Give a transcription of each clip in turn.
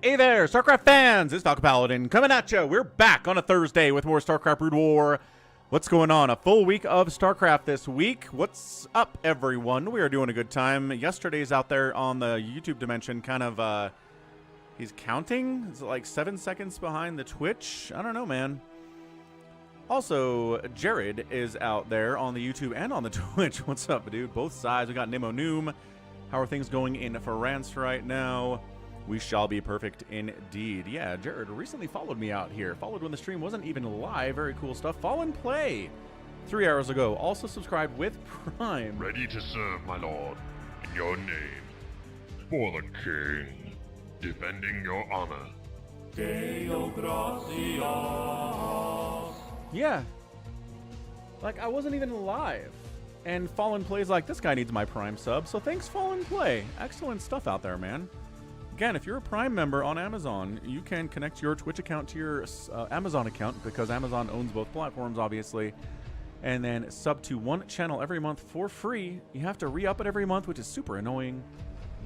Hey there, StarCraft fans! It's Falcon Paladin coming at you. We're back on a Thursday with more StarCraft Brood War. What's going on? A full week of StarCraft this week. What's up, everyone? We are doing a good time. Yesterday's out there on the YouTube dimension kind of, he's counting? Is it like 7 seconds behind the Twitch? I don't know, man. Also, Jared is out there on the YouTube and on the Twitch. What's up, dude? Both sides. We got Nemo Noom. How are things going in France right now? We shall be perfect indeed. Yeah, Jared recently followed me out here. Followed when the stream wasn't even live. Very cool stuff. Fall and play 3 hours ago. Also subscribed with Prime. Ready to serve, my lord. In your name. For the king. Defending your honor. Yeah. Like, I wasn't even live. And Fallen Play's like, this guy needs my Prime sub. So thanks, Fallen Play. Excellent stuff out there, man. Again, if you're a Prime member on Amazon, you can connect your Twitch account to your Amazon account because Amazon owns both platforms, obviously. And then sub to one channel every month for free. You have to re-up it every month, which is super annoying.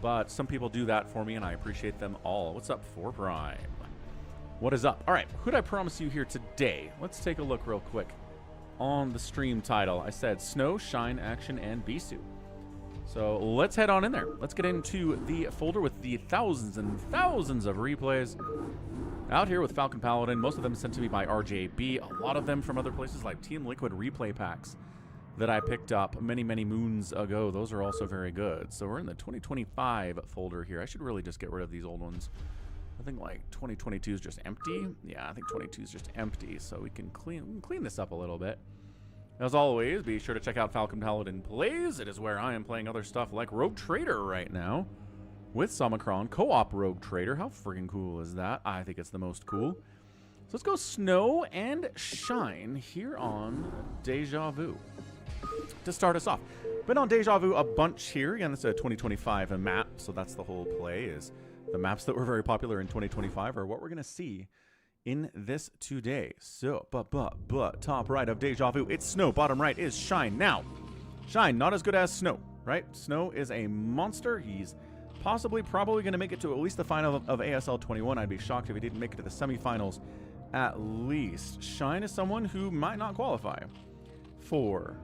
But some people do that for me, and I appreciate them all. What's up for Prime? What is up? All right, who'd I promise you here today? Let's take a look real quick. On the stream title, I said Snow, Shine, Action, and Bisu. So let's head on in there. Let's get into the folder with the thousands and thousands of replays. Out here with Falcon Paladin, most of them sent to me by RJB. A lot of them from other places like Team Liquid replay packs that I picked up many, many moons ago. Those are also very good. So we're in the 2025 folder here. I should really just get rid of these old ones. I think like 2022 is just empty. Yeah, I think 22 is just empty. So we can clean this up a little bit. As always, be sure to check out Falcon Paladin Plays. It is where I am playing other stuff like Rogue Trader right now with Somicron, co-op Rogue Trader. How freaking cool is that? I think it's the most cool. So let's go Snow and Shine here on Deja Vu to start us off. Been on Deja Vu a bunch here. Again, it's a 2025 map, so that's the whole play is the maps that were very popular in 2025 are what we're going to see in this today. So, top right of Deja Vu, it's Snow. Bottom right is Shine. Now, Shine, not as good as Snow, right? Snow is a monster. He's probably going to make it to at least the final of ASL 21. I'd be shocked if he didn't make it to the semifinals at least. Shine is someone who might not qualify for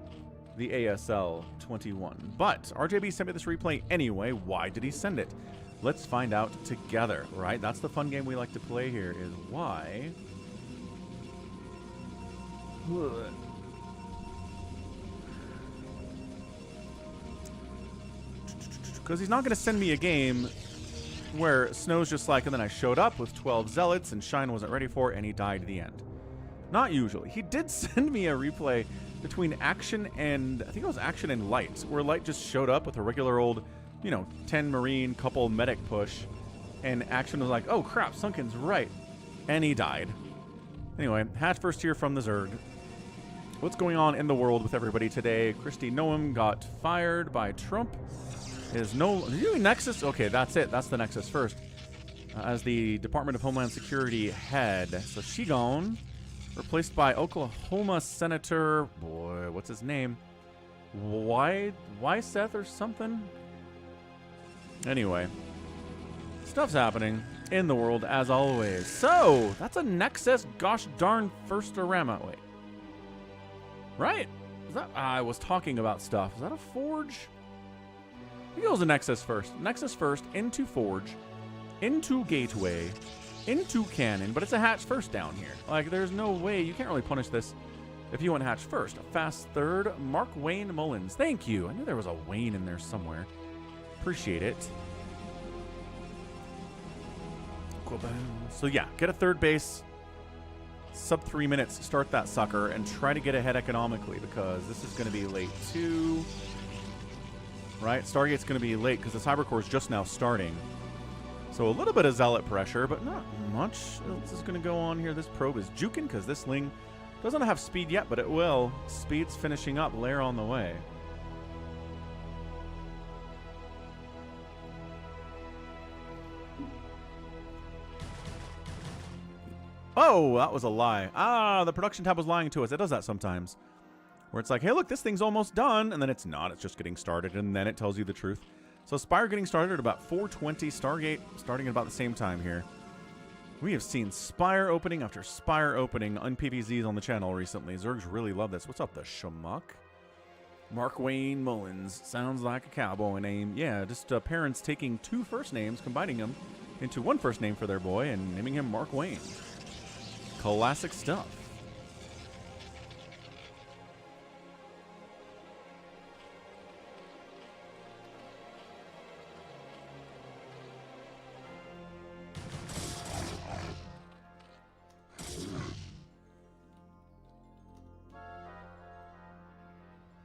the ASL 21. But RJB sent me this replay anyway. Why did he send it? Let's find out together, right? That's the fun game we like to play here, is why. Because he's not going to send me a game where Snow's just like, and then I showed up with 12 Zealots and Shine wasn't ready for it and he died at the end. Not usually. He did send me a replay between Action and, I think it was Action and Light, where Light just showed up with a regular old, you know, 10 Marine, couple medic push, and Action was like, oh crap, Sunken's right, and he died. Anyway, hatch first here from the Zerg. What's going on in the world with everybody today? Christy Noam got fired by Trump. Is you Nexus? Okay, that's it. That's the Nexus first. As the Department of Homeland Security head. So she gone. Replaced by Oklahoma Senator, boy, what's his name? Seth or something? Anyway, stuff's happening in the world as always. So, that's a Nexus gosh darn first-orama. Wait. Right? Is that, I was talking about stuff. Is that a Forge? I think it was a Nexus first. Nexus first, into Forge, into Gateway, into Cannon, but it's a hatch first down here. Like, there's no way. You can't really punish this if you went hatch first. A fast third, Mark Wayne Mullins. Thank you. I knew there was a Wayne in there somewhere. Appreciate it. So yeah, get a third base, sub 3 minutes, start that sucker, and try to get ahead economically because this is going to be late too. Right? Stargate's going to be late because the Cybercore is just now starting. So a little bit of Zealot pressure, but not much else is going to go on here. This probe is juking because this Ling doesn't have speed yet, but it will. Speed's finishing up, layer on the way. Oh, that was a lie. Ah, the production tab was lying to us. It does that sometimes. Where it's like, hey, look, this thing's almost done. And then it's not. It's just getting started. And then it tells you the truth. So Spire getting started at about 4:20. Stargate starting at about the same time here. We have seen Spire opening after Spire opening on PVZs on the channel recently. Zergs really love this. What's up, the schmuck? Mark Wayne Mullins. Sounds like a cowboy name. Yeah, just parents taking 2 first names, combining them into 1 first name for their boy and naming him Mark Wayne. Classic stuff.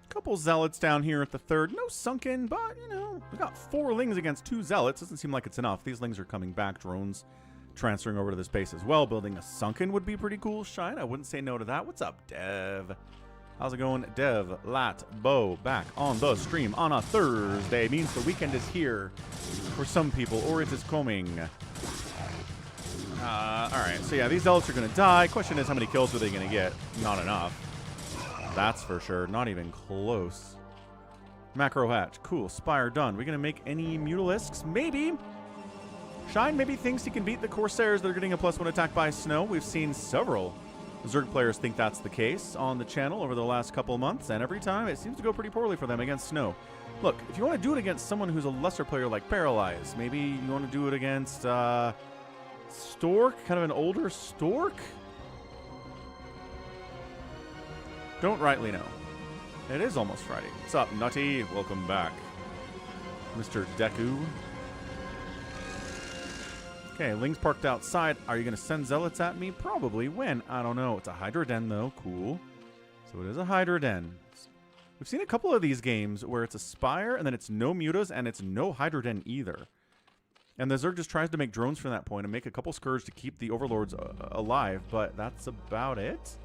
Couple zealots down here at the 3rd. No sunken, but, you know, we got 4 lings against 2 zealots. Doesn't seem like it's enough. These lings are coming back. Drones transferring over to this base as well. Building a sunken would be pretty cool. Shine, I wouldn't say no to that. What's up, Dev? How's it going? Dev, Lat, Bo, back on the stream on a Thursday. Means the weekend is here for some people, or it is coming. Alright, so yeah, these zealots are going to die. Question is, how many kills are they going to get? Not enough. That's for sure. Not even close. Macro hatch. Cool. Spire done. We going to make any Mutalisks? Maybe. Shine maybe thinks he can beat the Corsairs that are getting a +1 attack by snow. We've seen several Zerg players think that's the case on the channel over the last couple of months, and every time it seems to go pretty poorly for them against snow. Look, if you want to do it against someone who's a lesser player like Paralyze, maybe you want to do it against Stork, kind of an older Stork? Don't rightly know. It is almost Friday. What's up, Nutty? Welcome back. Mr. Deku. Okay, Ling's parked outside. Are you going to send zealots at me? Probably. When? I don't know. It's a Hydra Den, though. Cool. So it is a Hydra Den. We've seen a couple of these games where it's a Spire, and then it's no Mutas, and it's no Hydra Den either. And the Zerg just tries to make drones from that point and make a couple Scourge to keep the Overlords alive, but that's about it.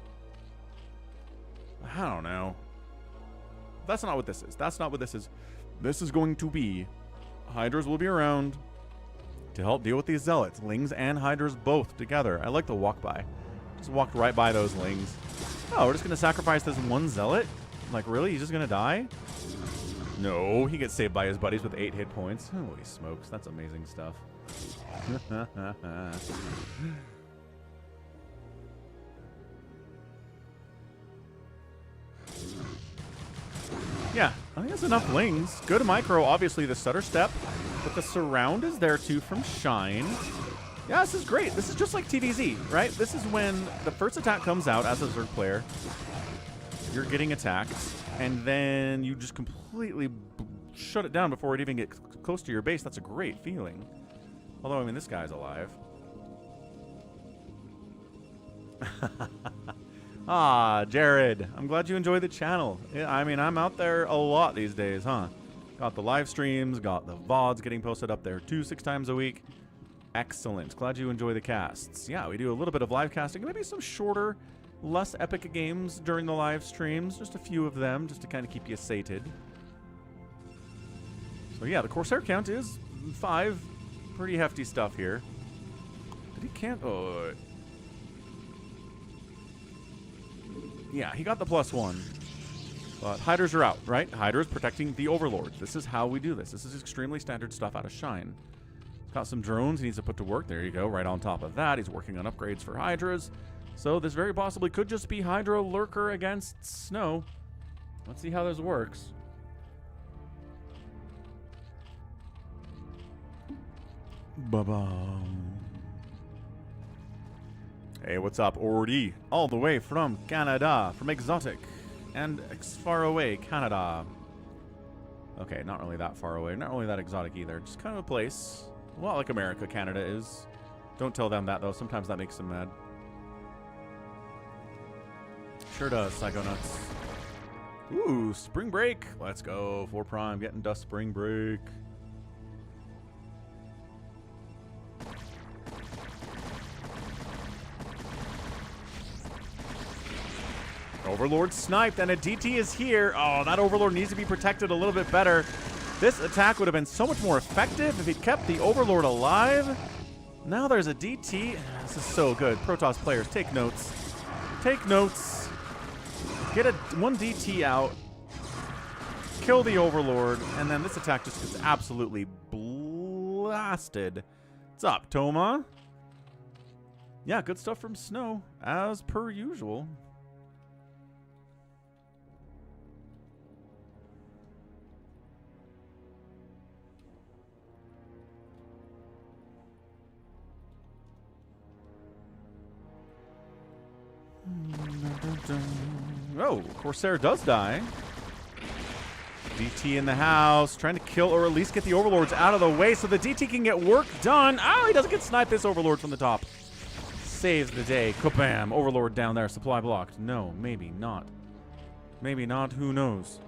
I don't know. That's not what this is. That's not what this is. This is going to be... Hydras will be around to help deal with these Zealots. Lings and Hydras both together. I like the walk by. Just walked right by those Lings. Oh, we're just going to sacrifice this one Zealot? Like, really? He's just going to die? No, he gets saved by his buddies with 8 hit points. Holy smokes. That's amazing stuff. Yeah, I think that's enough Lings. Good micro, obviously the stutter step, but the surround is there too from Shine. Yeah, this is great. This is just like TVZ, right? This is when the first attack comes out as a Zerg player. You're getting attacked, and then you just completely shut it down before it even gets close to your base. That's a great feeling. Although, I mean, this guy's alive. Ah, Jared, I'm glad you enjoy the channel. Yeah, I mean, I'm out there a lot these days, huh? Got the live streams, got the VODs getting posted up there too 6 times a week. Excellent. Glad you enjoy the casts. Yeah, we do a little bit of live casting, maybe some shorter, less epic games during the live streams. Just a few of them, just to kind of keep you sated. So yeah, the Corsair count is 5. Pretty hefty stuff here. Did he can't... Oh... Yeah, he got the +1. But Hydras are out, right? Hydras protecting the Overlords. This is how we do this. This is extremely standard stuff out of Shine. Got some drones he needs to put to work. There you go, right on top of that. He's working on upgrades for Hydras. So this very possibly could just be Hydra Lurker against Snow. Let's see how this works. Ba-bum. Hey, what's up, Ordy? All the way from Canada, from exotic and far away Canada. Okay, not really that far away, not really that exotic either. Just kind of a place, a lot like America, Canada is. Don't tell them that, though. Sometimes that makes them mad. Sure does, Psychonauts. Ooh, Spring Break. Let's go. 4 Prime, getting dust Spring Break. Overlord sniped, and a DT is here. Oh, that Overlord needs to be protected a little bit better. This attack would have been so much more effective if he'd kept the Overlord alive. Now there's a DT. This is so good. Protoss players, take notes. Take notes. Get one DT out. kill the Overlord, and then this attack just gets absolutely blasted. What's up, Toma? Yeah, good stuff from Snow, as per usual. Oh, Corsair does die. DT in the house, trying to kill or at least get the Overlords out of the way so the DT can get work done. Oh, he doesn't get sniped. This Overlord from the top saves the day. Kabam! Overlord down there. Supply blocked. No, maybe not. Maybe not. Who knows?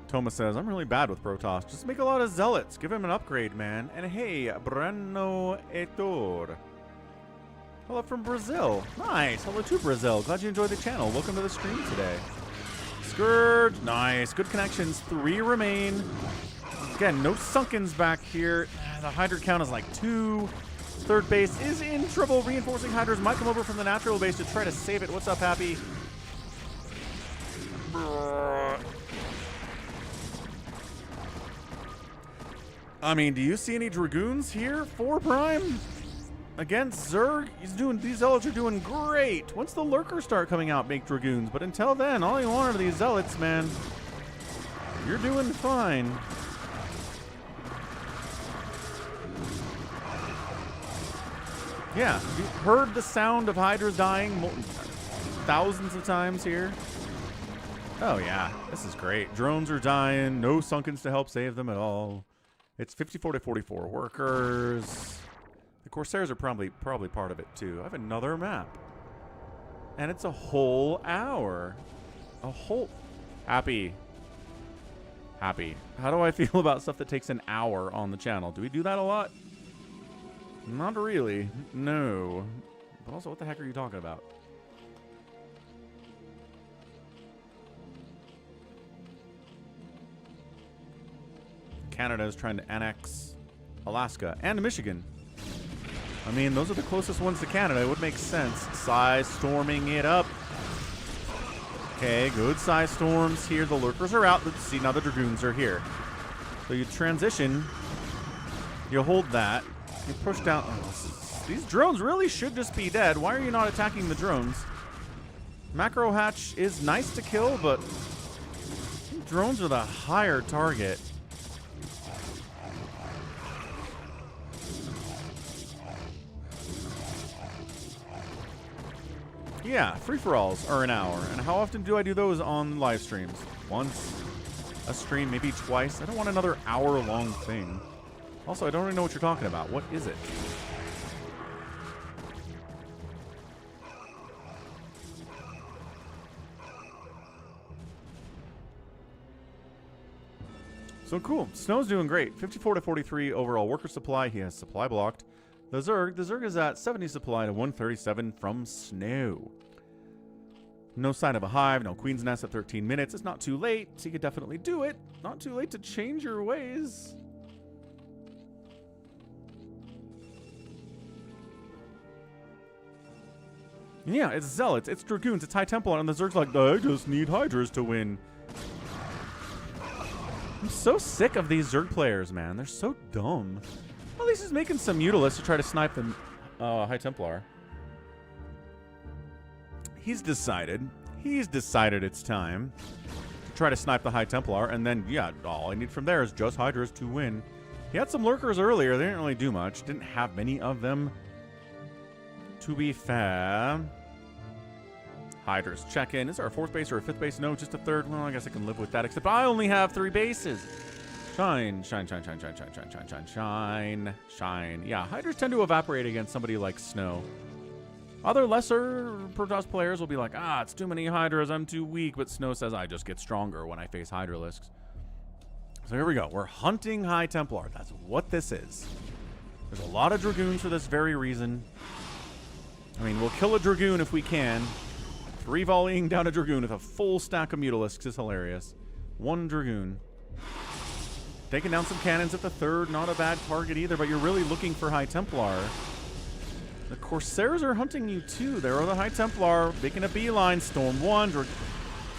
Toma says, I'm really bad with Protoss. Just make a lot of Zealots. Give him an upgrade, man. And hey, Breno Etor. Hello from Brazil. Nice. Hello to Brazil. Glad you enjoyed the channel. Welcome to the stream today. Scourge. Nice. Good connections. 3 remain. Again, no Sunkens back here. The Hydra count is like 2. Third base is in trouble. Reinforcing Hydras might come over from the natural base to try to save it. What's up, Happy? I mean, do you see any Dragoons here for Prime? Against Zerg? These Zealots are doing great. Once the Lurkers start coming out, make Dragoons. But until then, all you want are these Zealots, man. You're doing fine. Yeah, you've heard the sound of Hydras dying thousands of times here. Oh yeah, this is great. Drones are dying. No Sunkens to help save them at all. It's 54 to 44 workers. The Corsairs are probably part of it too. I have another map. And it's a whole hour. A whole... Happy. How do I feel about stuff that takes an hour on the channel? Do we do that a lot? Not really. No. But also, what the heck are you talking about? Canada is trying to annex Alaska and Michigan. I mean, those are the closest ones to Canada. It would make sense. Size storming it up. Okay, good size storms here. The Lurkers are out. Let's see, now the Dragoons are here. So you transition. You hold that. You push down. Oh, these drones really should just be dead. Why are you not attacking the drones? Macro Hatch is nice to kill, but drones are the higher target. Yeah, free-for-alls are an hour. And how often do I do those on live streams? Once a stream, maybe twice. I don't want another hour-long thing. Also, I don't really know what you're talking about. What is it? So cool. Snow's doing great. 54 to 43 overall worker supply. He has supply blocked. The Zerg is at 70 supply to 137 from Snow. No sign of a hive, no Queen's Nest at 13 minutes. It's not too late, so you could definitely do it. Not too late to change your ways. Yeah, it's Zealots, it's Dragoons, it's High Templar, and the Zerg's like, I just need Hydras to win. I'm so sick of these Zerg players, man. They're so dumb. At least he's making some Mutalisks to try to snipe the High Templar. He's decided it's time to try to snipe the High Templar, and then, yeah, all I need from there is just Hydras to win. He had some Lurkers earlier. They didn't really do much. Didn't have many of them, to be fair. Hydras check in. Is there a 4th base or a 5th base? No, just a 3rd. Well, I guess I can live with that, except I only have 3 bases. Shine, shine, shine, shine, shine, shine, shine, shine, shine, shine, shine. Yeah, Hydras tend to evaporate against somebody like Snow. Other lesser Protoss players will be like, it's too many Hydras, I'm too weak. But Snow says, I just get stronger when I face Hydralisks. So here we go. We're hunting High Templar. That's what this is. There's a lot of Dragoons for this very reason. I mean, we'll kill a Dragoon if we can. 3 volleying down a Dragoon with a full stack of Mutalisks is hilarious. 1 Dragoon. Taking down some cannons at the third. Not a bad target either, but you're really looking for High Templar. The Corsairs are hunting you too. There are the High Templar making a beeline. Storm 1.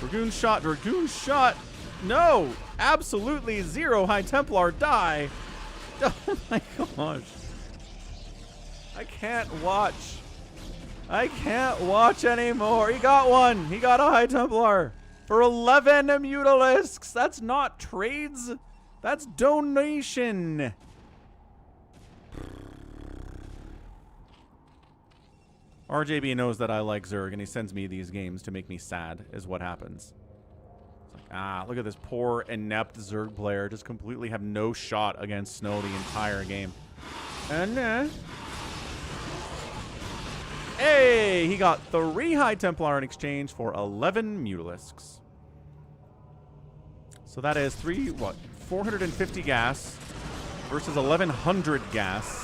Dragoon shot. Dragoon shot. No. Absolutely zero High Templar die. Oh my gosh. I can't watch. I can't watch anymore. He got one. He got a High Templar for 11 Mutalisks. That's not trades. That's donation. RJB knows that I like Zerg, and he sends me these games to make me sad, is what happens. It's like, look at this poor, inept Zerg player. Just completely have no shot against Snow the entire game. And, hey, he got 3 High Templar in exchange for 11 Mutalisks. So that is 450 gas versus 1100 gas.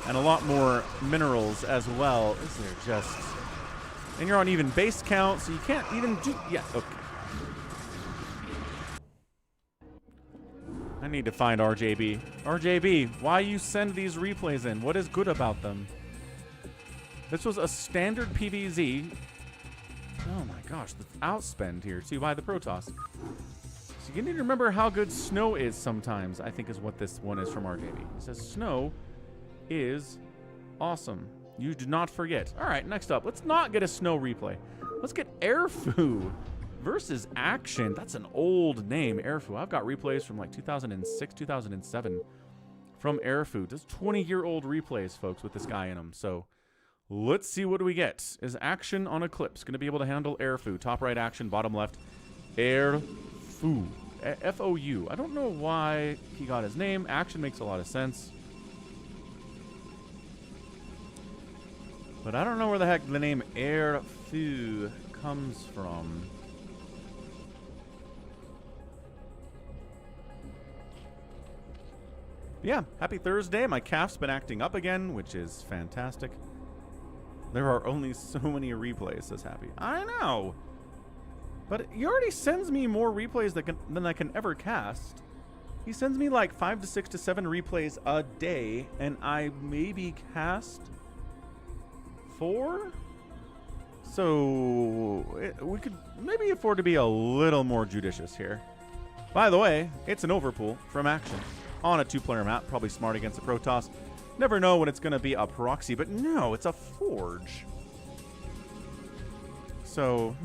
And a lot more minerals as well. Is there just... And you're on even base count, so you can't even do... Yeah, okay. I need to find RJB. RJB, why you send these replays in? What is good about them? This was a standard PVZ. Oh my gosh, the outspend here to buy the Protoss. So you need to remember how good Snow is sometimes, I think is what this one is from RJB. It says Snow is awesome. You do not forget. All right, next up, let's not get a Snow replay. Let's get Airfou versus Action. That's an old name, Airfou. I've got replays from like 2006, 2007 from Airfou. Just 20-year-old replays, folks, with this guy in them. So let's see what do we get. Is Action on Eclipse going to be able to handle Airfou? Top right Action, bottom left Airfou. F-O-U. I don't know why he got his name. Action makes a lot of sense. But I don't know where the heck the name Airfou comes from. Yeah, happy Thursday. My calf's been acting up again, which is fantastic. There are only so many replays, says Happy. I know. But he already sends me more replays than I can ever cast. He sends me like 5 to 6 to 7 replays a day, and I maybe cast 4? So we could maybe afford to be a little more judicious here. By the way, it's an overpool from Action on a 2-player map. Probably smart against a Protoss. Never know when it's going to be a proxy, but no, it's a Forge. So,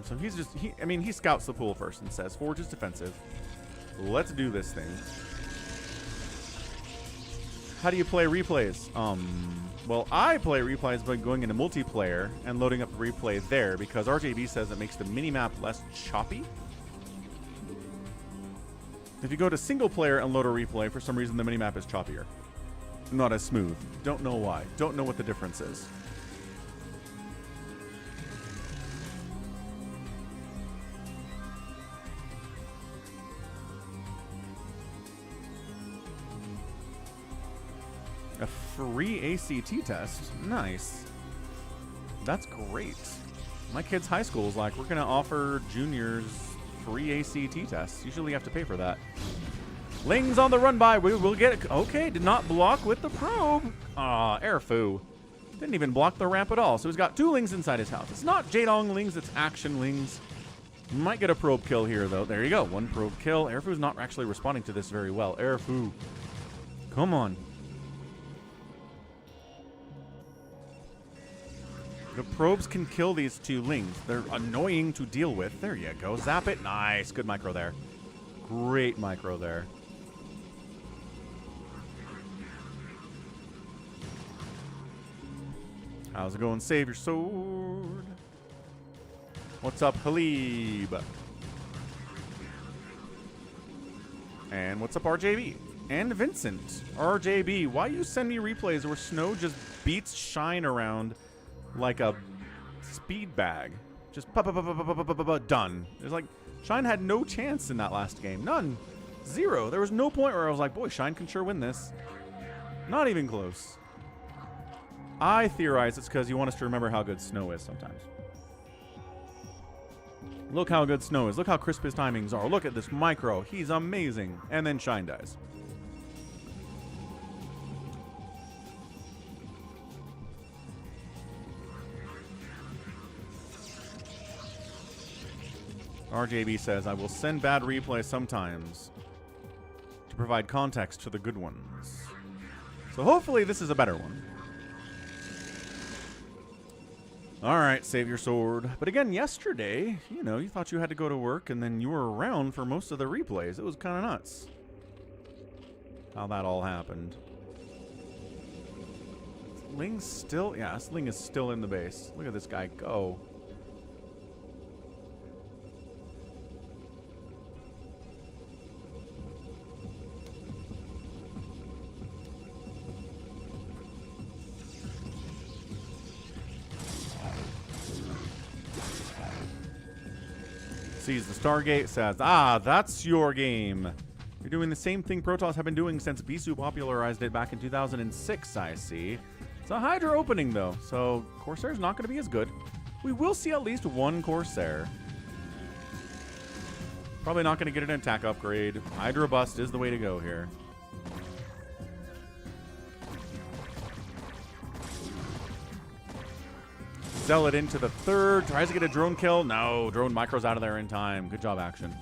so he's just, he scouts the pool first and says, Forge is defensive. Let's do this thing. How do you play replays? Well, I play replays by going into multiplayer and loading up the replay there because RJB says it makes the minimap less choppy. If you go to single player and load a replay, for some reason the minimap is choppier. Not as smooth. Don't know why. Don't know what the difference is. A free ACT test? Nice. That's great. My kid's high school is like, we're going to offer juniors free ACT tests. Usually you have to pay for that. Lings on the run by. We will get it. Okay, did not block with the probe. Airfou. Didn't even block the ramp at all. So he's got 2 Lings inside his house. It's not Jadong Lings, it's Action Lings. Might get a probe kill here, though. There you go. 1 probe kill. Airfou's not actually responding to this very well. Airfou. Come on. The probes can kill these 2 Lings. They're annoying to deal with. There you go. Zap it. Nice. Good micro there. Great micro there. How's it going? Save your sword. What's up, Halib? And what's up, RJB? And Vincent. RJB, why you send me replays where Snow just beats Shine around like a speed bag? Just done. It's like Shine had no chance in that last game. None. 0. There was no point where I was like, boy, Shine can sure win this. Not even close. I theorize it's because you want us to remember how good Snow is sometimes. Look how good Snow is. Look how crisp his timings are. Look at this micro. He's amazing. And then Shine dies. RJB says, I will send bad replay sometimes to provide context to the good ones. So hopefully this is a better one. Alright, save your sword. But again, yesterday, you know, you thought you had to go to work and then you were around for most of the replays. It was kind of nuts how that all happened. Ling's still... Yeah, this Ling is still in the base. Look at this guy go. Sees the Stargate, says, ah, that's your game. You're doing the same thing Protoss have been doing since Bisu popularized it back in 2006, I see. It's a Hydra opening, though, so Corsair's not going to be as good. We will see at least one Corsair. Probably not going to get an attack upgrade. Hydra Bust is the way to go here. Zealot into the third. Tries to get a drone kill. No, drone micros out of there in time. Good job, Action.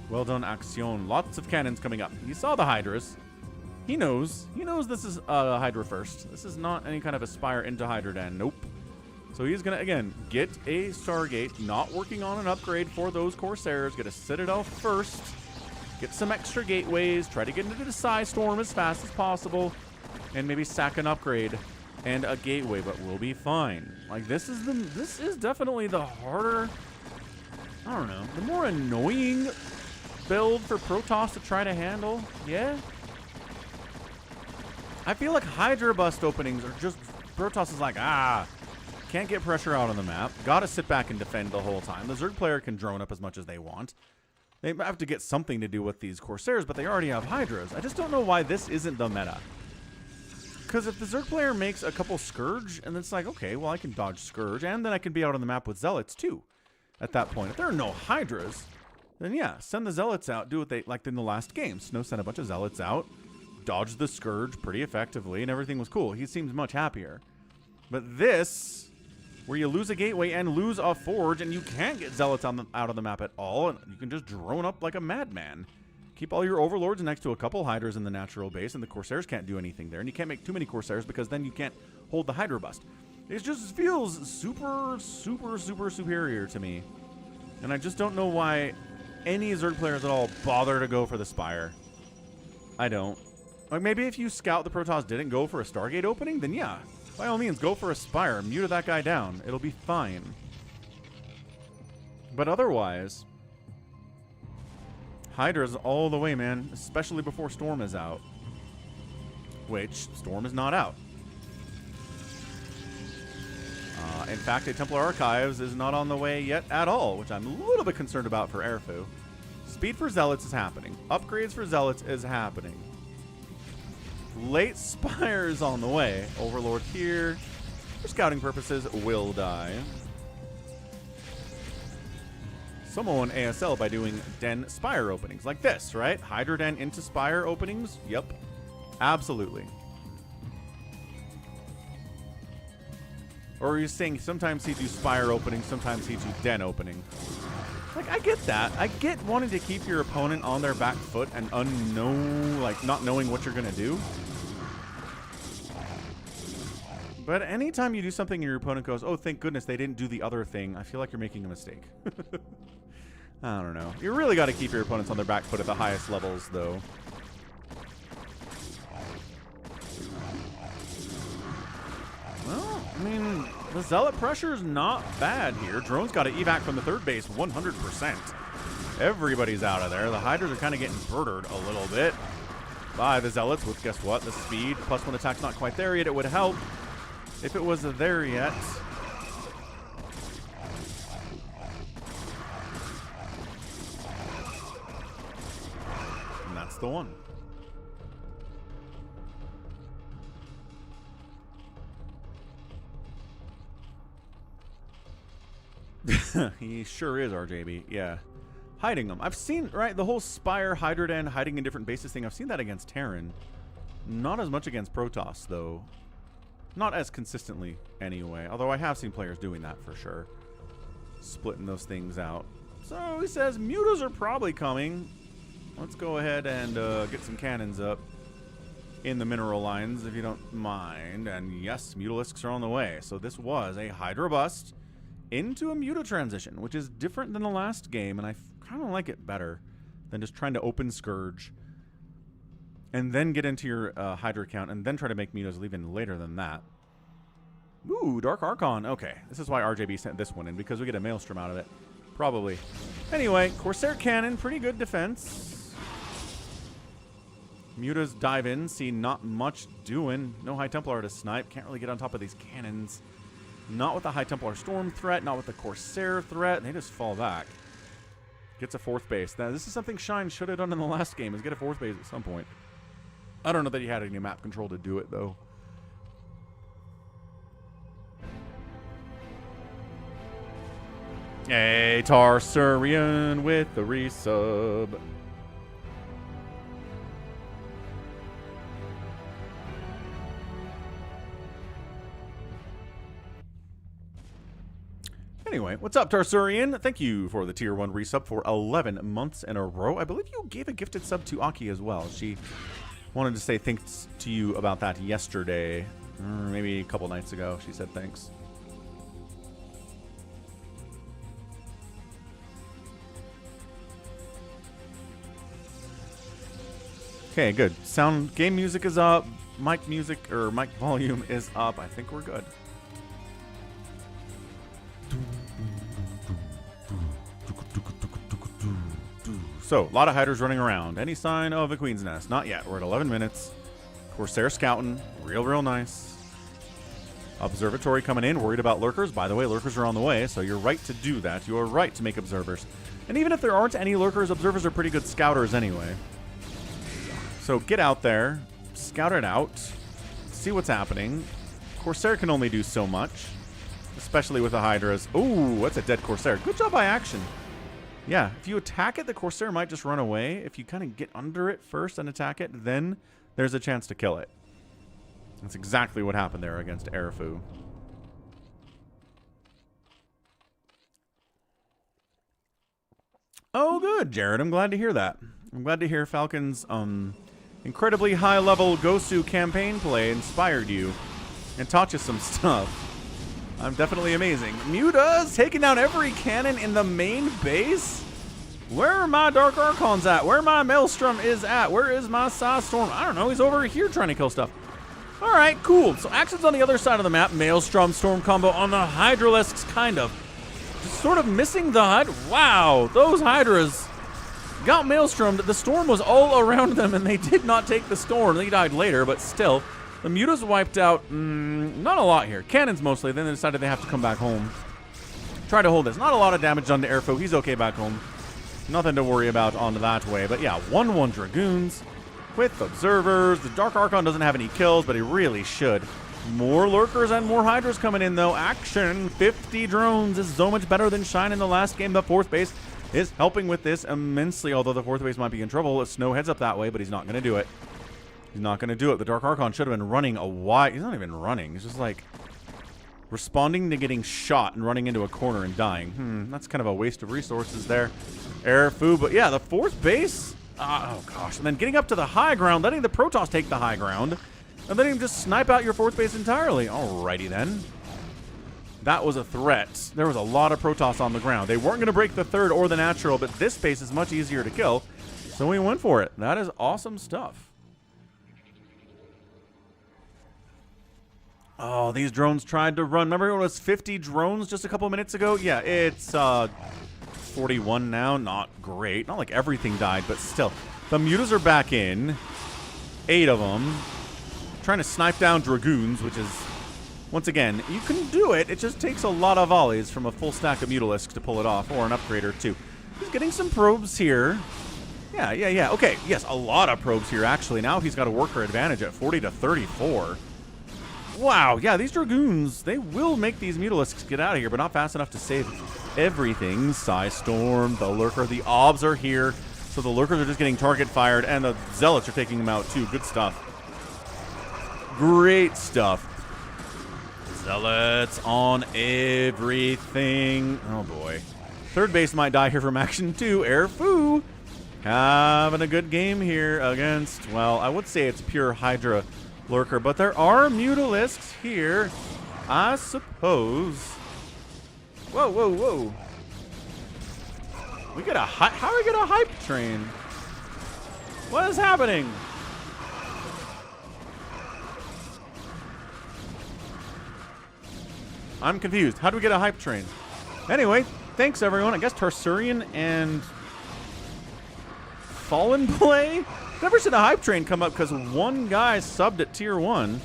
Well done, Action. Lots of cannons coming up. He saw the Hydras. He knows. He knows this is Hydra first. This is not any kind of Aspire into Hydra Den. Nope. So he's going to, again, get a Stargate. Not working on an upgrade for those Corsairs. Get a Citadel first. Get some extra gateways. Try to get into the Psy Storm as fast as possible. And maybe sack an upgrade and a gateway, but we'll be fine. Like, this is definitely the harder, I don't know, the more annoying build for Protoss to try to handle. Yeah. I feel like Hydra Bust openings are just, Protoss is like, can't get pressure out on the map. Gotta sit back and defend the whole time. The Zerg player can drone up as much as they want. They have to get something to do with these Corsairs, but they already have Hydras. I just don't know why this isn't the meta. Because if the Zerg player makes a couple Scourge, and it's like, okay, well, I can dodge Scourge, and then I can be out on the map with Zealots, too, at that point. If there are no Hydras, then yeah, send the Zealots out, do what they, like in the last game. Snow sent a bunch of Zealots out, dodged the Scourge pretty effectively, and everything was cool. He seems much happier. But this, where you lose a gateway and lose a forge, and you can't get Zealots out of the map at all, and you can just drone up like a madman. Keep all your Overlords next to a couple Hydras in the natural base, and the Corsairs can't do anything there. And you can't make too many Corsairs because then you can't hold the Hydra Bust. It just feels super, super, super superior to me. And I just don't know why any Zerg players at all bother to go for the Spire. I don't. Like, maybe if you scout the Protoss didn't go for a Stargate opening, then yeah, by all means, go for a Spire. Mute that guy down. It'll be fine. But otherwise, Hydra's all the way, man, especially before Storm is out. Which, Storm is not out. In fact, a Templar Archives is not on the way yet at all, which I'm a little bit concerned about for Airfou. Speed for Zealots is happening. Upgrades for Zealots is happening. Late Spires on the way. Overlord here, for scouting purposes, will die. Someone ASL by doing Den Spire openings like this, right? Hydra Den into Spire openings? Yep. Absolutely. Or are you saying sometimes he do Spire opening, sometimes he do Den opening? Like, I get that. I get wanting to keep your opponent on their back foot and not knowing what you're going to do. But anytime you do something and your opponent goes, oh, thank goodness they didn't do the other thing, I feel like you're making a mistake. I don't know. You really got to keep your opponents on their back foot at the highest levels, though. Well, I mean, the Zealot pressure is not bad here. Drone's got to evac from the third base 100%. Everybody's out of there. The Hydras are kind of getting murdered a little bit by the Zealots with, guess what, the speed. Plus one attack's not quite there yet. It would help if it was there yet. The one. He sure is, RJB. Yeah. Hiding them. I've seen, right, the whole Spire, Hydroden, hiding in different bases thing. I've seen that against Terran. Not as much against Protoss, though. Not as consistently, anyway. Although I have seen players doing that for sure. Splitting those things out. So he says, mutas are probably coming. Let's go ahead and get some cannons up in the mineral lines, if you don't mind. And yes, Mutalisks are on the way. So this was a Hydra bust into a Muta transition, which is different than the last game, and I kind of like it better than just trying to open Scourge and then get into your Hydra count and then try to make Mutas even later than that. Ooh, Dark Archon. Okay, this is why RJB sent this one in, because we get a Maelstrom out of it. Probably. Anyway, Corsair Cannon, pretty good defense. Mutas dive in, see not much doing. No High Templar to snipe. Can't really get on top of these cannons. Not with the High Templar Storm threat, not with the Corsair threat. They just fall back. Gets a 4th base. Now, this is something Shine should have done in the last game, is get a 4th base at some point. I don't know that he had any map control to do it, though. Hey, Tarsurian with the resub. Anyway, what's up, Tarsurian? Thank you for the Tier 1 resub for 11 months in a row. I believe you gave a gifted sub to Aki as well. She wanted to say thanks to you about that yesterday. Maybe a couple nights ago, she said thanks. Okay, good. Sound, game music is up. Mic music, or mic volume is up. I think we're good. So, a lot of Hydras running around. Any sign of a Queen's Nest? Not yet. We're at 11 minutes. Corsair scouting. Real nice. Observatory coming in. Worried about lurkers. By the way, lurkers are on the way, so you're right to do that. You are right to make observers. And even if there aren't any lurkers, observers are pretty good scouters anyway. So get out there. Scout it out. See what's happening. Corsair can only do so much. Especially with the Hydras. Ooh, that's a dead Corsair. Good job by action. Yeah, if you attack it, the Corsair might just run away. If you kind of get under it first and attack it, then there's a chance to kill it. That's exactly what happened there against Airfou. Oh, good, Jared. I'm glad to hear that. I'm glad to hear Falcon's incredibly high-level Gosu campaign play inspired you and taught you some stuff. I'm definitely amazing. Muta's taking down every cannon in the main base? Where are my Dark Archons at? Where my Maelstrom is at? Where is my Psy Storm? I don't know. He's over here trying to kill stuff. All right, cool. So action's on the other side of the map. Maelstrom Storm combo on the Hydralisks, kind of. Just sort of missing the Hydra. Wow, those Hydras got Maelstrom. The Storm was all around them, and they did not take the Storm. They died later, but still. The Mutas wiped out, not a lot here. Cannons mostly, then they decided they have to come back home. Try to hold this. Not a lot of damage done to Airfou. He's okay back home. Nothing to worry about on that way. But yeah, 1-1 Dragoons with Observers. The Dark Archon doesn't have any kills, but he really should. More Lurkers and more Hydras coming in, though. Action, 50 drones is so much better than Shine in the last game. The 4th base is helping with this immensely, although the 4th base might be in trouble. Snow heads up that way, but he's not going to do it. He's not going to do it. The Dark Archon should have been running a while. He's not even running. He's just like responding to getting shot and running into a corner and dying. That's kind of a waste of resources there. Airfou, but yeah, the 4th base. Oh gosh. And then getting up to the high ground, letting the Protoss take the high ground, and letting him just snipe out your 4th base entirely. Alrighty then. That was a threat. There was a lot of Protoss on the ground. They weren't going to break the 3rd or the natural, but this base is much easier to kill, so we went for it. That is awesome stuff. Oh, these drones tried to run. Remember it was 50 drones just a couple minutes ago? Yeah, it's 41 now. Not great. Not like everything died, but still. The Mutas are back in. 8 of them. Trying to snipe down Dragoons, which is, once again, you can do it. It just takes a lot of volleys from a full stack of Mutalisks to pull it off, or an upgrade or two. He's getting some probes here. Yeah. Okay, yes, a lot of probes here, actually. Now he's got a worker advantage at 40 to 34. Wow, yeah, these Dragoons, they will make these Mutalisks get out of here, but not fast enough to save everything. Psy Storm, the Lurker, the Obs are here. So the Lurkers are just getting target fired, and the Zealots are taking them out too. Good stuff. Great stuff. Zealots on everything. Oh boy. Third base might die here from action too. Airfou having a good game here against, well, I would say it's pure Hydra Lurker, but there are Mutalisks here, I suppose. Whoa, whoa, whoa. We get a how do we get a hype train? What is happening? I'm confused. How do we get a hype train? Anyway, thanks everyone. I guess Tarsurian and Fallen play? Never seen a hype train come up because one guy subbed at tier 1.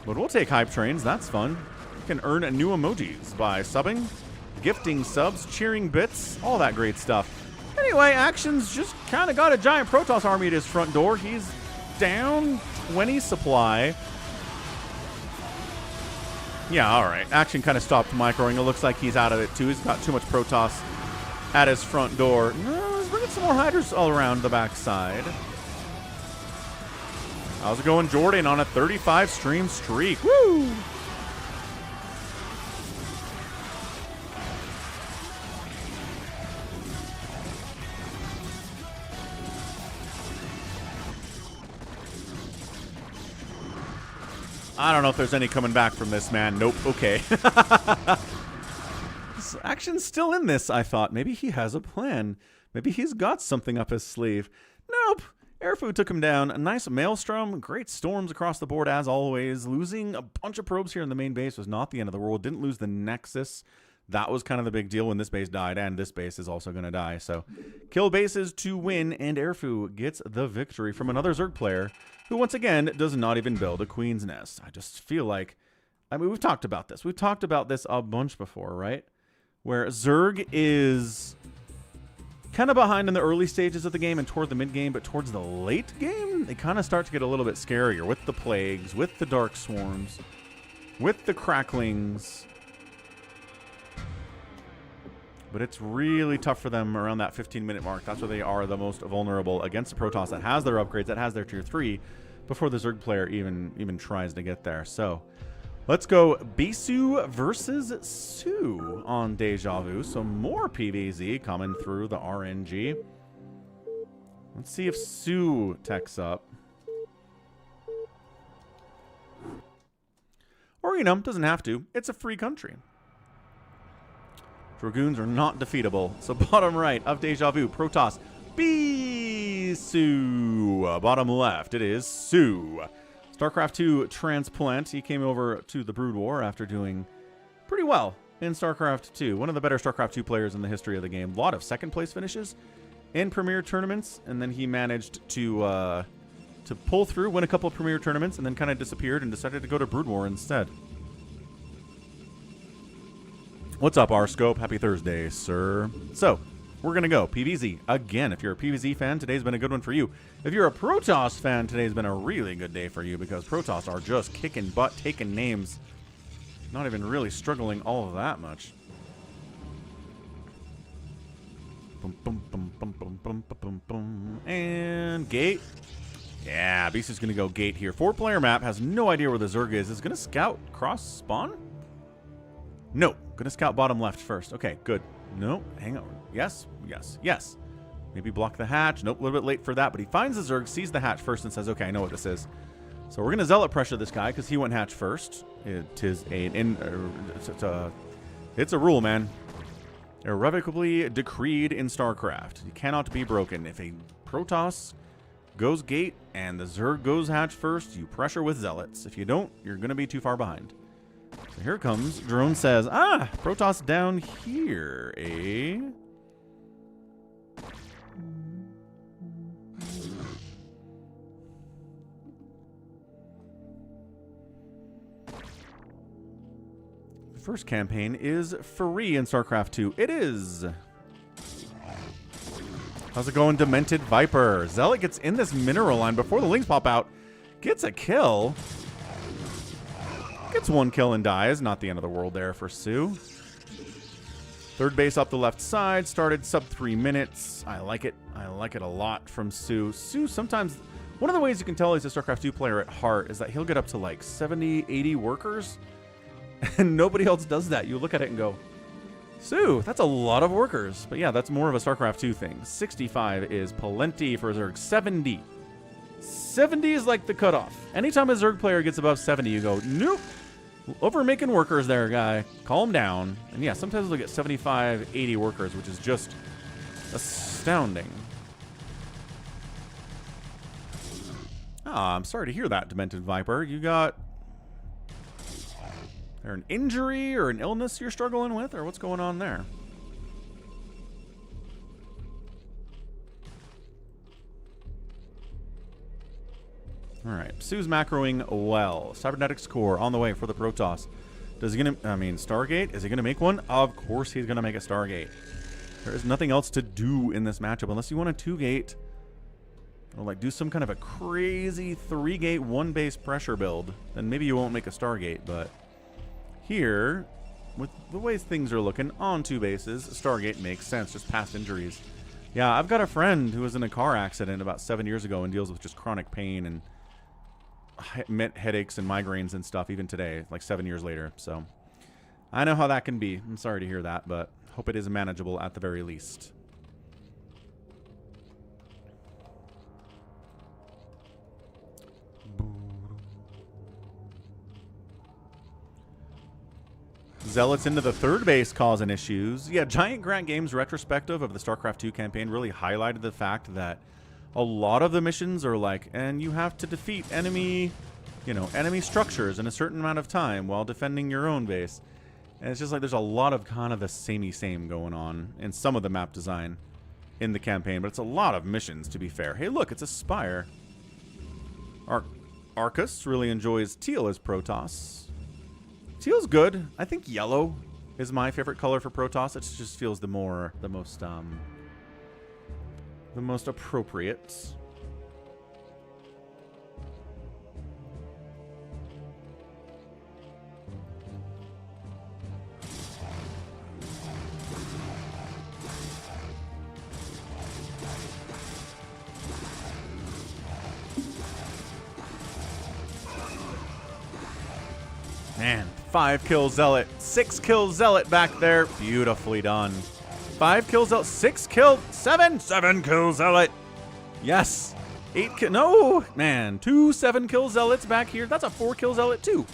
But we'll take hype trains. That's fun. You can earn new emojis by subbing, gifting subs, cheering bits, all that great stuff. Anyway, Action's just kind of got a giant Protoss army at his front door. He's down 20 supply. Yeah, all right. Action kind of stopped microing. It looks like he's out of it too. He's got too much Protoss at his front door. No, let's bring in some more Hydras all around the backside. How's it going, Jordan, on a 35 stream streak? Woo! I don't know if there's any coming back from this, man. Nope. Okay. Action's still in this, I thought. Maybe he has a plan. Maybe he's got something up his sleeve. Nope. Airfou took him down. A nice Maelstrom. Great storms across the board, as always. Losing a bunch of probes here in the main base was not the end of the world. Didn't lose the Nexus. That was kind of the big deal when this base died, and this base is also going to die. So, kill bases to win, and Airfou gets the victory from another Zerg player who, once again, does not even build a Queen's Nest. I just feel like, I mean, we've talked about this. We've talked about this a bunch before, right? Where Zerg is kind of behind in the early stages of the game and toward the mid game, but towards the late game, they kind of start to get a little bit scarier with the plagues, with the dark swarms, with the cracklings. But it's really tough for them around that 15-minute mark. That's where they are the most vulnerable against the Protoss that has their upgrades, that has their tier 3, before the Zerg player even tries to get there. So let's go Bisu versus Su on Deja Vu. So more PvZ coming through the RNG. Let's see if Su techs up. Or, you know, doesn't have to. It's a free country. Dragoons are not defeatable. So bottom right of Deja Vu, Protoss, Bisu. Bottom left, it is Su. StarCraft 2 transplant. He came over to the Brood War after doing pretty well in StarCraft 2. One of the better StarCraft 2 players in the history of the game. A lot of second place finishes in Premier tournaments, and then he managed to pull through, win a couple of Premier tournaments, and then kind of disappeared and decided to go to Brood War instead. What's up, R-Scope? Happy Thursday, sir. So, we're going to go PvZ again. If you're a PvZ fan, today's been a good one for you. If you're a Protoss fan, today's been a really good day for you because Protoss are just kicking butt, taking names. Not even really struggling all that much. Boom, boom, boom, boom, boom, boom, boom, boom. And gate. Yeah, Bisu's going to go gate here. 4-player map, has no idea where the Zerg is. Is going to scout cross spawn? No. Gonna scout bottom left first. Okay, good. No, hang on. Yes, yes, yes. Maybe block the hatch. Nope, a little bit late for that, but he finds the Zerg, sees the hatch first, and says, okay, I know what this is. So we're gonna Zealot pressure this guy because he went hatch first. It's a rule, man. Irrevocably decreed in StarCraft. You cannot be broken. If a Protoss goes gate and the Zerg goes hatch first, you pressure with Zealots. If you don't, you're gonna be too far behind. So here comes. Drone says, Protoss down here, eh? The first campaign is free in StarCraft 2. It is. How's it going, Demented Viper? Zealot gets in this mineral line before the links pop out. Gets a kill. Gets one kill and dies. Not the end of the world there for Su. Third base up the left side. Started sub 3 minutes. I like it. I like it a lot from Su. Su sometimes... One of the ways you can tell he's a StarCraft 2 player at heart is that he'll get up to like 70, 80 workers. And nobody else does that. You look at it and go, Su, that's a lot of workers. But yeah, that's more of a StarCraft 2 thing. 65 is plenty for Zerg. 70. 70 is like the cutoff. Anytime a Zerg player gets above 70, you go, nope. Over making workers there, guy. Calm down. And yeah, sometimes they'll get 75, 80 workers, which is just astounding. Ah, I'm sorry to hear that, Demented Viper. You got... there an injury or an illness you're struggling with, or what's going on there? Alright, Su's macroing well. Cybernetics core on the way for the Protoss. Does he gonna... I mean, Stargate? Is he gonna make one? Of course he's gonna make a Stargate. There is nothing else to do in this matchup unless you want a 2-gate. Or like do some kind of a crazy 3-gate 1-base pressure build. Then maybe you won't make a Stargate, but... here, with the way things are looking, on 2 bases, Stargate makes sense, just past injuries. Yeah, I've got a friend who was in a car accident about 7 years ago and deals with just chronic pain and headaches and migraines and stuff even today, like 7 years later. So I know how that can be. I'm sorry to hear that, but hope it is manageable at the very least. Zealots into the 3rd base causing issues. Yeah, Giant Grant Games retrospective of the StarCraft 2 campaign really highlighted the fact that a lot of the missions are like, and you have to defeat enemy, enemy structures in a certain amount of time while defending your own base. And it's just like there's a lot of kind of the samey same going on in some of the map design in the campaign, but it's a lot of missions, to be fair. Hey, look, it's a Spire. Arcus really enjoys teal as Protoss. Teal's good. I think yellow is my favorite color for Protoss. It just feels the most appropriate. Man, 5 kill Zealot, 6 kill Zealot back there. Beautifully done. 5 kill Zealot, 6 kill, 7 kill Zealot. Yes. 8 kill, no, man, 2 7-kill Zealots back here. That's a 4-kill Zealot too.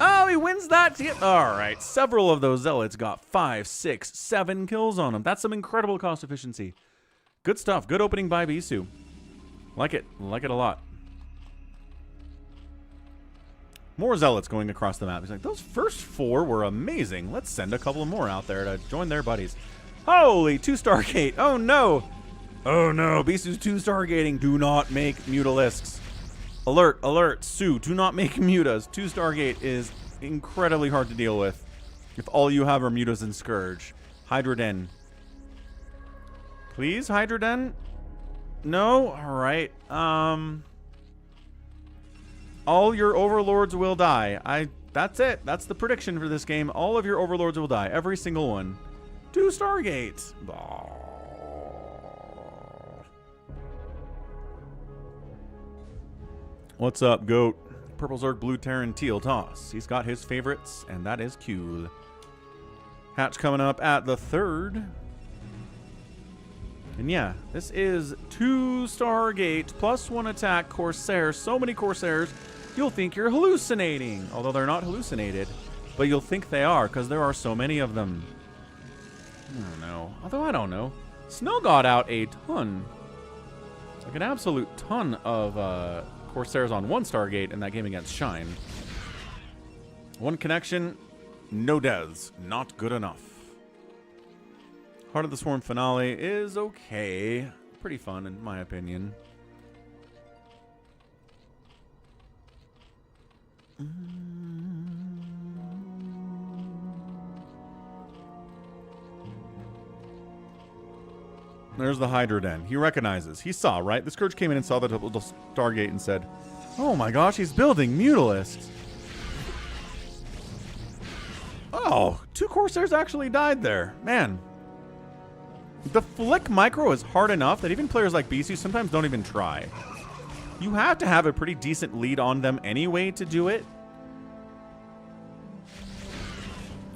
Oh, he wins that. All right, several of those Zealots got 5, 6, 7 kills on them. That's some incredible cost efficiency. Good stuff. Good opening by Bisu. Like it a lot. More Zealots going across the map. He's like, those first 4 were amazing. Let's send a couple more out there to join their buddies. Holy, 2 Stargate. Oh, no. Oh, no. Bisu's 2 Stargating. Do not make Mutalisks. Alert, alert. Su, do not make Mutas. 2 Stargate is incredibly hard to deal with if all you have are Mutas and Scourge. Hydroden. Please, Hydroden? No? All right. All your overlords will die. That's it. That's the prediction for this game. All of your overlords will die. Every single one. 2 Stargate. What's up, Goat? Purple Zerg, Blue Terran, Teal Toss. He's got his favorites, and that is cool. Hatch coming up at the 3rd. And yeah, this is 2 Stargate plus 1 attack Corsair. So many Corsairs, you'll think you're hallucinating. Although they're not hallucinated, but you'll think they are because there are so many of them. I don't know. Although I don't know. Snow got out a ton. Like an absolute ton of Corsairs on 1 Stargate in that game against Shine. 1 connection, no des. Not good enough. Heart of the Swarm finale is okay. Pretty fun, in my opinion. There's the Hydroden. He recognizes. He saw, right? The Scourge came in and saw the little Stargate and said, oh my gosh, he's building Mutalisks. Oh, 2 Corsairs actually died there. Man. The flick micro is hard enough that even players like Bisu sometimes don't even try. You have to have a pretty decent lead on them anyway to do it.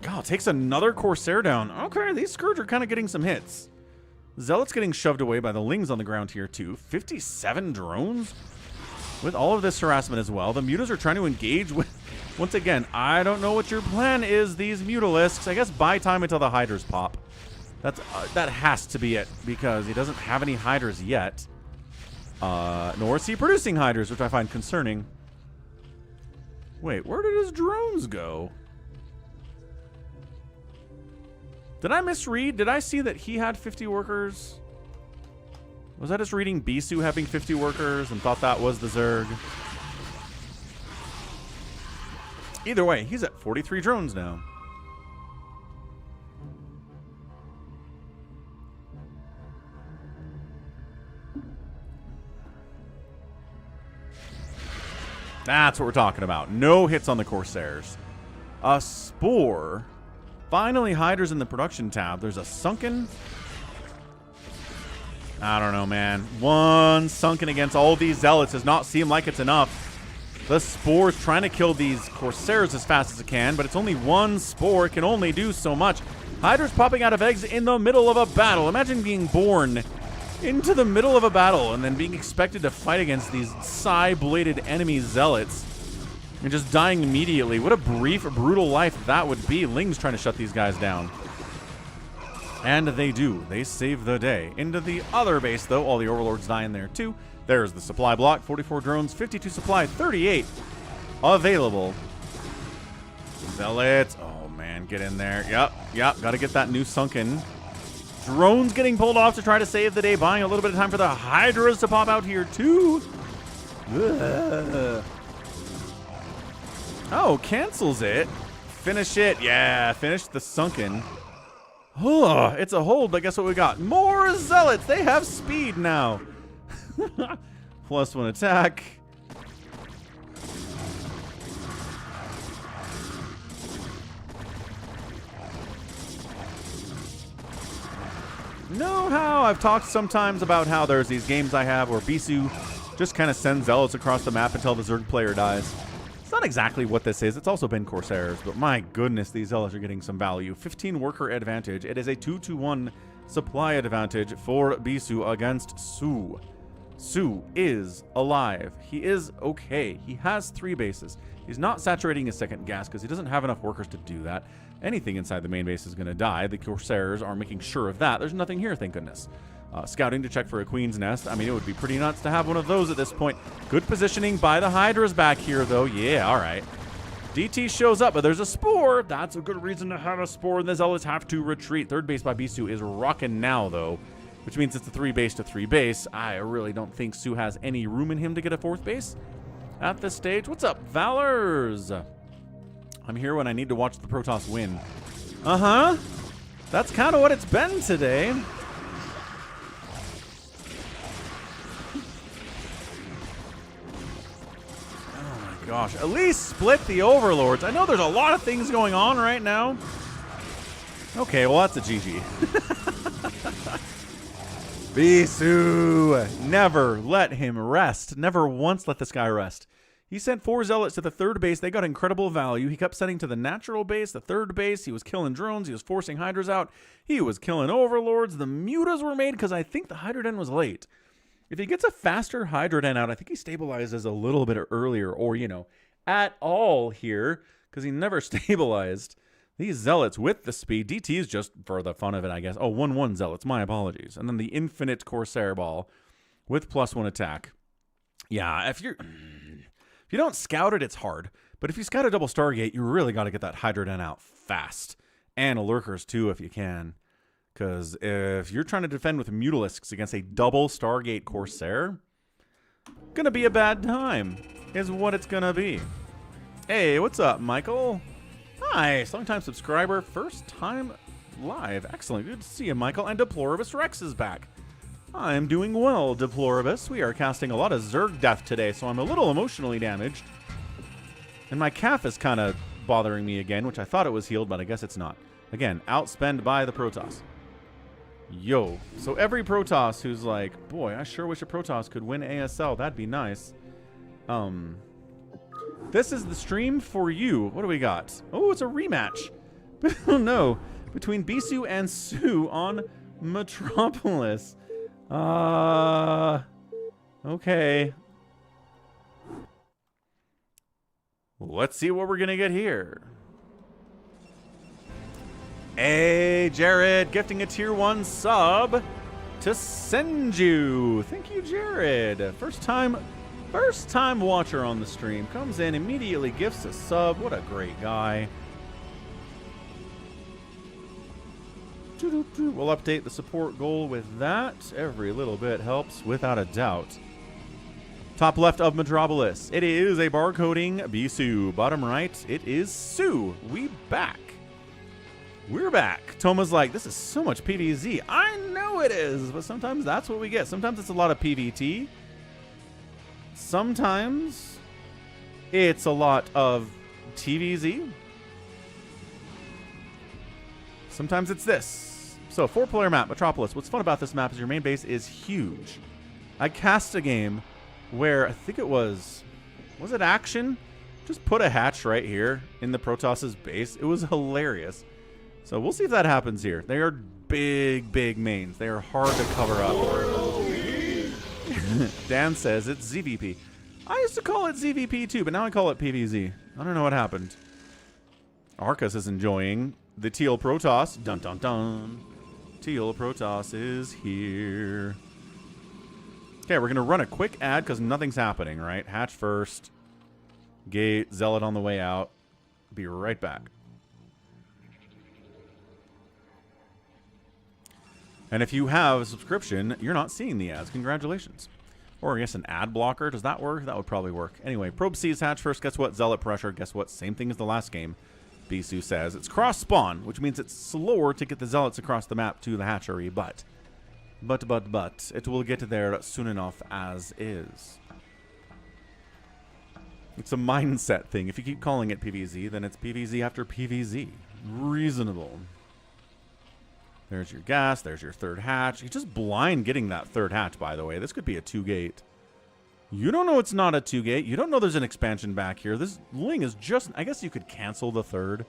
God, takes another Corsair down. Okay, these Scourge are kind of getting some hits. Zealot's getting shoved away by the Lings on the ground here too. 57 drones? With all of this harassment as well. The Mutas are trying to engage with... Once again, I don't know what your plan is, these Mutalisks. I guess buy time until the Hydras pop. That has to be it, because he doesn't have any Hydras yet. Nor is he producing Hydras, which I find concerning. Wait, where did his drones go? Did I misread? Did I see that he had 50 workers? Was I just reading Bisu having 50 workers and thought that was the Zerg? Either way, he's at 43 drones now. That's what we're talking about. No hits on the Corsairs. A Spore. Finally, Hydras in the production tab. There's a Sunken. I don't know, man. 1 Sunken against all these Zealots does not seem like it's enough. The Spore's trying to kill these Corsairs as fast as it can, but it's only 1 Spore. It can only do so much. Hydra's popping out of eggs in the middle of a battle. Imagine being born into the middle of a battle and then being expected to fight against these Psi-bladed enemy Zealots and just dying immediately. What a brief, brutal life that would be. Ling's trying to shut these guys down. And they do. They save the day. Into the other base, though. All the Overlords die in there, too. There's the supply block. 44 drones, 52 supply, 38 available. Zealots. Oh, man. Get in there. Yep. Got to get that new Sunken. Drones getting pulled off to try to save the day. Buying a little bit of time for the Hydras to pop out here, too. Ugh. Oh, cancels it. Finish it. Yeah, finish the Sunken. Oh, it's a hold, but guess what we got? More Zealots. They have speed now. +1 attack. Know how I've talked sometimes about how there's these games I have where Bisu just kind of sends Zealots across the map until the Zerg player dies. It's not exactly what this is. It's also been Corsairs, but my goodness, these Zealots are getting some value. 15 worker advantage. It is a 2-to-1 supply advantage for Bisu against Su. Su is alive. He is okay. He has 3 bases. He's not saturating his second gas because he doesn't have enough workers to do that. Anything inside the main base is going to die. The Corsairs are making sure of that. There's nothing here, thank goodness. Scouting to check for a Queen's Nest. I mean, it would be pretty nuts to have one of those at this point. Good positioning by the Hydras back here, though. Yeah, all right. DT shows up, but there's a Spore. That's a good reason to have a Spore, and the Zealots have to retreat. Third base by Bisu is rocking now, though, which means it's a 3 base to 3 base. I really don't think Su has any room in him to get a 4th base at this stage. What's up, Valors? I'm here when I need to watch the Protoss win. Uh-huh. That's kind of what it's been today. Gosh, at least split the Overlords. I know there's a lot of things going on right now. Okay, well, that's a GG. Bisu. Never let him rest. Never once let this guy rest. He sent 4 Zealots to the 3rd base. They got incredible value. He kept sending to the natural base, the 3rd base. He was killing drones. He was forcing Hydras out. He was killing Overlords. The Mutas were made because I think the Hydra Den was late. If he gets a faster Hydra Den out, I think he stabilizes a little bit earlier or, you know, at all here because he never stabilized. These Zealots with the speed. DT is just for the fun of it, I guess. Oh, 1-1 Zealots. My apologies. And then the infinite Corsair ball with +1 attack. Yeah, if you don't scout it, it's hard. But if you scout a double Stargate, you really got to get that Hydra Den out fast. And a Lurkers, too, if you can. Because if you're trying to defend with Mutalisks against a double Stargate Corsair, gonna be a bad time, is what it's gonna be. Hey, what's up, Michael? Nice, long-time subscriber, first time live. Excellent, good to see you, Michael. And Deploribus Rex is back. I'm doing well, Deploribus. We are casting a lot of Zerg death today, so I'm a little emotionally damaged. And my calf is kind of bothering me again, which I thought it was healed, but I guess it's not. Again, outspend by the Protoss. Yo. So every Protoss who's like, boy, I sure wish a Protoss could win ASL. That'd be nice. This is the stream for you. What do we got? Oh, it's a rematch. Oh, no. Between Bisu and Sue on Metropolis. Okay. Let's see what we're going to get here. Hey, Jared, gifting a tier 1 sub to Senju. Thank you, Jared. First time watcher on the stream. Comes in, immediately gifts a sub. What a great guy. We'll update the support goal with that. Every little bit helps, without a doubt. Top left of Metropolis. It is a barcoding Bisu. Bottom right, it is Sue. We back. We're back. Toma's like, this is so much PvZ. I know it is, but sometimes that's what we get. Sometimes it's a lot of PvT. Sometimes it's a lot of TVZ. Sometimes it's this. So, 4-player map, Metropolis. What's fun about this map is your main base is huge. I cast a game where I think it was it Action? Just put a hatch right here in the Protoss's base. It was hilarious. So we'll see if that happens here. They are big, big mains. They are hard to cover up. Dan says it's ZVP. I used to call it ZVP too, but now I call it PvZ. I don't know what happened. Arcus is enjoying the Teal Protoss. Dun dun dun. Teal Protoss is here. Okay, we're going to run a quick ad because nothing's happening, right? Hatch first. Gate, Zealot on the way out. Be right back. And if you have a subscription, you're not seeing the ads. Congratulations. Or I guess an ad blocker. Does that work? That would probably work. Anyway, Probe sees hatch first. Guess what? Zealot pressure. Guess what? Same thing as the last game. Bisu says it's cross spawn, which means it's slower to get the Zealots across the map to the hatchery, but it will get there soon enough as is. It's a mindset thing. If you keep calling it PvZ, then it's PvZ after PvZ. Reasonable. There's your gas. There's your third hatch. You're just blind getting that third hatch, by the way. This could be a 2-gate. You don't know it's not a 2-gate. You don't know there's an expansion back here. This Ling is just... I guess you could cancel the third.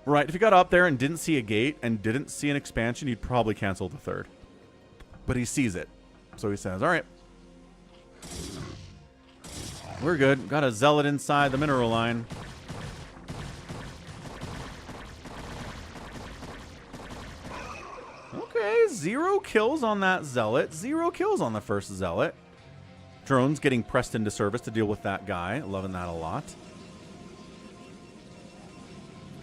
Right, if you got up there and didn't see a gate and didn't see an expansion, you'd probably cancel the third. But he sees it. So he says, all right. We're good. Got a Zealot inside the mineral line. Okay, 0 kills on that Zealot. 0 kills on the first Zealot. Drones getting pressed into service to deal with that guy. Loving that a lot.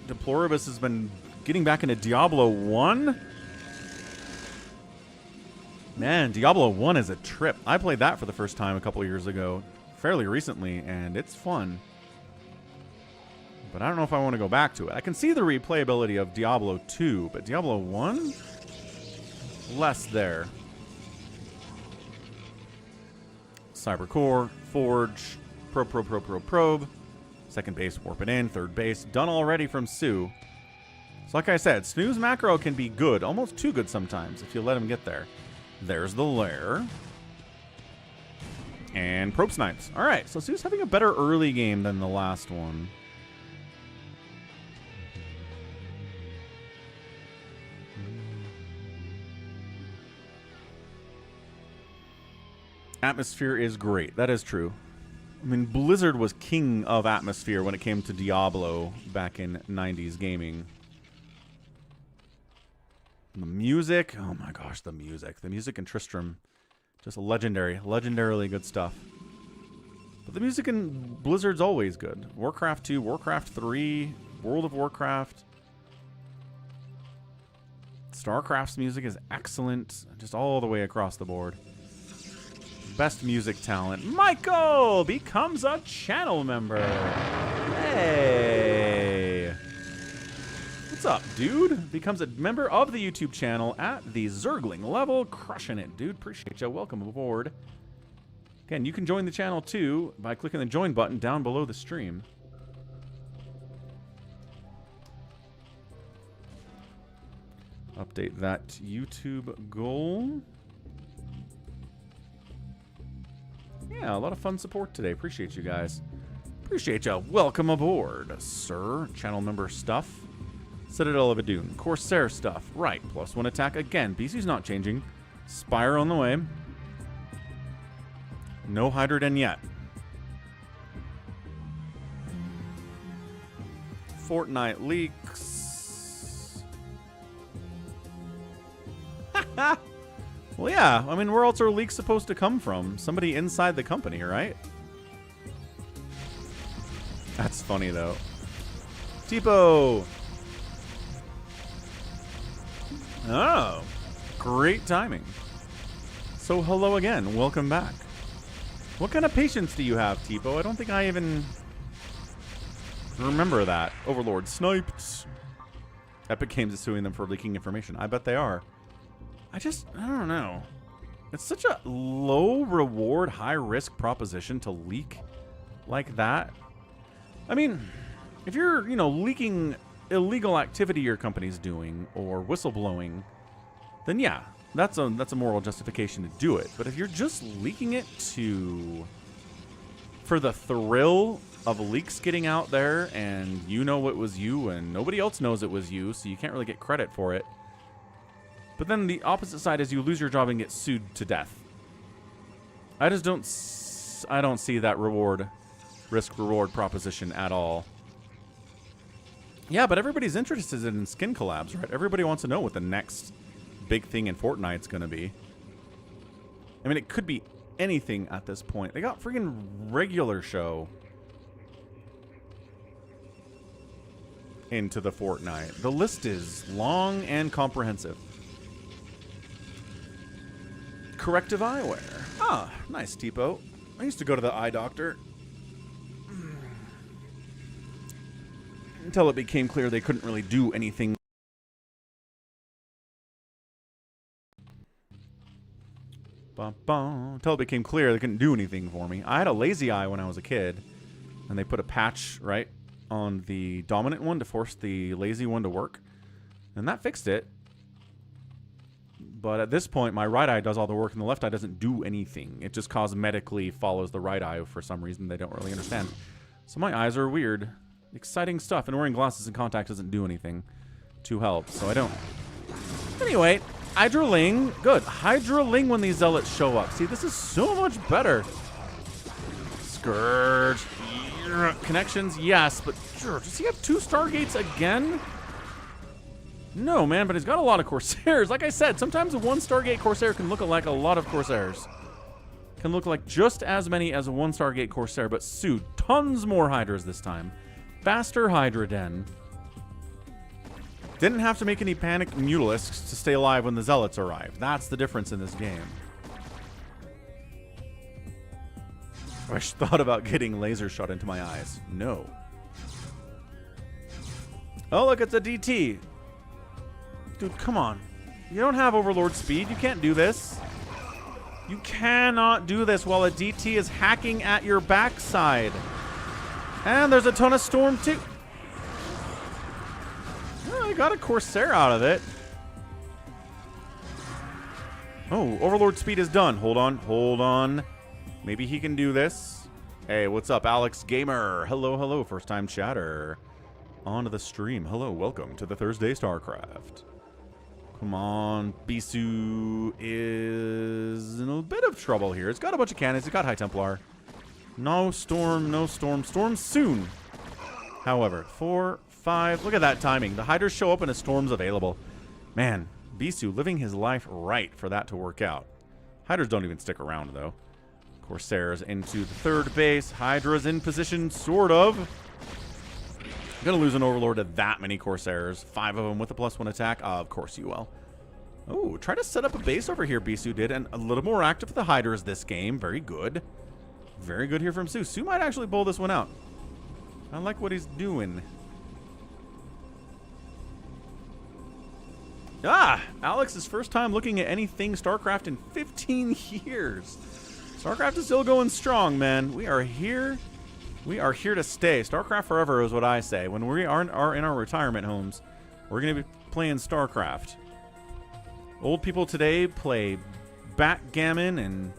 Deploribus has been getting back into Diablo 1. Man, Diablo 1 is a trip. I played that for the first time a couple years ago, fairly recently, and it's fun. But I don't know if I want to go back to it. I can see the replayability of Diablo 2, but Diablo 1? Less there. Cybercore, Forge, probe. Second base, warp it in. Third base, done already from Sue. So like I said, Snooze macro can be good, almost too good sometimes if you let him get there. There's the lair. And probe snipes. All right, so Sue's having a better early game than the last one. Atmosphere is great. That is true. I mean, Blizzard was king of atmosphere when it came to Diablo back in 90s gaming. The music. Oh my gosh, the music. The music in Tristram. Just legendary. Legendarily good stuff. But the music in Blizzard's always good. Warcraft 2, Warcraft 3, World of Warcraft. StarCraft's music is excellent. Just all the way across the board. Best music talent. Michael becomes a channel member. Hey. What's up, dude? Becomes a member of the YouTube channel at the Zergling level. Crushing it, dude. Appreciate you. Welcome aboard. Again, you can join the channel too by clicking the join button down below the stream. Update that YouTube goal. Yeah, a lot of fun support today. Appreciate you guys. Appreciate y'all. Welcome aboard, sir. Channel member stuff. Citadel of Adun. Corsair stuff. Right. +1 attack again. BC's not changing. Spire on the way. No Hydroden yet. Fortnite leaks. Well, yeah. I mean, where else are leaks supposed to come from? Somebody inside the company, right? That's funny, though. Tipo! Oh. Great timing. So, hello again. Welcome back. What kind of patience do you have, Tipo? I don't think I even remember that. Overlord sniped. Epic Games is suing them for leaking information. I bet they are. I don't know. It's such a low reward, high risk proposition to leak like that. I mean, if you're, leaking illegal activity your company's doing or whistleblowing, then yeah, that's a moral justification to do it. But if you're just leaking it for the thrill of leaks getting out there and you know it was you and nobody else knows it was you, so you can't really get credit for it. But then the opposite side is you lose your job and get sued to death. I don't see that risk-reward proposition at all. Yeah, but everybody's interested in skin collabs, right? Everybody wants to know what the next big thing in Fortnite's going to be. I mean, it could be anything at this point. They got freaking regular show into the Fortnite. The list is long and comprehensive. Corrective eyewear. Ah, nice, Tipo. I used to go to the eye doctor until it became clear they couldn't really do anything. Until it became clear they couldn't do anything for me. I had a lazy eye when I was a kid, and they put a patch, right, on the dominant one to force the lazy one to work, and that fixed it. But at this point, my right eye does all the work, and the left eye doesn't do anything. It just cosmetically follows the right eye for some reason they don't really understand. So my eyes are weird. Exciting stuff. And wearing glasses and contacts doesn't do anything to help, so I don't. Anyway, Hydraling. Good. Hydraling when these zealots show up. See, this is so much better. Scourge. Connections, yes, but sure. Does he have 2 Stargates again? No, man, but he's got a lot of Corsairs. Like I said, sometimes a 1 Stargate Corsair can look like a lot of Corsairs. Can look like just as many as a 1 Stargate Corsair, but Sue, tons more Hydras this time. Faster Hydra Den. Didn't have to make any panic Mutalisks to stay alive when the Zealots arrive. That's the difference in this game. I thought about getting laser shot into my eyes. No. Oh, look, it's a DT. Dude, come on. You don't have Overlord speed. You can't do this. You cannot do this while a DT is hacking at your backside. And there's a ton of Storm, too. Oh, I got a Corsair out of it. Oh, Overlord speed is done. Hold on. Hold on. Maybe he can do this. Hey, what's up, Alex Gamer? Hello, hello. First time chatter. Onto the stream. Hello, welcome to the Thursday StarCraft. Come on. Bisu is in a bit of trouble here. It's got a bunch of cannons. It's got High Templar. No storm, no storm. Storm soon. However, 4, 5. Look at that timing. The Hydras show up and a storm's available. Man, Bisu living his life right for that to work out. Hydras don't even stick around, though. Corsairs into the 3rd base. Hydra's in position, sort of. Gonna lose an Overlord to that many Corsairs. 5 of them with a +1 attack. Of course you will. Oh, try to set up a base over here, Bisu did. And a little more active for the Hydras this game. Very good. Very good here from Sue. Sue might actually pull this one out. I like what he's doing. Ah! Alex's first time looking at anything StarCraft in 15 years. StarCraft is still going strong, man. We are here. We are here to stay. StarCraft forever is what I say. When we are in our retirement homes, we're going to be playing StarCraft. Old people today play backgammon and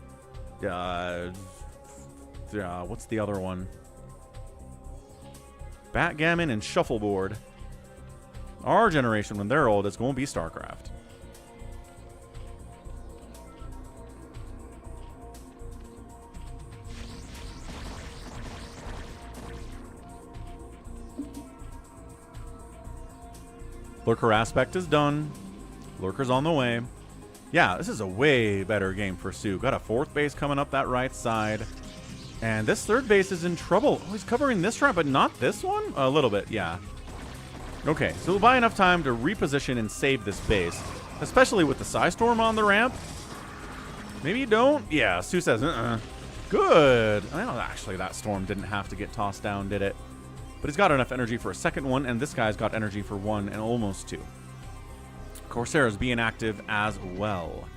what's the other one? Backgammon and shuffleboard. Our generation, when they're old, it's going to be StarCraft. Lurker aspect is done. Lurker's on the way. Yeah, this is a way better game for Sue. Got a 4th base coming up that right side. And this 3rd base is in trouble. Oh, he's covering this ramp, but not this one? A little bit, yeah. Okay, so we'll buy enough time to reposition and save this base. Especially with the Psystorm on the ramp. Maybe you don't? Yeah, Sue says, Good. Well, actually, that storm didn't have to get tossed down, did it? But he's got enough energy for a second one, and this guy's got energy for 1 and almost 2. Corsairs being active as well.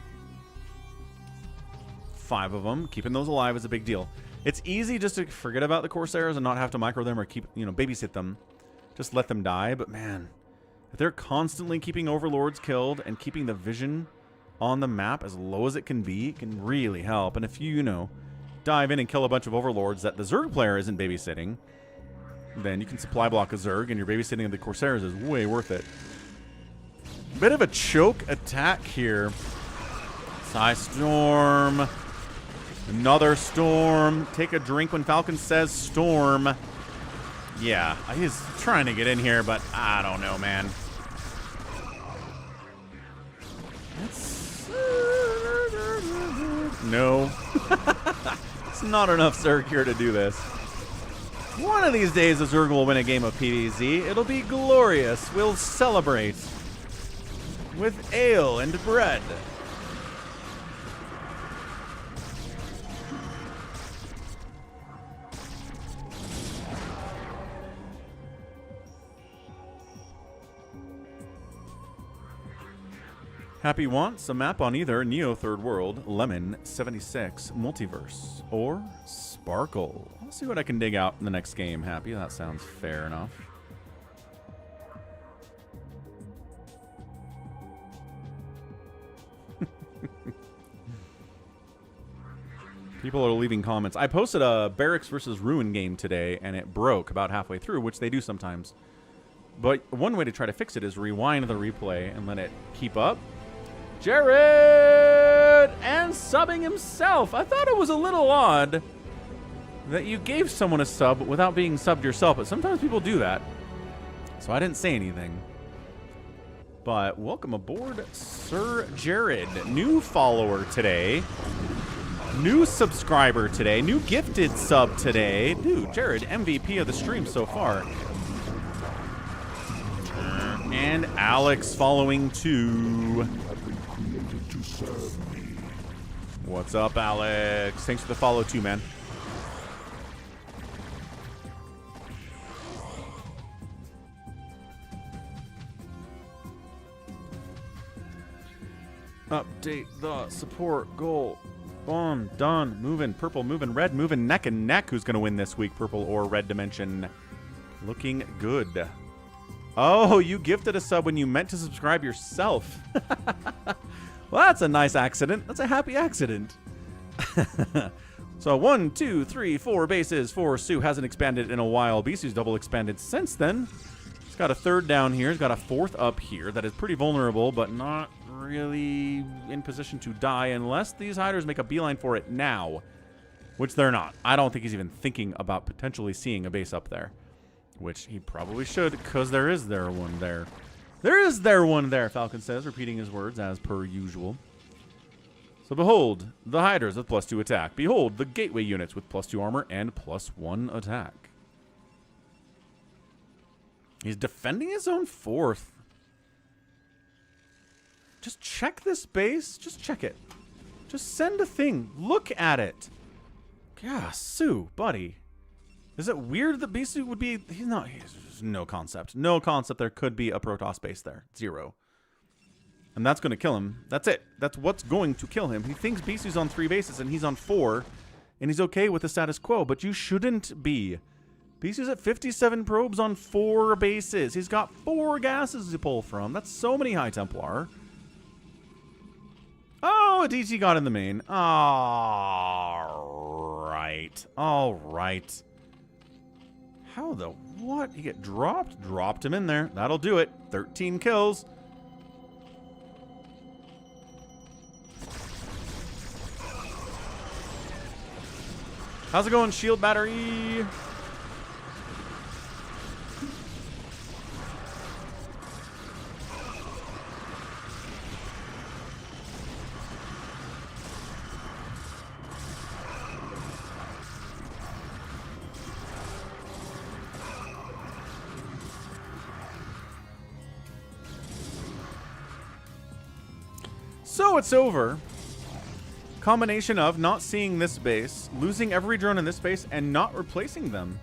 5 of them. Keeping those alive is a big deal. It's easy just to forget about the Corsairs and not have to micro them or keep, babysit them. Just let them die. But man, if they're constantly keeping Overlords killed and keeping the vision on the map as low as it can be, it can really help. And if you, dive in and kill a bunch of Overlords that the Zerg player isn't babysitting, then you can supply block a Zerg, and your babysitting of the Corsairs is way worth it. Bit of a choke attack here. Psystorm. Another storm. Take a drink when Falcon says storm. Yeah, he's trying to get in here, but I don't know, man. No. It's not enough Zerg here to do this. One of these days, the Zerg will win a game of PvZ. It'll be glorious. We'll celebrate with ale and bread. Happy wants a map on either Neo Third World, Lemon 76, Multiverse, or Sparkle. Let's see what I can dig out in the next game, Happy. That sounds fair enough. People are leaving comments. I posted a Barracks versus Ruin game today, and it broke about halfway through, which they do sometimes. But one way to try to fix it is rewind the replay and let it keep up. Jared! And subbing himself. I thought it was a little odd that you gave someone a sub without being subbed yourself, but sometimes people do that. So I didn't say anything. But welcome aboard, Sir Jared. New follower today. New subscriber today. New gifted sub today. Dude, Jared, MVP of the stream so far. And Alex following too. What's up, Alex? Thanks for the follow too, man. Update the support goal. Boom, done. Moving, purple, moving, red, moving neck and neck. Who's going to win this week, purple or red dimension? Looking good. Oh, you gifted a sub when you meant to subscribe yourself. Well, that's a nice accident. That's a happy accident. So 1, 2, 3, 4 bases for Sue. Hasn't expanded in a while. Bisu's double expanded since then. He's got a 3rd down here. He's got a 4th up here. That is pretty vulnerable, but not really in position to die unless these hiders make a beeline for it now, which they're not. I don't think he's even thinking about potentially seeing a base up there, which he probably should, because there is one there. There is one there, Falcon says, repeating his words as per usual. So behold, the hiders with +2 attack. Behold, the gateway units with +2 armor and +1 attack. He's defending his own 4th. Just check this base. Just check it. Just send a thing. Look at it. Yeah, Sue, buddy. Is it weird that Bisu would be... He's no concept. No concept there could be a Protoss base there. 0. And that's going to kill him. That's it. That's what's going to kill him. He thinks Bisu's on 3 bases and he's on 4. And he's okay with the status quo. But you shouldn't be. Bisu's at 57 probes on 4 bases. He's got 4 gases to pull from. That's so many High Templar. Oh, a DT got in the main. All right. All right. How the what? He get dropped? Dropped him in there. That'll do it. 13 kills. How's it going, shield battery? So it's over. Combination of not seeing this base, losing every drone in this base, and not replacing them.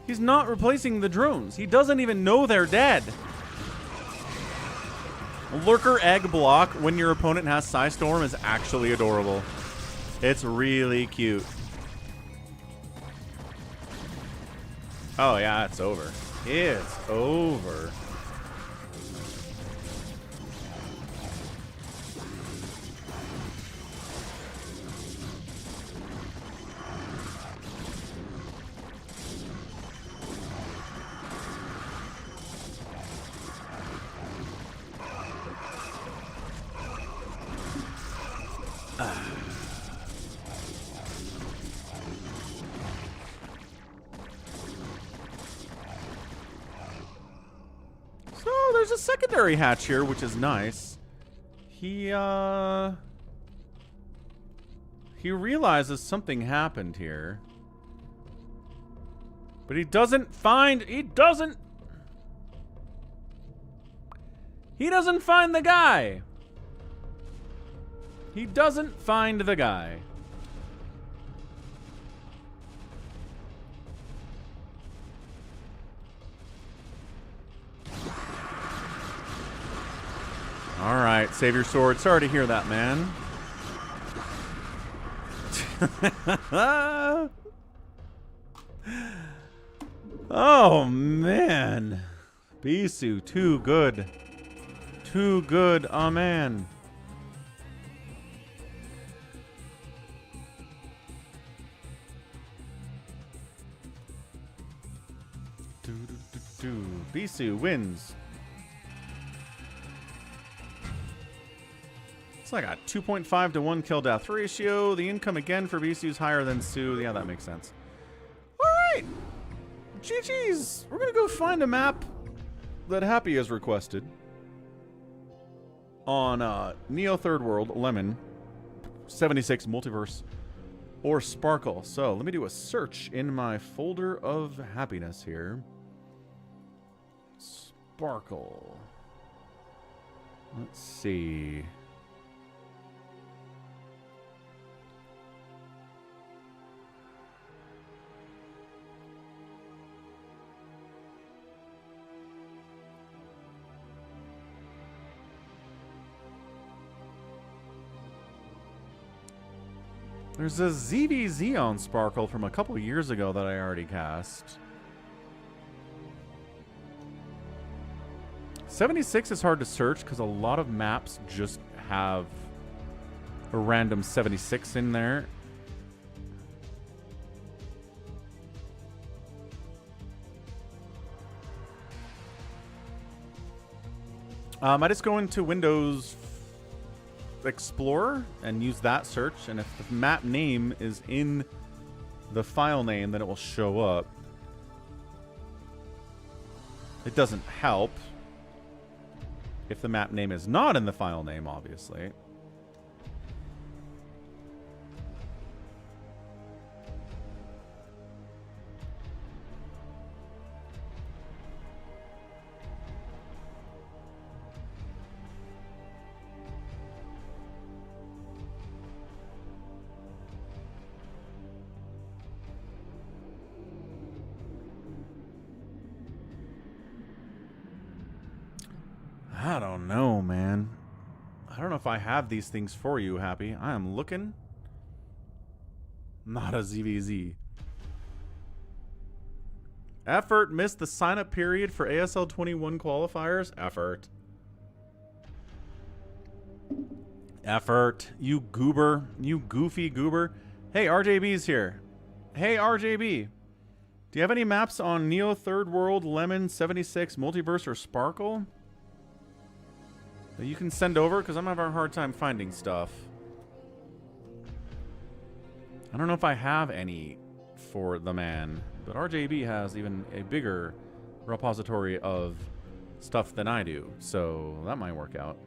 He's not replacing the drones. He doesn't even know they're dead. Lurker egg block when your opponent has Psystorm is actually adorable. It's really cute. Oh yeah, it's over. It's over. So there's a secondary hatch here, which is nice. He realizes something happened here. But he doesn't find the guy. He doesn't find the guy. All right, save your sword. Sorry to hear that, man. Oh, man. Bisu, too good. Too good, oh, man. Bisu wins. It's like a 2.5 to 1 kill death ratio. The income again for Bisu is higher than Sue. Yeah, that makes sense. All right. GG's. We're going to go find a map that Happy has requested on Neo Third World, Lemon, 76 Multiverse, or Sparkle. So let me do a search in my folder of happiness here. Sparkle. Let's see. There's a ZVZ on Sparkle from a couple years ago that I already cast. 76 is hard to search because a lot of maps just have a random 76 in there. I just go into Windows Explorer and use that search, and if the map name is in the file name, then it will show up. It doesn't help if the map name is not in the file name, obviously. I don't know, man. I don't know if I have these things for you, Happy. I am looking. Not a ZVZ. Effort missed the sign-up period for ASL 21 qualifiers. Effort. Effort. You goober. You goofy goober. Hey, RJB's here. Hey, RJB. Do you have any maps on Neo Third World, Lemon, 76, Multiverse, or Sparkle that you can send over? Because I'm having a hard time finding stuff. I don't know if I have any for the man, but RJB has even a bigger repository of stuff than I do, so that might work out.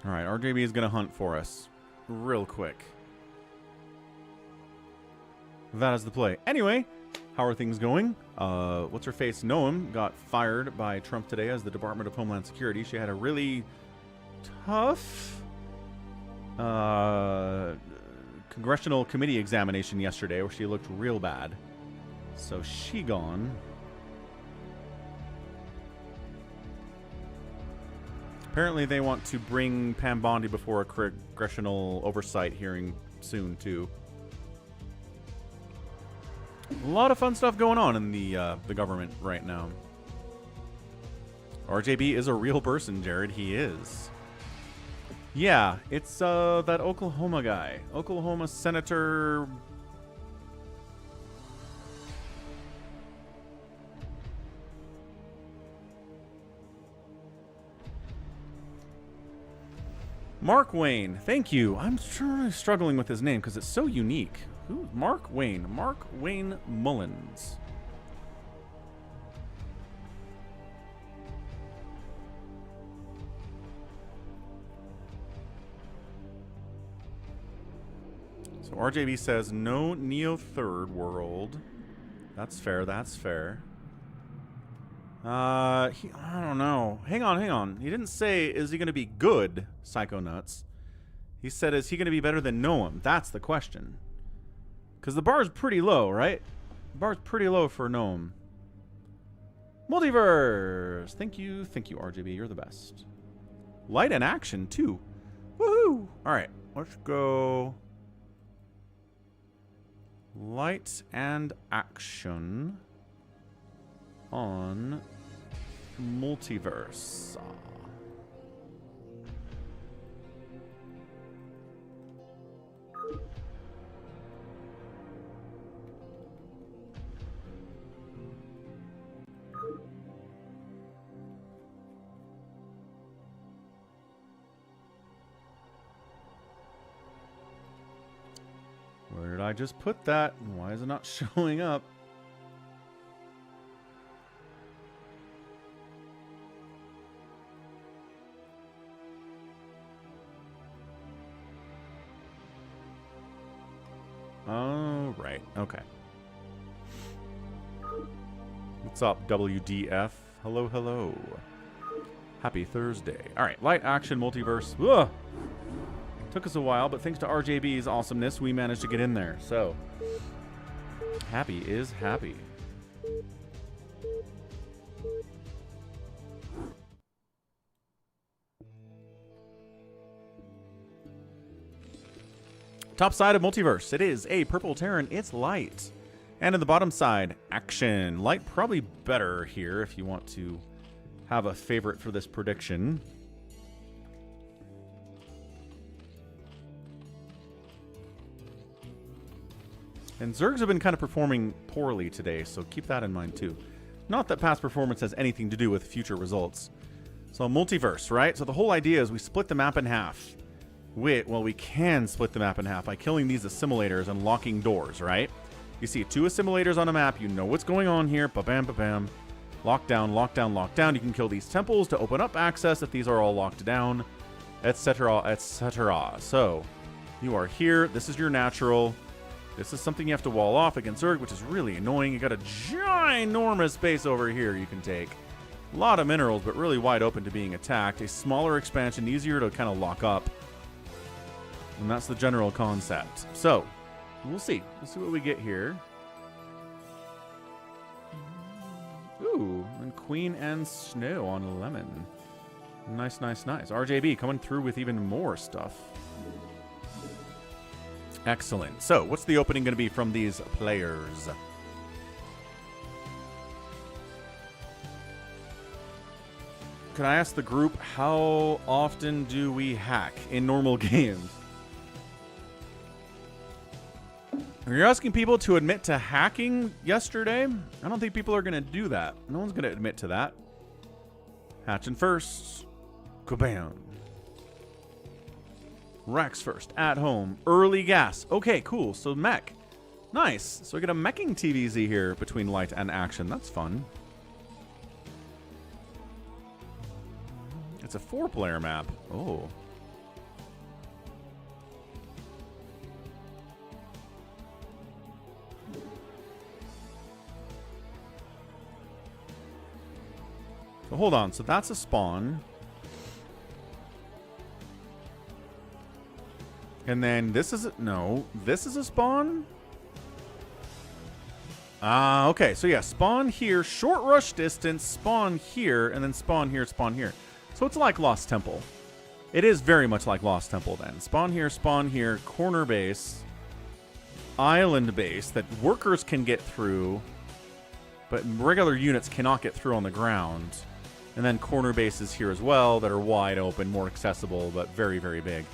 All right, RJB is going to hunt for us real quick. That is the play. Anyway, how are things going? What's her face? Noam got fired by Trump today as the Department of Homeland Security. She had a really tough congressional committee examination yesterday where she looked real bad. So she gone. Apparently they want to bring Pam Bondi before a congressional oversight hearing soon, too. A lot of fun stuff going on in the government right now. RJB is a real person, Jared. He is. Yeah, it's that Oklahoma guy. Oklahoma Senator... Mark Wayne, thank you. I'm sure struggling with his name because it's so unique. Who? Mark Wayne. Mark Wayne Mullins. So RJB says no Neo Third World. That's fair. That's fair. I don't know. Hang on. He didn't say, is he going to be good, Psycho Nuts? He said, is he going to be better than Noam? That's the question. Because the bar's pretty low, right? The bar's pretty low for Noam. Multiverse! Thank you, RJB. You're the best. Light and action, too. Woohoo! Alright, let's go. Light and action on Multiverse. Where did I just put that? Why is it not showing up? Oh, right. Okay. What's up, WDF? Hello, hello. Happy Thursday. All right, light action multiverse. Ugh. Took us a while, but thanks to RJB's awesomeness, we managed to get in there. So, happy is happy. Top side of Multiverse. It is a purple Terran. It's light. And in the bottom side, action. Light probably better here if you want to have a favorite for this prediction. And Zergs have been kind of performing poorly today, so keep that in mind too. Not that past performance has anything to do with future results. So Multiverse, right? So the whole idea is we split the map in half. Well, we can split the map in half by killing these assimilators and locking doors, right? You see 2 assimilators on a map. You know what's going on here. Ba-bam, ba-bam. Lockdown, lockdown, lockdown. You can kill these temples to open up access if these are all locked down, etc., etc. So, you are here. This is your natural. This is something you have to wall off against Zerg, which is really annoying. You got a ginormous base over here you can take. A lot of minerals, but really wide open to being attacked. A smaller expansion, easier to kind of lock up. And that's the general concept. So, we'll see. We'll see what we get here. Ooh, and Queen and Snow on Lemon. Nice, nice, nice. RJB coming through with even more stuff. Excellent. So, what's the opening going to be from these players? Can I ask the group, how often do we hack in normal games? Are you asking people to admit to hacking yesterday? I don't think people are going to do that. No one's going to admit to that. Hatching first. Kabam. Rex first. At home. Early gas. Okay, cool. So mech. Nice. So we get a meching TVZ here between light and action. That's fun. It's a 4-player map. Oh. So hold on. So that's a spawn. And then this is no, this is a spawn. Okay. So yeah, spawn here, short rush distance, spawn here, and then spawn here, spawn here. So it's like Lost Temple. It is very much like Lost Temple then. Spawn here, corner base, island base that workers can get through, but regular units cannot get through on the ground. And then corner bases here as well that are wide open, more accessible, but very, very big.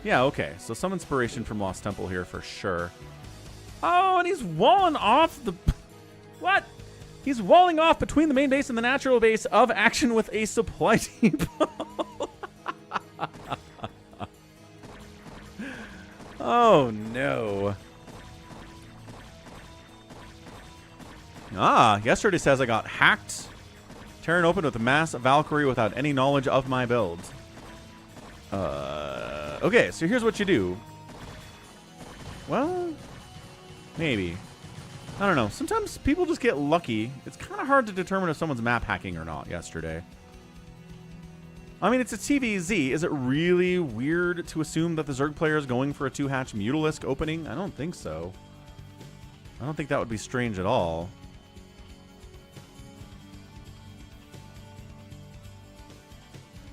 Yeah, okay. So some inspiration from Lost Temple here for sure. Oh, and he's walling off the... What? He's walling off between the main base and the natural base of action with a supply depot. Oh, no. Yesterday says I got hacked. Tearing open with a mass Valkyrie without any knowledge of my build. Okay, so here's what you do. Well, maybe. I don't know. Sometimes people just get lucky. It's kind of hard to determine if someone's map hacking or not yesterday. I mean, it's a TVZ. Is it really weird to assume that the Zerg player is going for a 2-hatch Mutalisk opening? I don't think so. I don't think that would be strange at all.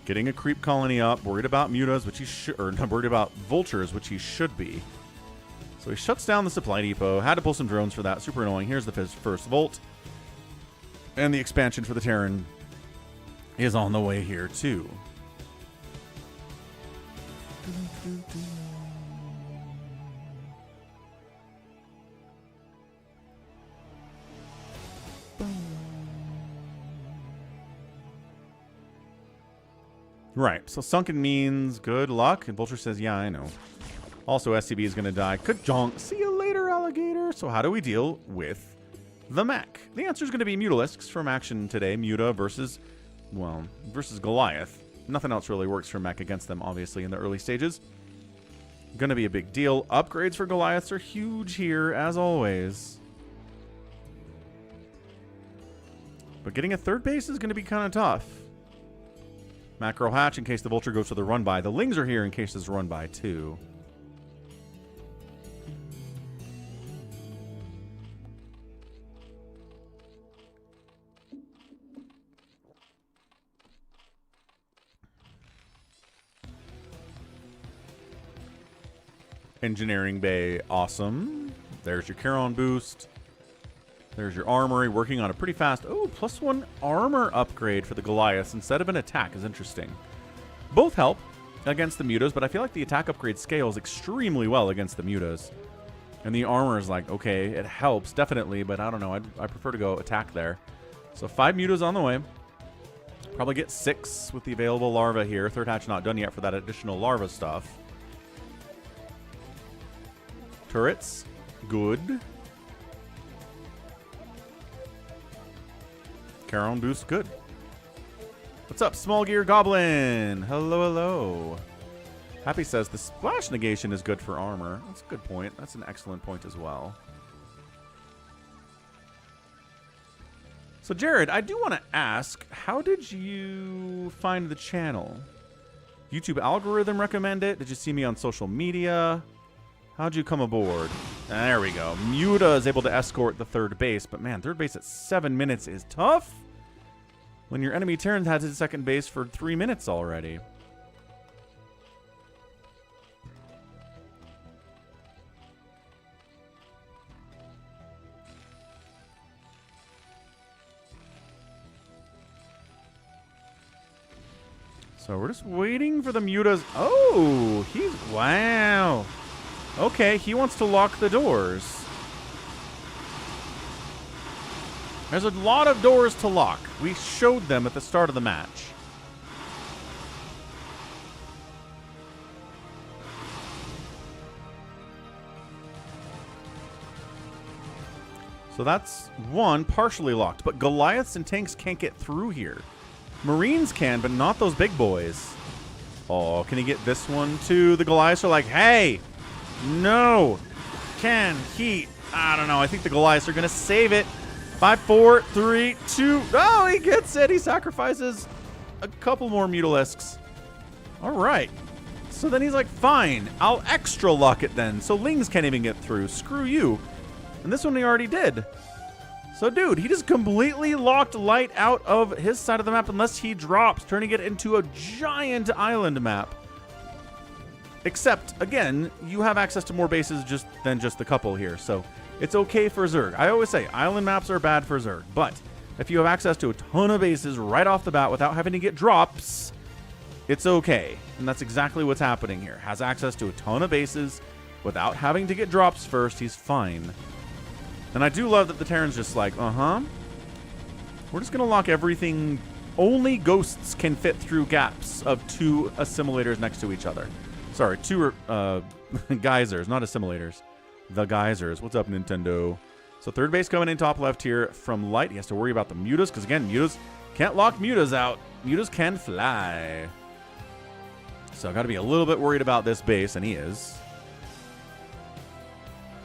Getting a creep colony up, worried about mutas, which he should, or not worried about vultures, which he should be. So he shuts down the supply depot. Had to pull some drones for that. Super annoying. Here's the first Volt. And the expansion for the Terran is on the way here, too. Right, so sunken means good luck. And Vulture says, yeah, I know. Also, SCB is going to die. Ka-jonk. See you later, alligator. So how do we deal with the mech? The answer is going to be Mutalisks from action today. Muta versus, well, versus Goliath. Nothing else really works for mech against them, obviously, in the early stages. Going to be a big deal. Upgrades for Goliaths are huge here, as always. But getting a third base is going to be kind of tough. Macro hatch in case the Vulture goes for the run-by. The Lings are here in case there's a run-by, too. Engineering bay, awesome. There's your Charon boost. There's your armory, working on a pretty fast... Oh, +1 armor upgrade for the Goliaths instead of an attack is interesting. Both help against the mutas, but I feel like the attack upgrade scales extremely well against the mutas. And the armor is like, okay, it helps, definitely, but I don't know. I prefer to go attack there. So 5 mutas on the way. Probably get 6 with the available larva here. Third hatch not done yet for that additional larva stuff. Turrets, good. Charon boost, good. What's up, Small Gear Goblin? Hello, hello. Happy says the splash negation is good for armor. That's a good point. That's an excellent point as well. So, Jared, I do want to ask, how did you find the channel? YouTube algorithm recommend it? Did you see me on social media? How'd you come aboard? There we go. Muta is able to escort the third base, but man, third base at 7 minutes is tough when your enemy Terran has his second base for 3 minutes already. So we're just waiting for the mutas. Oh, wow. Okay, he wants to lock the doors. There's a lot of doors to lock. We showed them at the start of the match. So that's one partially locked, but Goliaths and tanks can't get through here. Marines can, but not those big boys. Oh, can he get this one too? The Goliaths are like, hey, no. Can he? I don't know. I think the Goliaths are going to save it. 5, 4, 3, 2. Oh, he gets it. He sacrifices a couple more Mutalisks. All right. So then he's like, fine, I'll extra lock it then. So Lings can't even get through. Screw you. And this one he already did. So, dude, he just completely locked light out of his side of the map unless he drops, turning it into a giant island map. Except, again, you have access to more bases than just the couple here. So it's okay for Zerg. I always say island maps are bad for Zerg. But if you have access to a ton of bases right off the bat without having to get drops, it's okay. And that's exactly what's happening here. Has access to a ton of bases without having to get drops first. He's fine. And I do love that the Terran's just like, we're just going to lock everything. Only ghosts can fit through gaps of 2 assimilators next to each other. Sorry, 2 geysers, not assimilators. The geysers. What's up, Nintendo? So third base coming in top left here from Light. He has to worry about the mutas because, again, mutas can't lock mutas out. Mutas can fly. So I've got to be a little bit worried about this base, and he is.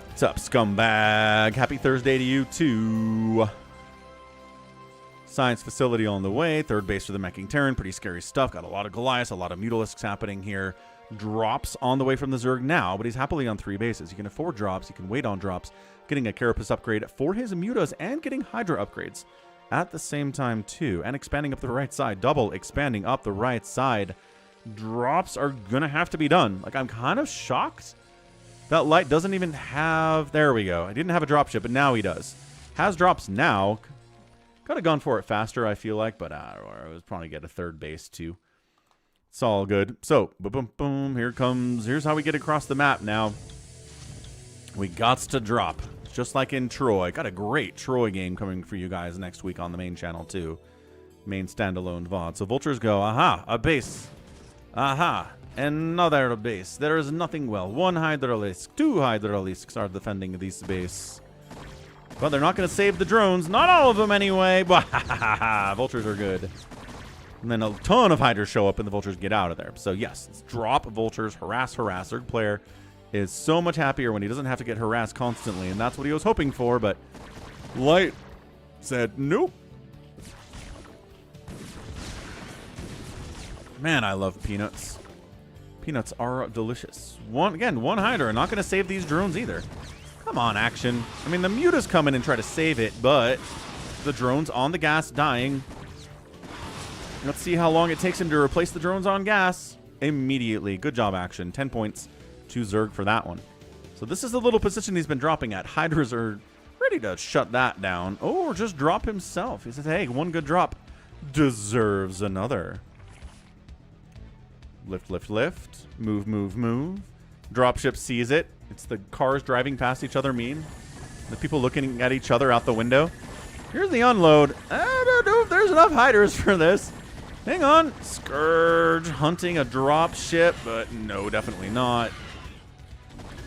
What's up, scumbag? Happy Thursday to you, too. Science facility on the way. Third base for the Meching Terran. Pretty scary stuff. Got a lot of Goliaths, a lot of Mutalisks happening here. Drops on the way from the Zerg now, but he's happily on 3 bases. He can afford drops. He can wait on drops. Getting a Carapace upgrade for his Mutas and getting Hydra upgrades at the same time, too. And expanding up the right side. Double expanding up the right side. Drops are going to have to be done. Like, I'm kind of shocked that Light doesn't even have... There we go. I didn't have a dropship, but now he does. Has drops now. Could have gone for it faster, I feel like, but I was probably get a third base, too. It's all good. So, boom, boom, boom. Here comes... Here's how we get across the map now. We gots to drop. Just like in Troy. Got a great Troy game coming for you guys next week on the main channel, too. Main standalone VOD. So, Vultures go, aha, a base. Aha. Another base. There is nothing well. 1 Hydralisk. 2 Hydralisks are defending this base. But they're not going to save the drones. Not all of them anyway. Vultures are good. And then a ton of Hydras show up and the Vultures get out of there. So yes, it's drop Vultures, harass. Zerg player is so much happier when he doesn't have to get harassed constantly. And that's what he was hoping for. But Light said nope. Man, I love peanuts. Peanuts are delicious. One Hydra. Not going to save these drones either. Come on, action. I mean, the Mutas come in and try to save it, but the drones on the gas dying. Let's see how long it takes him to replace the drones on gas. Immediately. Good job, action. 10 points to Zerg for that one. So this is the little position he's been dropping at. Hydras are ready to shut that down. Or just drop himself. He says, hey, 1 good drop deserves another. Lift, lift, lift. Move, move, move. Dropship sees it. It's the cars driving past each other mean. The people looking at each other out the window. Here's the unload. I don't know if there's enough Hydras for this. Hang on. Scourge hunting a dropship, but no, definitely not.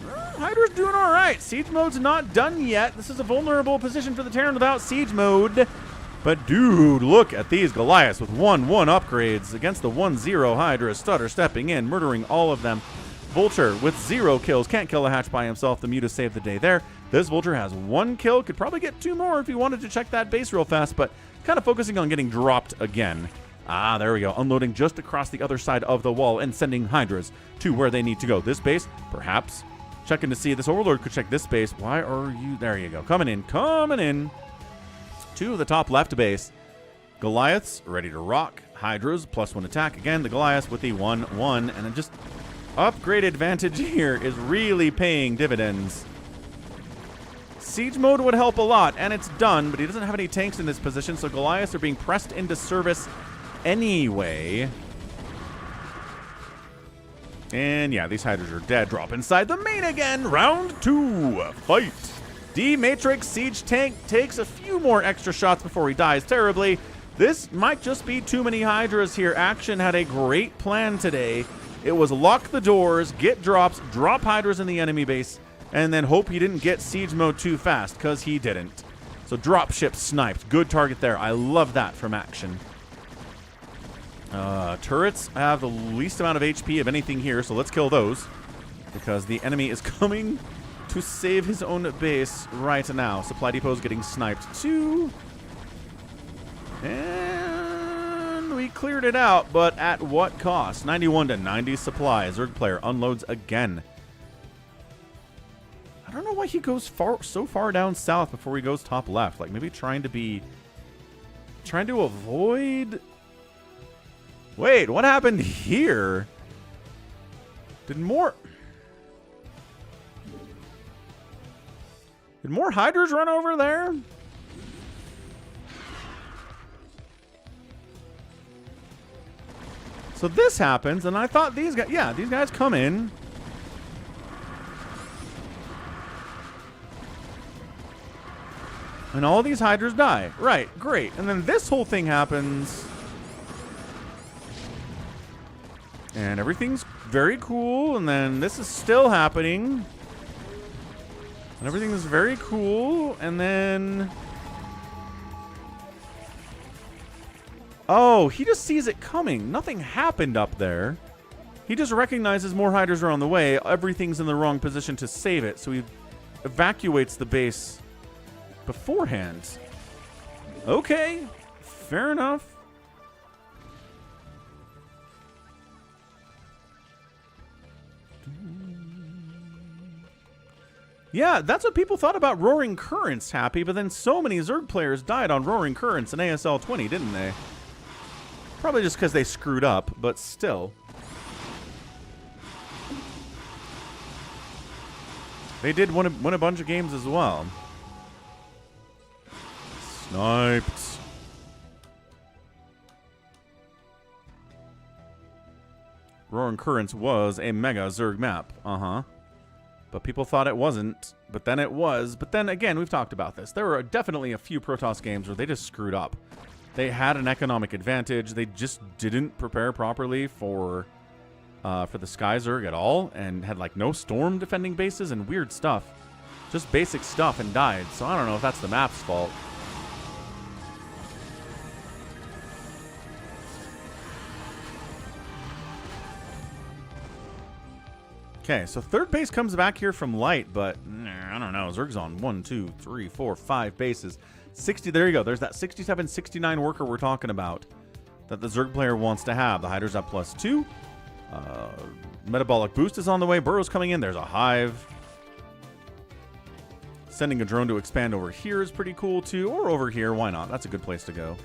Hydra's doing all right. Siege mode's not done yet. This is a vulnerable position for the Terran without siege mode. But dude, look at these Goliaths with 1-1 upgrades against the 1-0 Hydra. Stutter stepping in, murdering all of them. Vulture with 0 kills. Can't kill a hatch by himself. The Muta saved the day there. This Vulture has 1 kill. Could probably get 2 more if he wanted to check that base real fast, but kind of focusing on getting dropped again. Ah, there we go. Unloading just across the other side of the wall and sending Hydras to where they need to go. This base, perhaps. Checking to see this Overlord could check this base. Why are you... There you go. Coming in. Coming in. To the top left base. Goliaths ready to rock. Hydras +1 attack. Again, the Goliaths with the 1-1. And then just upgrade advantage here is really paying dividends. Siege mode would help a lot, and it's done, but he doesn't have any tanks in this position, so Goliaths are being pressed into service anyway. And yeah, these Hydras are dead. Drop inside the main again. Round 2. Fight. D-Matrix Siege Tank takes a few more extra shots before he dies terribly. This might just be too many Hydras here. Action had a great plan today. It was lock the doors, get drops, drop Hydras in the enemy base, and then hope he didn't get siege mode too fast, because he didn't. So dropship sniped. Good target there. I love that from Action. Turrets have the least amount of HP of anything here, so let's kill those. Because the enemy is coming to save his own base right now. Supply depot is getting sniped too. And we cleared it out, but at what cost? 91 to 90 supply. Zerg player unloads again. I don't know why he goes so far down south before he goes top left. Like maybe trying to avoid... Wait, what happened here? Did more Hydras run over there? So this happens, and I thought these guys... Yeah, these guys come in. And all these Hydras die. Right, great. And then this whole thing happens... And everything's very cool, and then this is still happening. And everything is very cool, and then... Oh, he just sees it coming. Nothing happened up there. He just recognizes more Hydras are on the way. Everything's in the wrong position to save it, so he evacuates the base beforehand. Okay, fair enough. Yeah, that's what people thought about Roaring Currents, Happy, but then so many Zerg players died on Roaring Currents in ASL 20, didn't they? Probably just because they screwed up, but still. They did win a bunch of games as well. Sniped. Roaring Currents was a mega Zerg map. Uh-huh. But people thought it wasn't, but then it was. But then again, we've talked about this. There were definitely a few Protoss games where they just screwed up. They had an economic advantage. They just didn't prepare properly for the Sky Zerg at all, and had like no storm defending bases and weird stuff. Just basic stuff, and died. So I don't know if that's the map's fault. Okay, so third base comes back here from light, but I don't know. Zerg's on 1, 2, 3, 4, 5 bases. 60, there you go. There's that 67, 69 worker we're talking about that the Zerg player wants to have. The Hydra's up +2. Metabolic boost is on the way. Burrow's coming in. There's a hive. Sending a drone to expand over here is pretty cool too. Or over here, why not? That's a good place to go.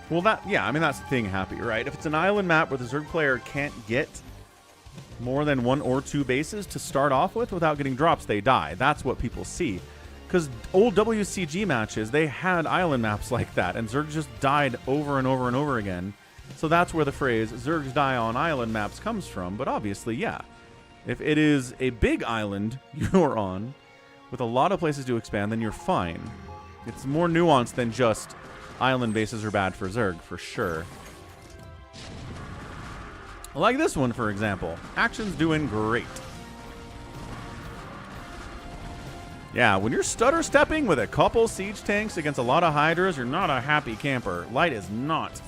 Well, yeah, I mean, that's the thing, Happy, right? If it's an island map where the Zerg player can't get more than 1 or 2 bases to start off with without getting drops, they die. That's what people see. Because old WCG matches, they had island maps like that, and Zerg just died over and over and over again. So that's where the phrase, Zergs die on island maps, comes from. But obviously, yeah, if it is a big island you're on, with a lot of places to expand, then you're fine. It's more nuanced than just... Island bases are bad for Zerg, for sure. Like this one, for example. Action's doing great. Yeah, when you're stutter stepping with a couple siege tanks against a lot of Hydras, you're not a happy camper. Light is not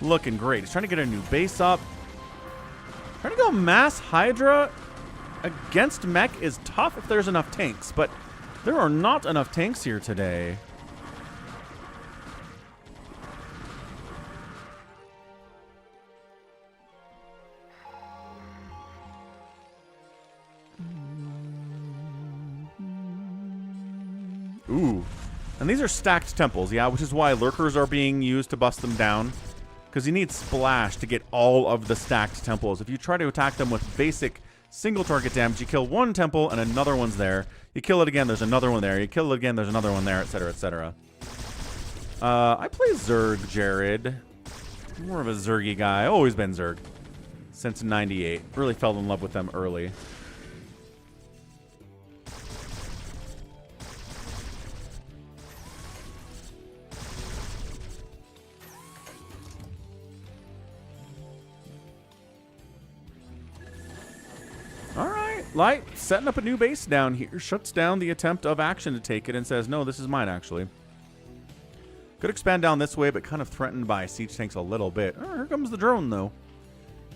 looking great. He's trying to get a new base up. Trying to go mass Hydra against mech is tough if there's enough tanks, but there are not enough tanks here today. Ooh. And these are stacked temples, yeah, which is why lurkers are being used to bust them down. because you need Splash to get all of the stacked temples. If you try to attack them with basic single target damage, you kill one temple and another one's there. You kill it again, there's another one there. You kill it again, there's another one there, etc., etc. I play Zerg, Jared. More of a Zergy guy. Always been Zerg since '98. Really fell in love with them early. Light, setting up a new base down here, shuts down the attempt of Action to take it and says, no, this is mine, actually. Could expand down this way, but kind of threatened by siege tanks a little bit. Oh, here comes the drone, though.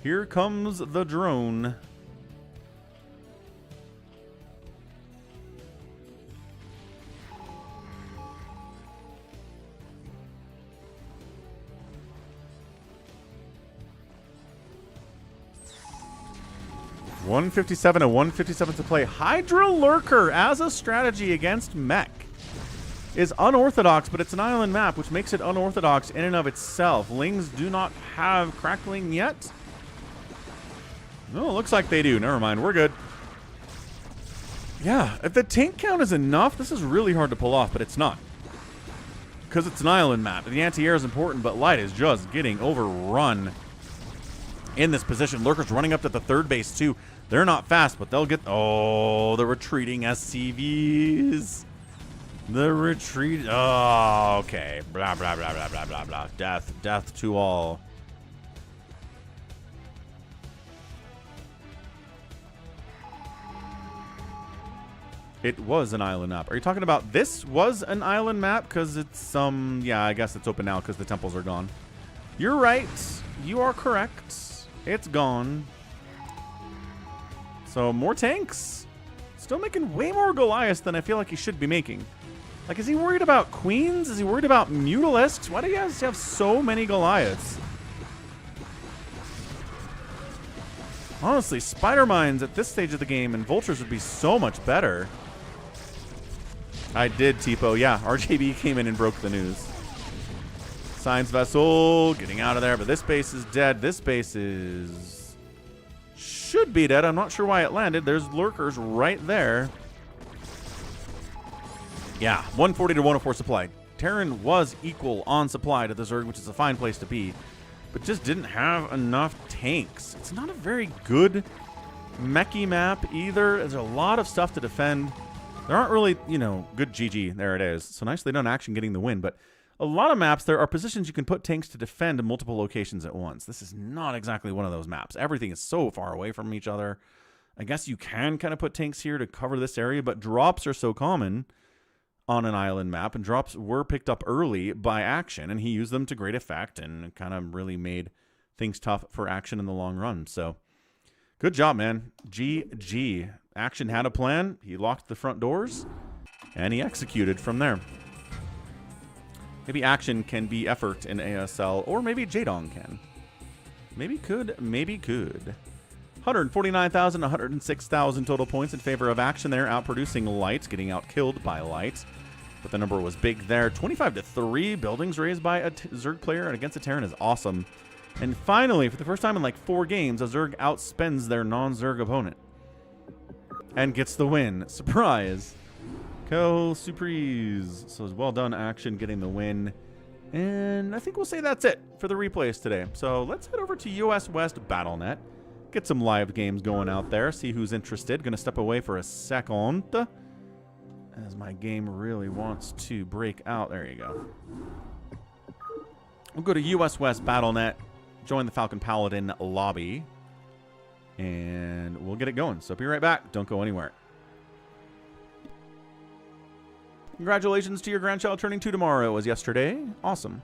Here comes the drone. $157 and $157 to play. Hydra Lurker as a strategy against Mech is unorthodox, but it's an island map, which makes it unorthodox in and of itself. Lings do not have Crackling yet. No, it looks like they do. Never mind. We're good. Yeah, if the tank count is enough, this is really hard to pull off, but it's not. Because it's an island map. The anti-air is important, but Light is just getting overrun in this position. Lurker's running up to the third base, too. They're not fast, but they'll get... Oh, the retreating SCVs. The retreat... Oh, okay. Blah, blah, blah, blah, blah, blah, blah. Death. Death to all. It was an island map. Are you talking about this was an island map? Because it's, yeah, I guess it's open now because the temples are gone. You're right. You are correct. It's gone. So, more tanks. Still making way more Goliaths than I feel like he should be making. Like, is he worried about Queens? Is he worried about Mutalisks? Why do you guys have so many Goliaths? Honestly, Spider Mines at this stage of the game and Vultures would be so much better. I did, Tipo. Yeah, RJB came in and broke the news. Science Vessel getting out of there, but this base is dead. This base is... should be dead. I'm not sure why it landed. There's Lurkers right there. Yeah, 140 to 104 supply. Terran was equal on supply to the Zerg, which is a fine place to be, but just didn't have enough tanks. It's not a very good mechy map either. There's a lot of stuff to defend. There aren't really, you know, good GG. There it is. So nicely done Action getting the win, but a lot of maps, there are positions you can put tanks to defend in multiple locations at once. This is not exactly one of those maps. Everything is so far away from each other. I guess you can kind of put tanks here to cover this area, but drops are so common on an island map, and drops were picked up early by Action, and he used them to great effect and kind of really made things tough for Action in the long run. So, good job, man. GG. Action had a plan. He locked the front doors, and he executed from there. Maybe Action can be effort in ASL, or maybe Jadong can. Maybe could, maybe could. 149,000, 106,000 total points in favor of Action there, outproducing Light, getting out-killed by Light. But the number was big there. 25-3, buildings raised by a Zerg player against a Terran is awesome. And finally, for the first time in like 4 games, a Zerg outspends their non-Zerg opponent. And gets the win. Surprise! Quelle surprise. So well done, Action, getting the win. And I think we'll say that's it for the replays today. So let's head over to US West BattleNet. Get some live games going out there. See who's interested. Gonna step away for a second, as my game really wants to break out. There you go. We'll go to US West BattleNet. Join the Falcon Paladin lobby. And we'll get it going. So be right back. Don't go anywhere. Congratulations to your grandchild turning 2 tomorrow. It was yesterday. Awesome.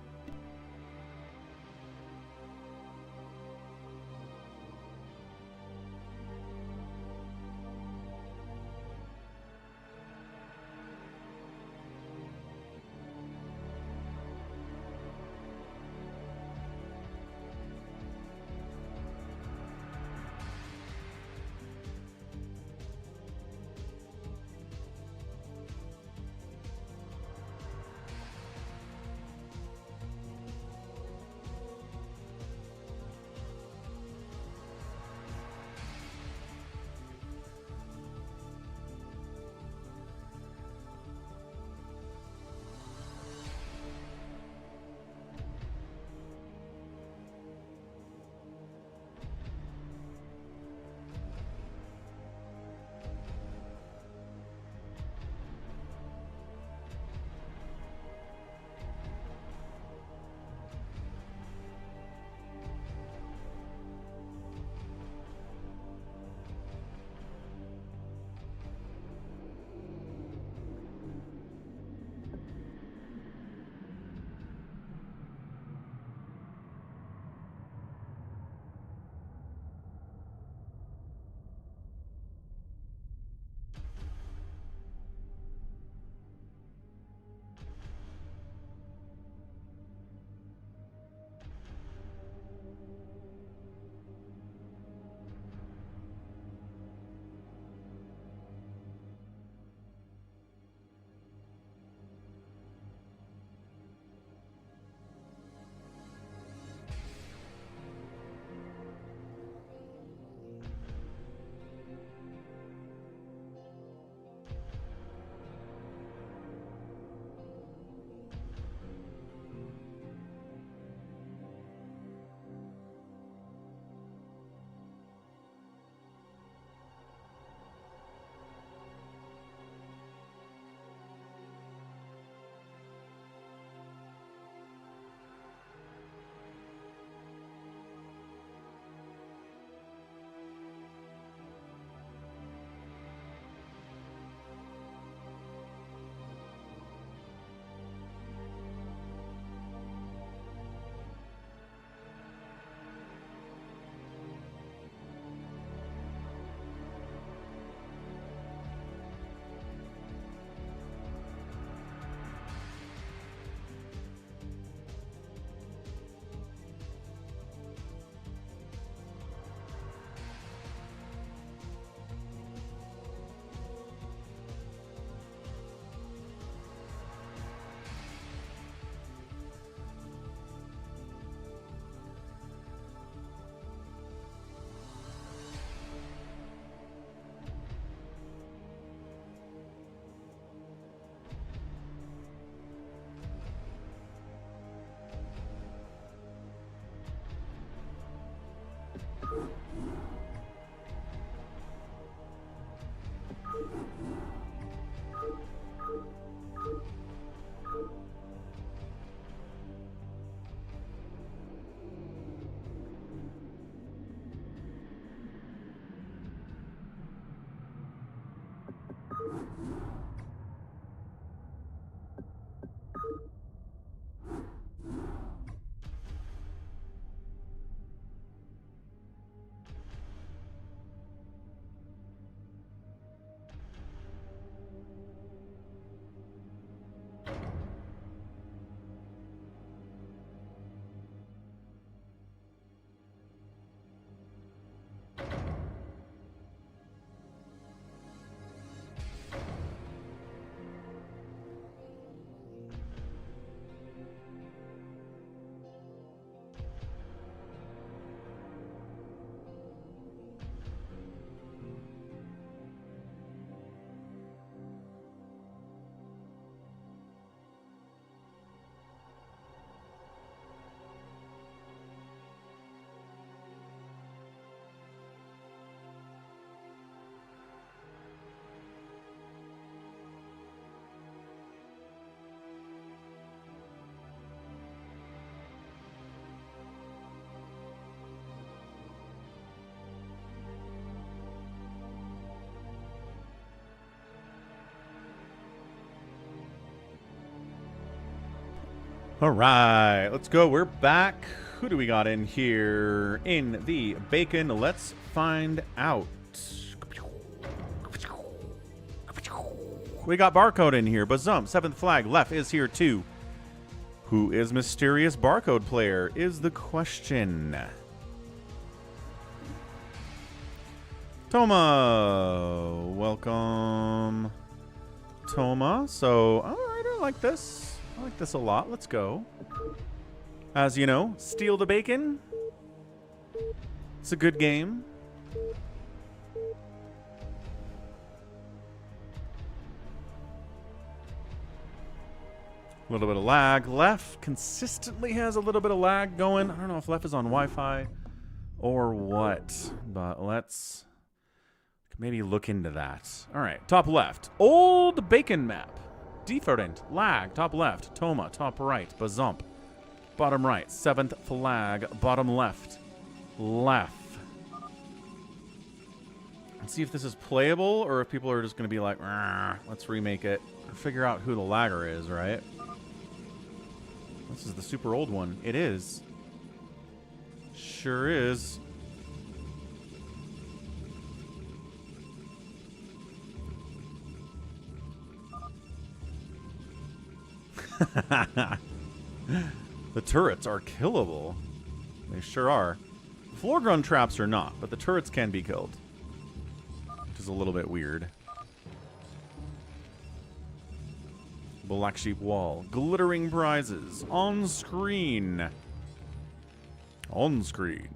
All right, let's go. We're back. Who do we got in here in the bacon? Let's find out. We got Barcode in here. Bazump, 7th flag. Left is here too. Who is mysterious Barcode player is the question. Toma, welcome. Toma, so, all right, I like this. I like this a lot. Let's go. As you know, steal the bacon. It's a good game. A little bit of lag. Left consistently has a little bit of lag going. I don't know if Left is on Wi-Fi or what, but let's maybe look into that. All right, top left. Old bacon map. Different. Lag. Top left. Toma. Top right. Bazump. Bottom right. 7th flag. Bottom left. Left. Let's see if this is playable or if people are just going to be like, let's remake it. Figure out who the lagger is, right? This is the super old one. It is. Sure is. The turrets are killable. They sure are. Floor gun traps are not, but the turrets can be killed. Which is a little bit weird. Black sheep wall. Glittering prizes. On screen. On screen.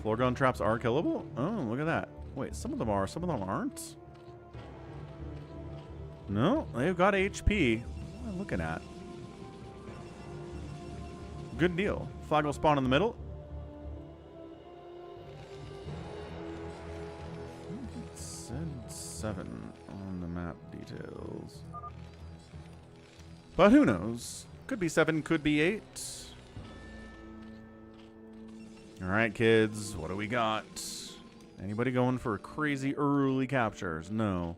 Floor gun traps are killable? Oh, look at that. Wait, some of them are, some of them aren't? No, they've got HP. What am I looking at? Good deal. Flag will spawn in the middle. It said 7 on the map details. But who knows? Could be 7, could be 8. Alright, kids. What do we got? Anybody going for crazy early captures? No.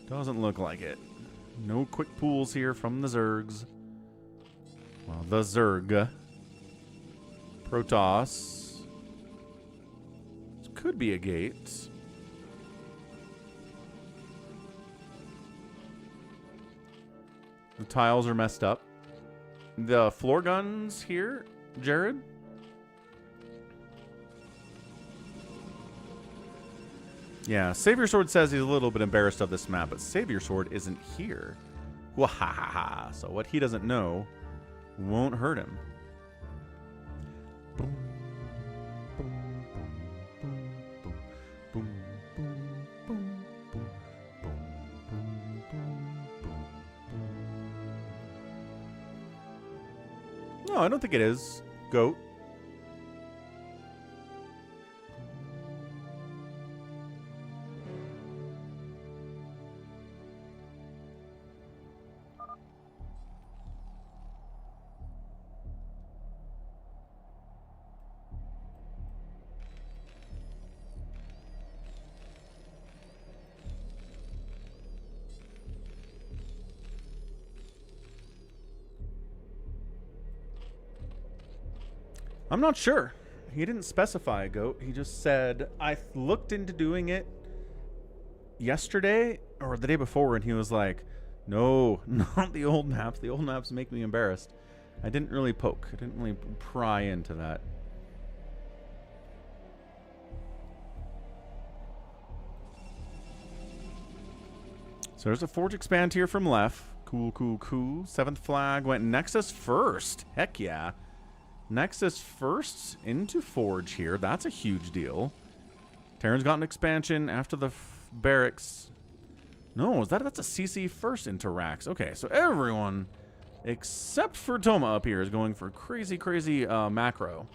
Doesn't look like it. No quick pools here from the Zergs. Well, the Zerg. Protoss. This could be a gate. The tiles are messed up. The floor guns here, Jared. Yeah, Savior Sword says he's a little bit embarrassed of this map, but Savior Sword isn't here. Wahahaha. So what he doesn't know won't hurt him. Boom, boom, boom, boom, boom, boom, boom, boom, boom, boom, boom. No, I don't think it is. Goat. I'm not sure. He didn't specify a goat. He just said, I looked into doing it yesterday or the day before, and he was like, no, not the old maps. The old maps make me embarrassed. I didn't really poke. I didn't really pry into that. So there's a Forge Expand here from Left. Cool, cool, cool. 7th flag went Nexus first. Heck yeah. Nexus first into Forge here. That's a huge deal. Terran's got an expansion after the barracks. No, that's a CC first into Rax. Okay, so everyone except for Toma up here is going for crazy, crazy macro.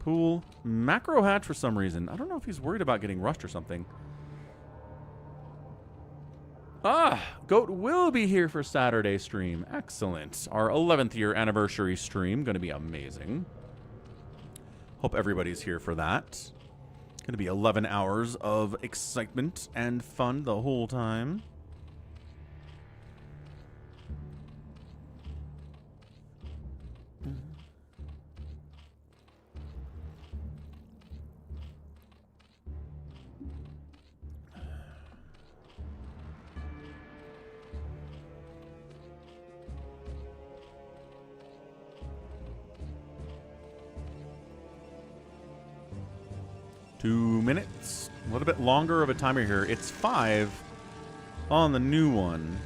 Pool. Macro hatch for some reason. I don't know if he's worried about getting rushed or something. Goat will be here for Saturday stream. Excellent. Our 11th year anniversary stream. Going to be amazing. Hope everybody's here for that. Going to be 11 hours of excitement and fun the whole time. 2 minutes. A little bit longer of a timer here. It's 5 on the new one.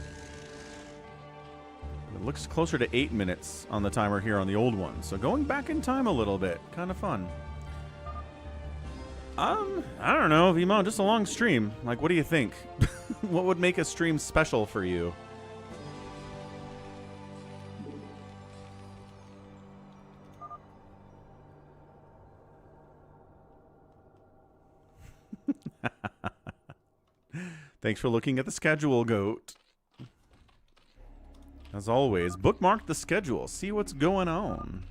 It looks closer to 8 minutes on the timer here on the old one. So going back in time a little bit. Kind of fun. I don't know, Vimo, just a long stream. Like, what do you think? What would make a stream special for you? Thanks for looking at the schedule, Goat. As always, bookmark the schedule. See what's going on.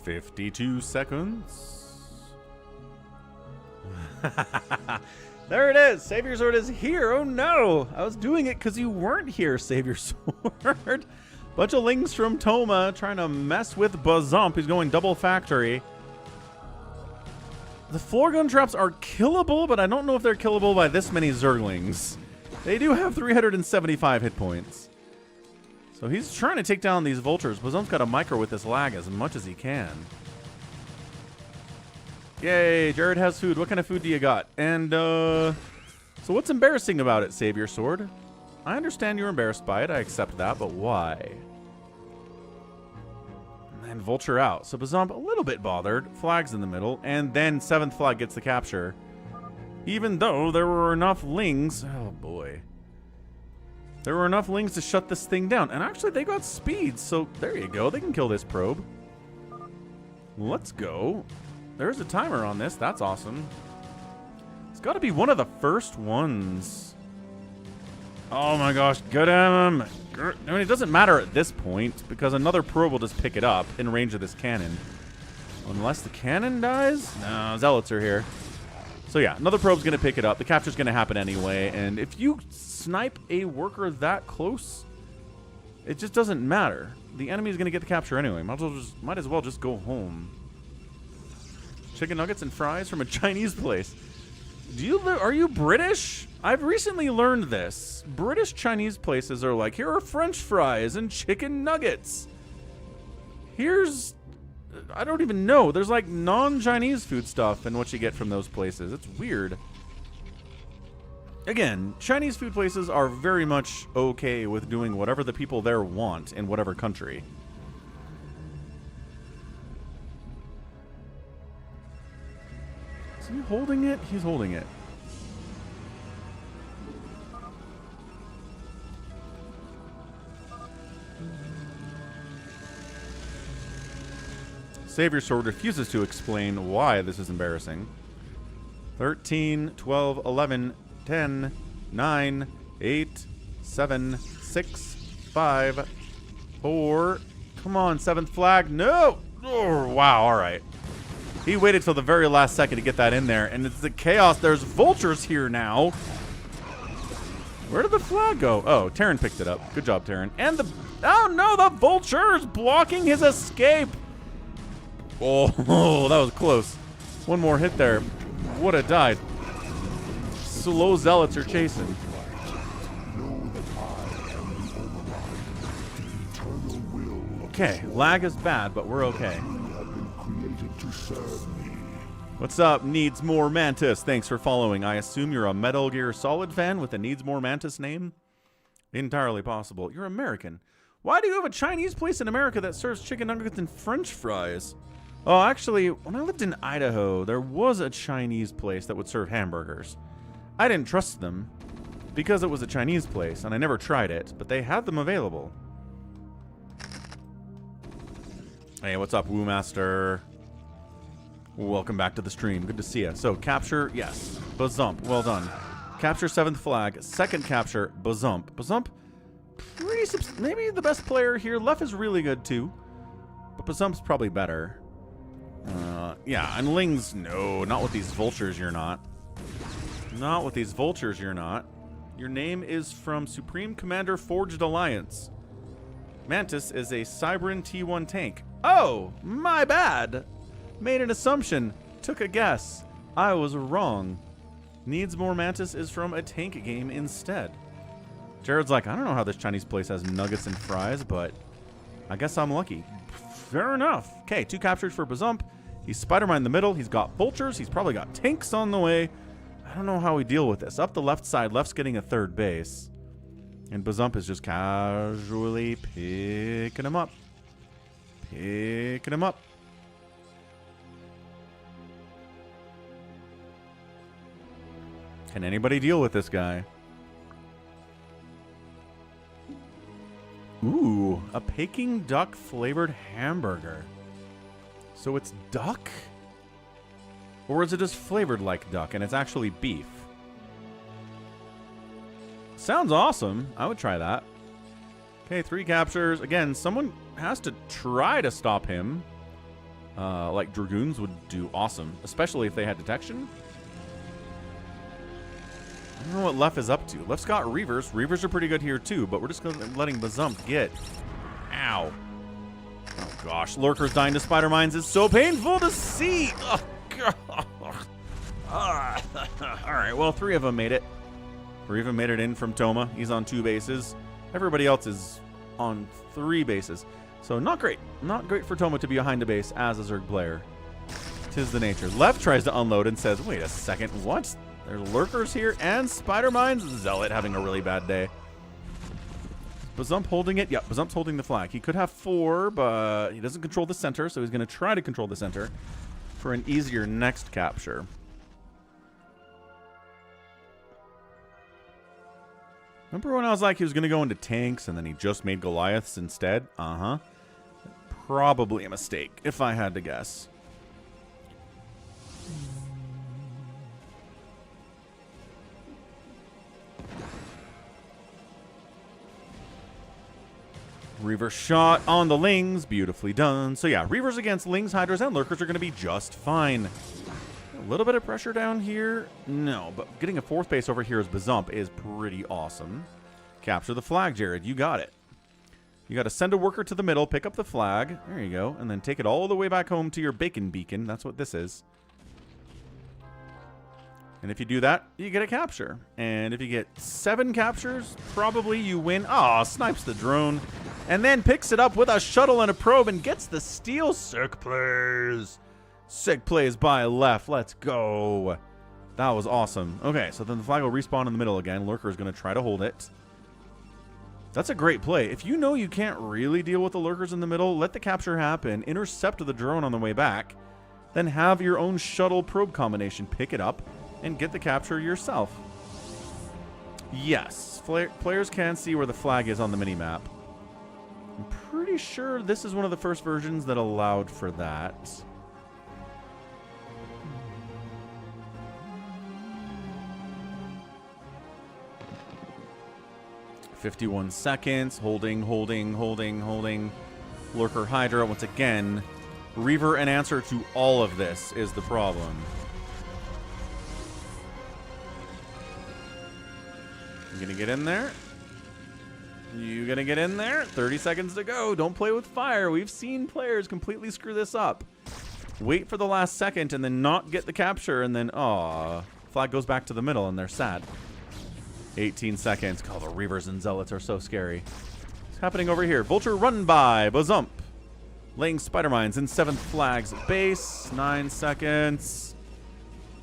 "52 seconds. There it is. Savior Sword is here. Oh no. I was doing it because you weren't here, Savior Sword. Bunch of links from Toma trying to mess with Bazump. He's going double factory. The floor gun traps are killable, but I don't know if they're killable by this many Zerglings. They do have 375 hit points. So he's trying to take down these vultures. Bazump's got to micro with this lag as much as he can. Yay, Jared has food. What kind of food do you got? And, so what's embarrassing about it, Savior Sword? I understand you're embarrassed by it. I accept that, but why? And vulture out. So Bazump a little bit bothered. Flag's in the middle. And then 7th flag gets the capture. Even though there were enough lings. Oh, boy. There were enough lings to shut this thing down. And actually, they got speed. So there you go. They can kill this probe. Let's go. There's a timer on this. That's awesome. It's got to be one of the first ones. Oh my gosh. Get him. I mean, it doesn't matter at this point because another probe will just pick it up in range of this cannon. Unless the cannon dies? No, Zealots are here. So yeah, another probe's going to pick it up. The capture's going to happen anyway. And if you snipe a worker that close, it just doesn't matter. The enemy's going to get the capture anyway. Might as well just go home. Chicken nuggets and fries from a Chinese place. Are you British? I've recently learned this. British Chinese places are like, here are French fries and chicken nuggets. Here's, I don't even know. There's like non-Chinese food stuff and what you get from those places. It's weird. Again, Chinese food places are very much okay with doing whatever the people there want in whatever country. Is he holding it? He's holding it. Savior Sword refuses to explain why this is embarrassing. 13, 12, 11, 10, 9, 8, 7, 6, 5, 4. Come on, 7th flag. No! Oh, wow, all right. He waited till the very last second to get that in there, and it's the chaos. There's vultures here now. Where did the flag go? Oh, Terran picked it up. Good job, Terran. And the... Oh, no, the vulture's blocking his escape. Oh, that was close. One more hit there. Would have died. Slow Zealots are chasing. Okay, lag is bad, but we're okay. What's up, Needs More Mantis? Thanks for following. I assume you're a Metal Gear Solid fan with a Needs More Mantis name? Entirely possible. You're American. Why do you have a Chinese place in America that serves chicken nuggets and French fries? Oh, actually, when I lived in Idaho, there was a Chinese place that would serve hamburgers. I didn't trust them because it was a Chinese place, and I never tried it, but they had them available. Hey, what's up, Woo Master? Welcome back to the stream. Good to see you. So, capture, yes. Bazump, well done. Capture 7th flag. 2nd capture, Bazump. Bazump, maybe the best player here. Left is really good, too. But Bazump's probably better. Yeah, and Lings, no, not with these vultures, you're not. Not with these vultures, you're not. Your name is from Supreme Commander Forged Alliance. Mantis is a Cybran T1 tank. Oh, my bad. Made an assumption. Took a guess. I was wrong. Needs More Mantis is from a tank game instead. Jared's like, I don't know how this Chinese place has nuggets and fries, but I guess I'm lucky. Fair enough. Okay, 2 captures for Bazump. He's Spider-Man in the middle. He's got vultures. He's probably got tanks on the way. I don't know how we deal with this. Up the left side. Left's getting a 3rd base. And Bazump is just casually picking him up. Picking him up. Can anybody deal with this guy? Ooh, a Peking duck flavored hamburger. So it's duck? Or is it just flavored like duck and it's actually beef? Sounds awesome. I would try that. Okay, 3 captures. Again, someone has to try to stop him. Like Dragoons would do awesome, especially if they had detection. I don't know what Left is up to. Left's got Reavers. Reavers are pretty good here too, but we're just letting Bazump get. Ow. Oh gosh, Lurkers dying to Spider Mines is so painful to see. Oh god. Alright, well 3 of them made it. 3 of them made it in from Toma. He's on 2 bases. Everybody else is on 3 bases. So not great. Not great for Toma to be behind a base as a Zerg player. 'Tis the nature. Left tries to unload and says, wait a second, what? There's Lurkers here and Spider Mines. Zealot having a really bad day. Bazump holding it. Yep, Bazump's holding the flag. He could have 4, but he doesn't control the center, so he's going to try to control the center for an easier next capture. Remember when I was like he was going to go into tanks and then he just made Goliaths instead? Uh-huh. Probably a mistake, if I had to guess. Reaver shot on the Lings. Beautifully done. So yeah, Reavers against Lings, Hydras, and Lurkers are going to be just fine. A little bit of pressure down here. No, but getting a 4th base over here as Bazump is pretty awesome. Capture the flag, Jared. You got it. You got to send a worker to the middle, pick up the flag. There you go. And then take it all the way back home to your bacon beacon. That's what this is. And if you do that, you get a capture. And if you get 7 captures, probably you win. Aw, snipes the drone. And then picks it up with a shuttle and a probe and gets the steal. Sick plays. Sick plays by Left. Let's go. That was awesome. Okay, so then the flag will respawn in the middle again. Lurker is going to try to hold it. That's a great play. If you know you can't really deal with the Lurkers in the middle, let the capture happen. Intercept the drone on the way back. Then have your own shuttle probe combination. Pick it up and get the capture yourself. Yes, players can see where the flag is on the minimap. I'm pretty sure this is one of the first versions that allowed for that. "51 seconds. Holding. Lurker Hydra once again. Reaver and answer to all of this is the problem. You gonna get in there? You gonna get in there? 30 seconds to go. Don't play with fire. We've seen players completely screw this up. Wait for the last second and then not get the capture and then, aw, flag goes back to the middle and they're sad. 18 seconds. Oh, the Reavers and Zealots are so scary. What's happening over here? Vulture run by. Bazump. Laying Spider Mines in 7th flag's base. 9 seconds.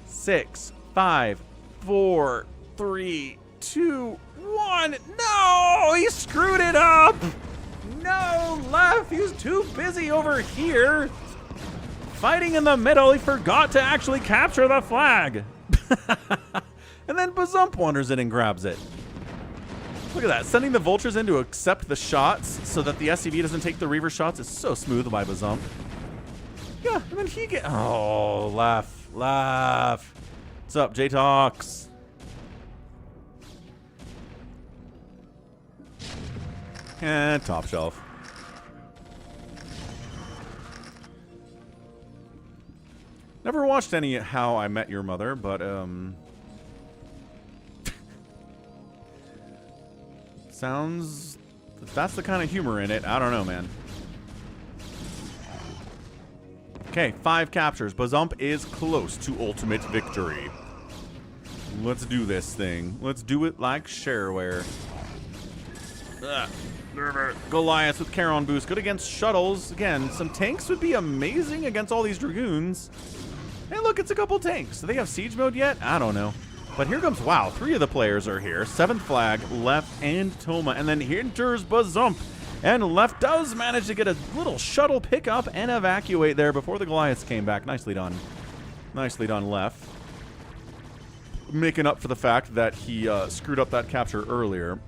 6, 5, 4, 3, 2, 1. No! He screwed it up! No, Left. He was too busy over here. Fighting in the middle. He forgot to actually capture the flag. And then Bazump wanders in and grabs it. Look at that. Sending the vultures in to accept the shots so that the SCV doesn't take the Reaver shots is so smooth by Bazump. Yeah, and then he get... Oh, laugh. Laugh. What's up, J-Tox? And top shelf. Never watched any How I Met Your Mother, but, sounds... If that's the kind of humor in it, I don't know, man. Okay, 5 captures. Bazump is close to ultimate victory. Let's do this thing. Let's do it like shareware. Goliath with Charon boost. Good against shuttles. Again, some tanks would be amazing against all these dragoons. Hey, look, it's a couple tanks. Do they have siege mode yet? I don't know. But here comes, wow, 3 of the players are here. 7th flag, Left, and Toma. And then here enters Bazump. And Left does manage to get a little shuttle pickup and evacuate there before the Goliaths came back. Nicely done. Nicely done, Left. Making up for the fact that he screwed up that capture earlier.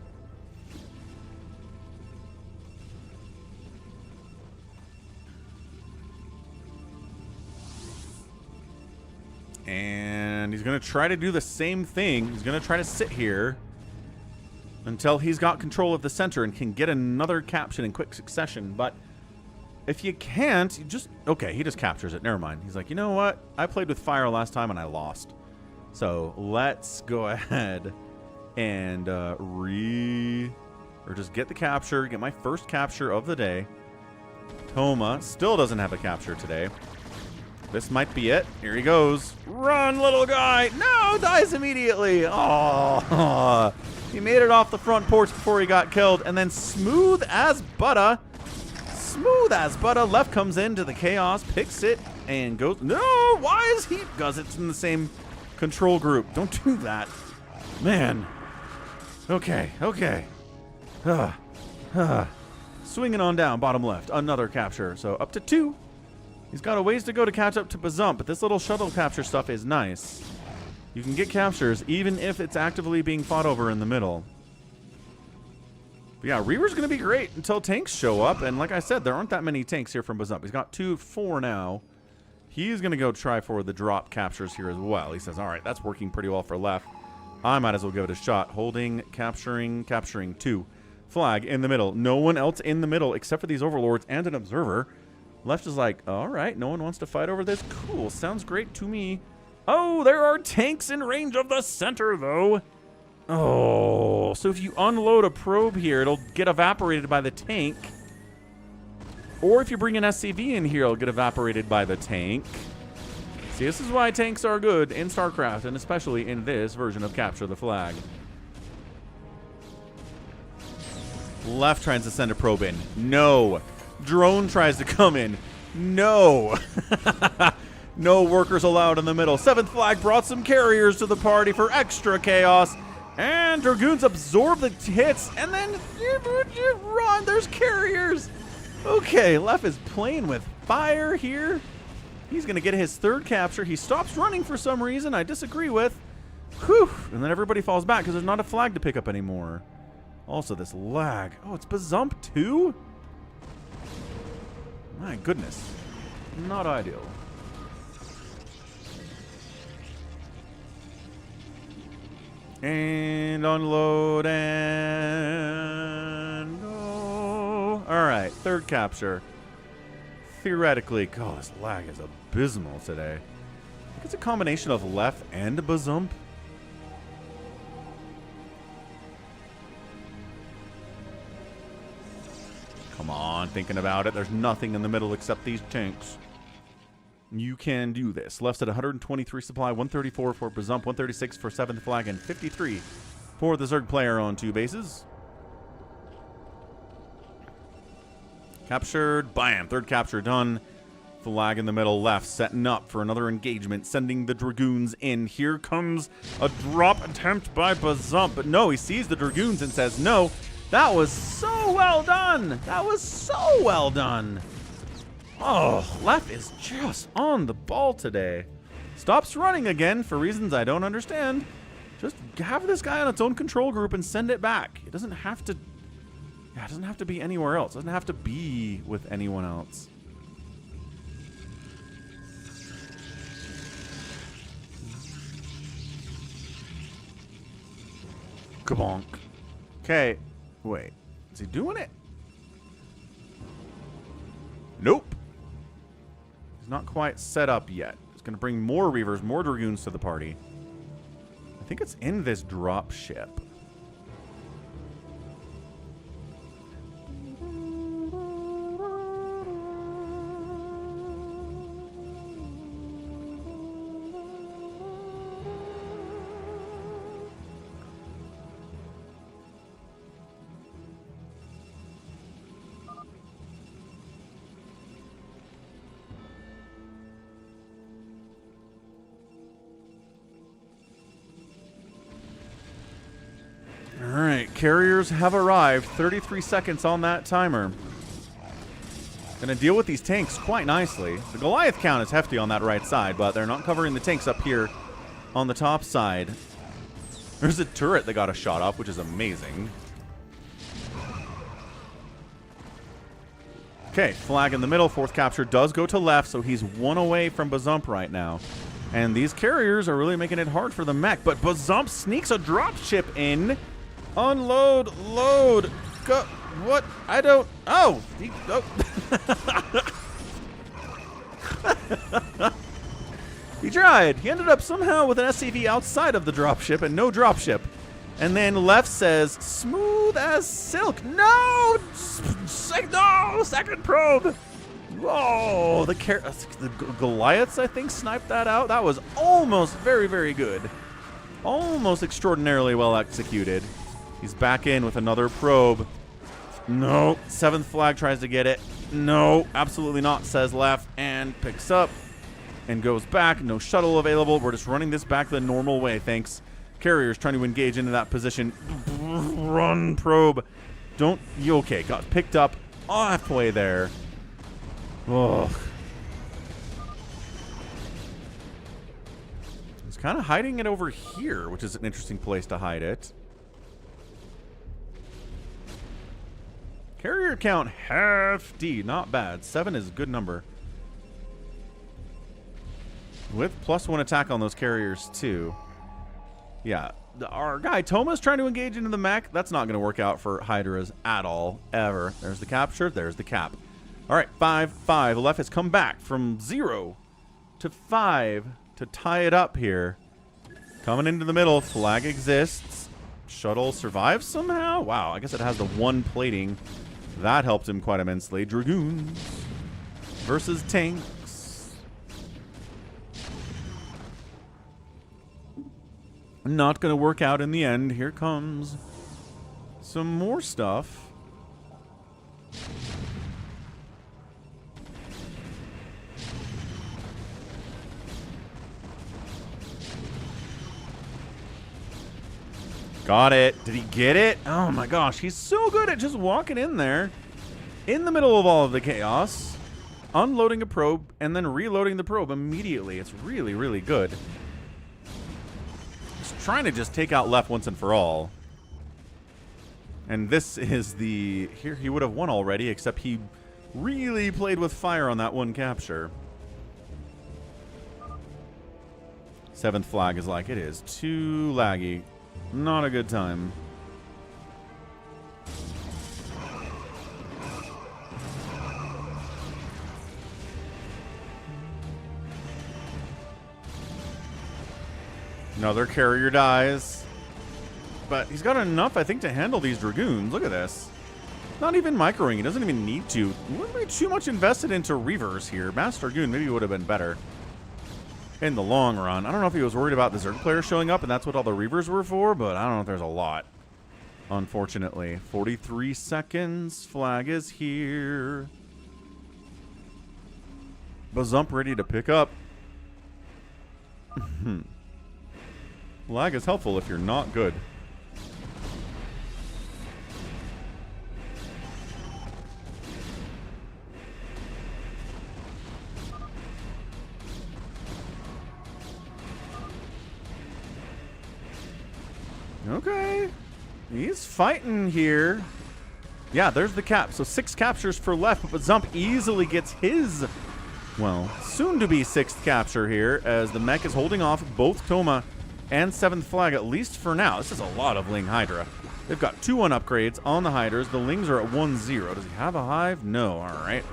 And he's going to try to do the same thing. He's going to try to sit here until he's got control of the center and can get another capture in quick succession. But if you can't, you just... Okay, he just captures it. Never mind. He's like, you know what? I played with fire last time and I lost. So let's go ahead and or just get the capture. Get my first capture of the day. Toma still doesn't have a capture today. This might be it. Here he goes. Run, little guy. No, dies immediately. Oh, he made it off the front porch before he got killed. And then smooth as butter. Smooth as butter. Left comes into the chaos, picks it, and goes. No, why is he? Because it's in the same control group. Don't do that. Man. Okay, okay. Swinging on down, bottom left. Another capture. So up to 2. He's got a ways to go to catch up to Bazump, but this little shuttle capture stuff is nice. You can get captures even if it's actively being fought over in the middle. But yeah, Reaver's going to be great until tanks show up, and like I said, there aren't that many tanks here from Bazump. He's got 4 now. He's going to go try for the drop captures here as well. He says, all right, that's working pretty well for Left. I might as well give it a shot. Holding, capturing 2. Flag in the middle. No one else in the middle except for these overlords and an observer. Left is like, all right, no one wants to fight over this. Cool, sounds great to me. Oh, there are tanks in range of the center, though. Oh, so if you unload a probe here, it'll get evaporated by the tank. Or if you bring an SCV in here, it'll get evaporated by the tank. See, this is why tanks are good in StarCraft, and especially in this version of Capture the Flag. Left tries to send a probe in. No. Drone tries to come in. No. No workers allowed in the middle. 7th flag brought some carriers to the party for extra chaos. And Dragoons absorb the hits. And then run. There's carriers. Okay, Left is playing with fire here. He's going to get his 3rd capture. He stops running for some reason I disagree with. Whew. And then everybody falls back because there's not a flag to pick up anymore. Also, this lag. Oh, it's Bazump too? My goodness. Not ideal. And unload and go. Alright, 3rd capture. Theoretically, God, this lag is abysmal today. I think it's a combination of Left and Bazump. Come on, thinking about it. There's nothing in the middle except these tanks. You can do this. Left's at 123 supply, 134 for Bazump, 136 for 7th flag, and 53 for the Zerg player on 2 bases. Captured. Bam. 3rd capture done. Flag in the middle. Left setting up for another engagement, sending the Dragoons in. Here comes a drop attempt by Bazump, but no, he sees the Dragoons and says no. That was so well done. That was so well done. Oh, Left is just on the ball today. Stops running again for reasons I don't understand. Just have this guy on its own control group and send it back. It doesn't have to... Yeah, it doesn't have to be anywhere else. It doesn't have to be with anyone else. Kabonk. Okay. Wait. Is he doing it? Nope. He's not quite set up yet. He's going to bring more Reavers, more Dragoons to the party. I think it's in this drop ship. Carriers have arrived. 33 seconds on that timer. Gonna deal with these tanks quite nicely. The Goliath count is hefty on that right side, but they're not covering the tanks up here on the top side. There's a turret that got a shot off, which is amazing. Okay, flag in the middle. Fourth capture does go to left, so he's one away from Bazump right now. And these carriers are really making it hard for the mech, but Bazump sneaks a drop ship in. Unload, load, go, what? I don't, oh. He tried. He ended up somehow with an SCV outside of the dropship and no dropship. And then left says, smooth as silk. No! No! Second probe! Whoa! The Goliaths, I think, sniped that out. That was almost very, very good. Almost extraordinarily well executed. He's back in with another probe. No. Seventh flag tries to get it. No, absolutely not, says left, and picks up and goes back. No shuttle available. We're just running this back the normal way, thanks. Carriers trying to engage into that position. Run, probe. Don't. You okay? Got picked up halfway there. Ugh. He's kind of hiding it over here, which is an interesting place to hide it. Carrier count hefty, not bad. 7 is a good number. With +1 attack on those carriers too. Yeah, our guy Toma's trying to engage into the mech. That's not going to work out for Hydras at all, ever. There's the capture, there's the cap. All right, 5-5. Left has come back from 0 to 5 to tie it up here. Coming into the middle, flag exists. Shuttle survives somehow? Wow, I guess it has the 1 plating. That helped him quite immensely. Dragoons versus tanks. Not going to work out in the end. Here comes some more stuff. Got it. Did he get it? Oh my gosh, he's so good at just walking in there in the middle of all of the chaos, unloading a probe, and then reloading the probe immediately. It's really, really good. He's trying to just take out left once and for all. And this is the... Here, he would have won already, except he really played with fire on that 1 capture. 7th flag is like, it is too laggy. Not a good time. Another carrier dies. But he's got enough, I think, to handle these Dragoons. Look at this. Not even microing. He doesn't even need to. Wouldn't be too much invested into Reavers here. Master Dragoon maybe would have been better in the long run. I don't know if he was worried about the Zerg player showing up and that's what all the Reavers were for, but I don't know if there's a lot, unfortunately. 43 seconds. Flag is here. Bazump ready to pick up. Lag is helpful if you're not good. Okay. He's fighting here. Yeah, there's the cap. So 6 captures for left, but Zump easily gets his, well, soon-to-be 6th capture here as the mech is holding off both Toma and 7th flag, at least for now. This is a lot of Ling Hydra. They've got 2-1 upgrades on the Hydras. The Lings are at 1-0. Does he have a hive? No. All right.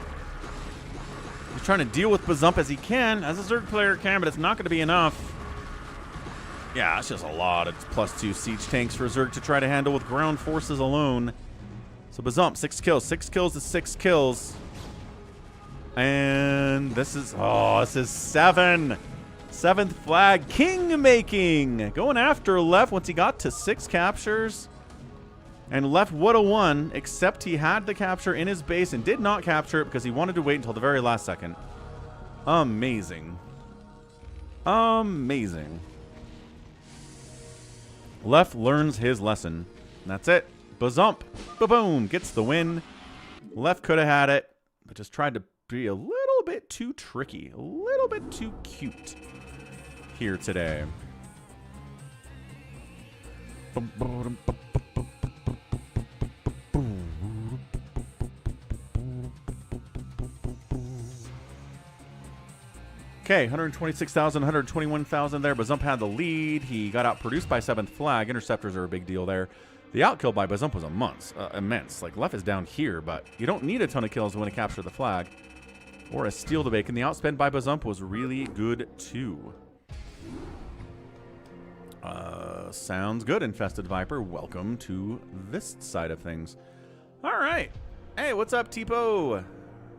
He's trying to deal with Bazump as he can, as a Zerg player can, but it's not going to be enough. Yeah, it's just a lot of +2 siege tanks for Zerg to try to handle with ground forces alone. So Bazump, 6 kills. 6 kills to 6 kills. And this is, oh, this is 7. 7th flag, king making. Going after left once he got to 6 captures. And left would have won, except he had the capture in his base and did not capture it because he wanted to wait until the very last second. Amazing. Amazing. Left learns his lesson. And that's it. Bazump. Ba-boom. Gets the win. Left could have had it, but just tried to be a little bit too tricky. A little bit too cute here today. Okay, 126,000, 121,000 there. Bazump had the lead. He got outproduced by 7th flag. Interceptors are a big deal there. The outkill by Bazump was immense. Like, left is down here, but you don't need a ton of kills to win a capture the flag or a steal the bacon. The outspend by Bazump was really good, too. Sounds good, Infested Viper. Welcome to this side of things. All right. Hey, what's up, Tipo?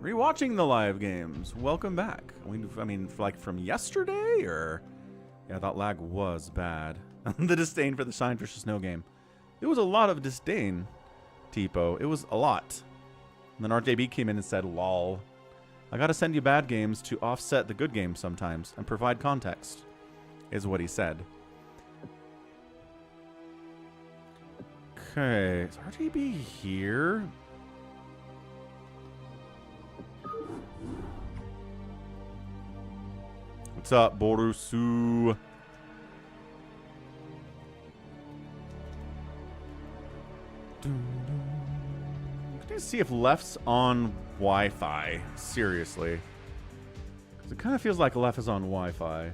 Rewatching the live games. Welcome back. I mean, like from yesterday, or... Yeah, that lag was bad. The disdain for the Shine vs. Snow game. It was a lot of disdain, Tipo. It was a lot. And then RJB came in and said, lol. I gotta send you bad games to offset the good games sometimes and provide context, is what he said. Okay, is RJB here? What's up, Borusu? Let's see if left's on Wi-Fi. Seriously. Because it kind of feels like left is on Wi-Fi.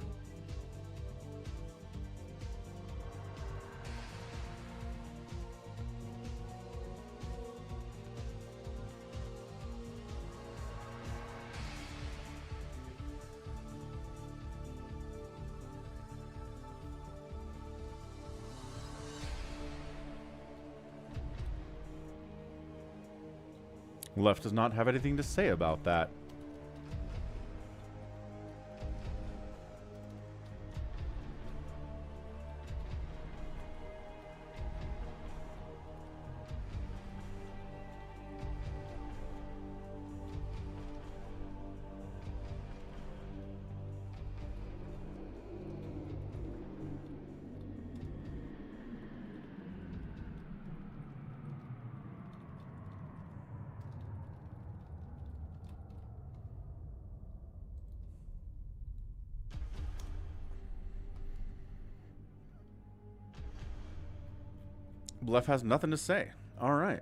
Left does not have anything to say about that. Left has nothing to say. All right.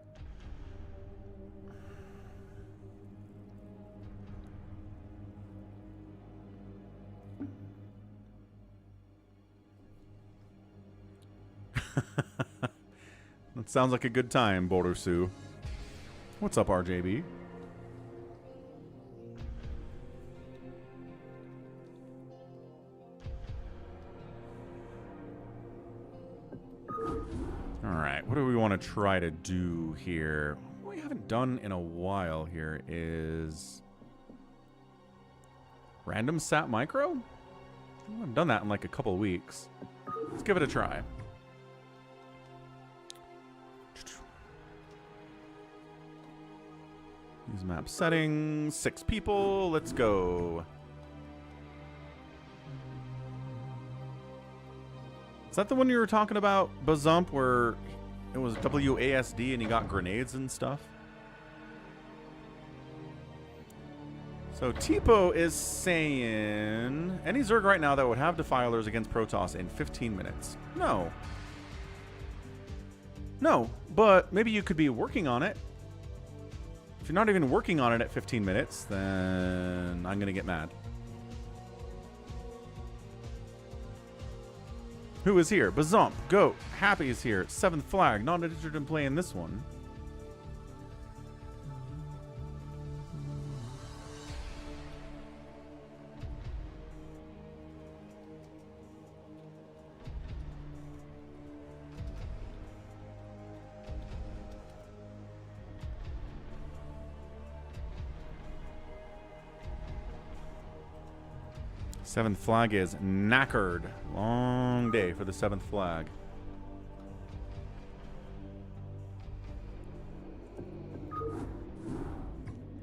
That sounds like a good time, Borusu. What's up, RJB? What do we want to try to do here? What we haven't done in a while here is random sat micro? I haven't done that in like a couple weeks. Let's give it a try. Use map settings, 6 people, let's go. Is that the one you were talking about, Bazump, where it was WASD and he got grenades and stuff? So Tipo is saying, any Zerg right now that would have defilers against Protoss in 15 minutes? No. No, but maybe you could be working on it. If you're not even working on it at 15 minutes, then I'm going to get mad. Who is here? Bazump, Goat, Happy is here. 7th Flag, not interested in playing this one. Seventh Flag is knackered. Long day for the 7th Flag.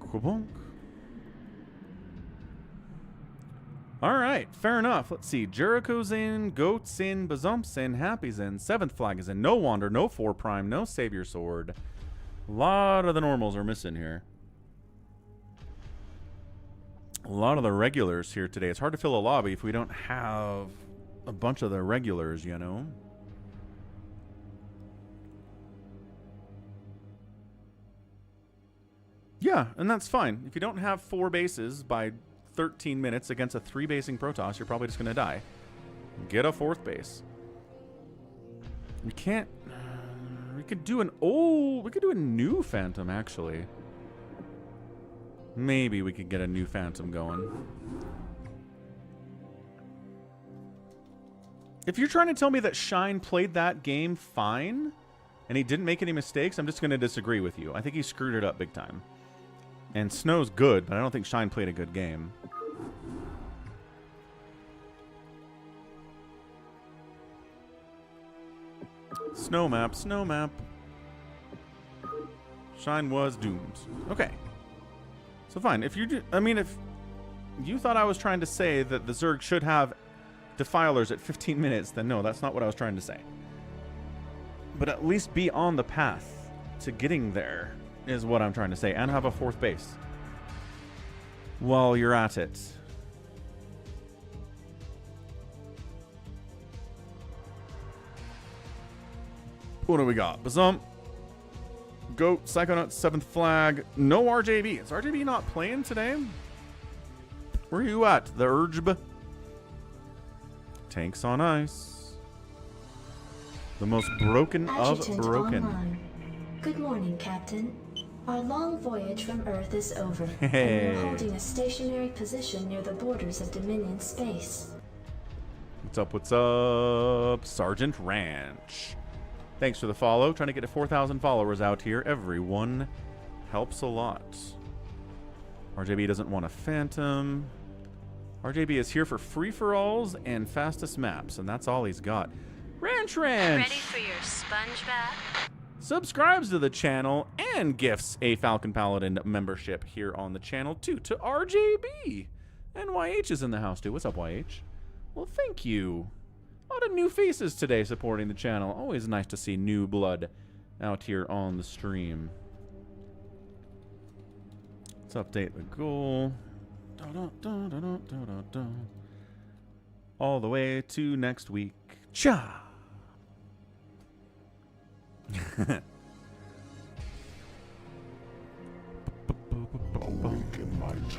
Quabonk. All right, fair enough. Let's see. Jericho's in, Goat's in, Bazump's in, Happy's in, 7th Flag is in. No Wander, no 4 Prime, no Savior Sword. A lot of the normals are missing here. A lot of the regulars here today. It's hard to fill a lobby if we don't have a bunch of the regulars, you know? Yeah, and that's fine. If you don't have 4 bases by 13 minutes against a 3-basing Protoss, you're probably just going to die. Get a 4th base. We can't... we could do an old... We could do a new Phantom, actually. Maybe we could get a new Phantom going. If you're trying to tell me that Shine played that game fine, and he didn't make any mistakes, I'm just going to disagree with you. I think he screwed it up big time. And Snow's good, but I don't think Shine played a good game. Snow map, snow map. Shine was doomed. Okay. So fine, if you do, I mean, if you thought I was trying to say that the Zerg should have defilers at 15 minutes, then no, that's not what I was trying to say. But at least be on the path to getting there is what I'm trying to say, and have a 4th base while you're at it. What do we got? Bazump. Goat, Psychonaut, 7th Flag. No RJB. Is RJB not playing today? Where are you at? The Urgb? Tanks on ice. The most broken Adjutant of broken. Online. Good morning, Captain. Our long voyage from Earth is over, Hey. and we're holding a stationary position near the borders of Dominion space. What's up? What's up? Sergeant Ranch. Thanks for the follow. Trying to get to 4,000 followers out here. Everyone helps a lot. RJB doesn't want a Phantom. RJB is here for free-for-alls and fastest maps, and that's all he's got. Ranch! Ready for your sponge bath? Subscribes to the channel and gifts a Falcon Paladin membership here on the channel, too, to RJB. And YH is in the house, too. What's up, YH? Well, thank you. A lot of new faces today supporting the channel. Always nice to see new blood out here on the stream. Let's update the goal. All the way to next week. Cha!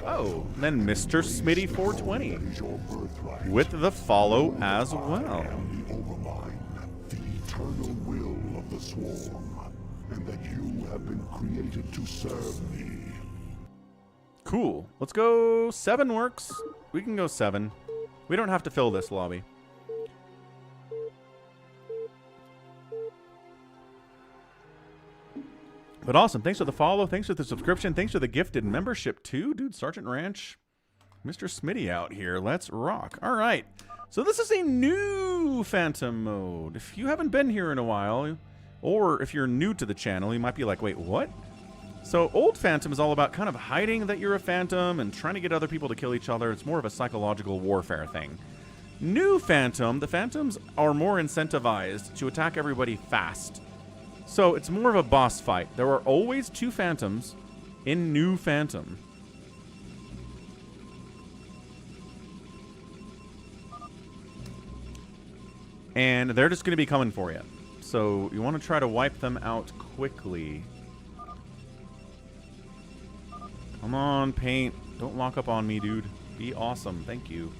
Oh, then Mr. Smitty 420 with the follow as well. The eternal will of the swarm, and that you have been created to serve me. Cool. Let's go. 7 works. We can go 7. We don't have to fill this lobby. But awesome. Thanks for the follow. Thanks for the subscription. Thanks for the gifted membership, too. Dude, Sergeant Ranch. Mr. Smitty out here. Let's rock. All right. So this is a new Phantom mode. If you haven't been here in a while, or if you're new to the channel, you might be like, wait, what? So old Phantom is all about kind of hiding that you're a Phantom and trying to get other people to kill each other. It's more of a psychological warfare thing. New Phantom, the Phantoms are more incentivized to attack everybody fast. So it's more of a boss fight. There are always 2 Phantoms in New Phantom. And they're just going to be coming for you. So you want to try to wipe them out quickly. Come on, paint. Don't lock up on me, dude. Be awesome. Thank you.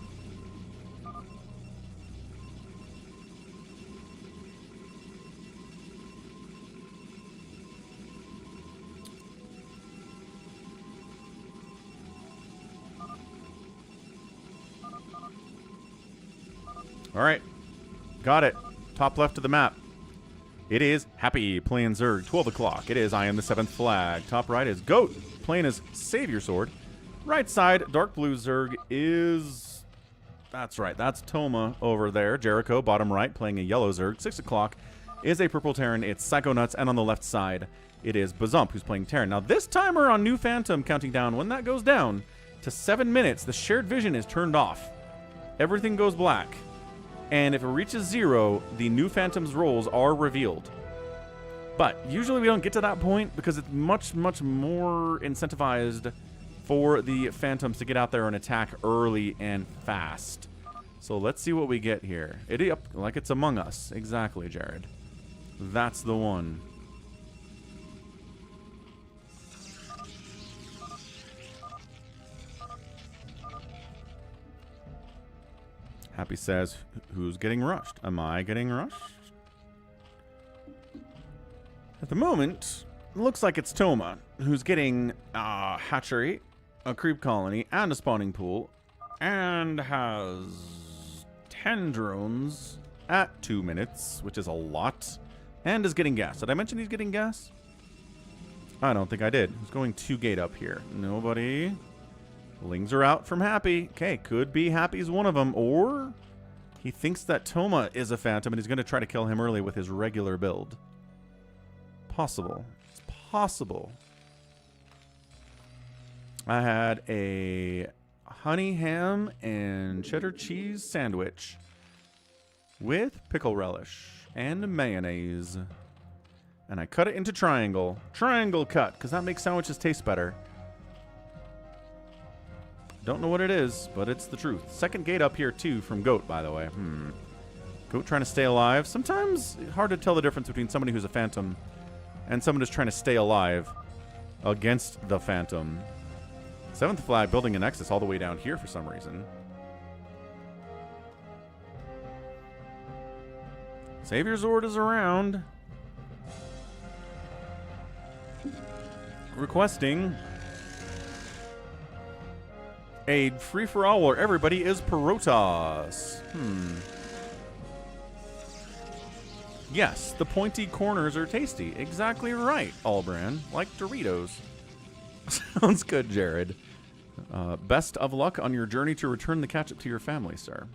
All right. Got it. Top left of the map. It is Happy playing Zerg, 12 o'clock. It is I am the 7th flag. Top right is Goat playing his Savior Sword. Right side, dark blue Zerg is... That's right, that's Toma over there. Jericho, bottom right, playing a yellow Zerg. 6 o'clock is a purple Terran. It's Psychonauts. And on the left side, it is Bazump, who's playing Terran. Now, this timer on New Phantom counting down, when that goes down to 7 minutes, the shared vision is turned off. Everything goes black. And if it reaches 0, the New Phantom's roles are revealed. But usually we don't get to that point because it's much, much more incentivized for the Phantoms to get out there and attack early and fast. So let's see what we get here. Yep, like it's Among Us. Exactly, Jared. That's the one. Happy says, who's getting rushed? Am I getting rushed? At the moment, it looks like it's Toma, who's getting a hatchery, a creep colony, and a spawning pool, and has 10 drones at 2 minutes, which is a lot, and is getting gas. Did I mention he's getting gas? I don't think I did. He's going 2 gate up here. Nobody... Lings are out from Happy. Okay, could be Happy's one of them, or he thinks that Toma is a Phantom and he's going to try to kill him early with his regular build. Possible. It's possible. I had a honey ham and cheddar cheese sandwich with pickle relish and mayonnaise. And I cut it into triangle. Triangle cut, because that makes sandwiches taste better. Don't know what it is, but it's the truth. Second gate up here, too, from Goat, by the way. Goat trying to stay alive. Sometimes hard to tell the difference between somebody who's a Phantom and someone who's trying to stay alive against the Phantom. 7th flag building a Nexus all the way down here for some reason. Savior Zord is around. Requesting a free-for-all where everybody is Perotas. Yes, the pointy corners are tasty. Exactly right, Allbrand. Like Doritos. Sounds good, Jared. Best of luck on your journey to return the ketchup to your family, sir.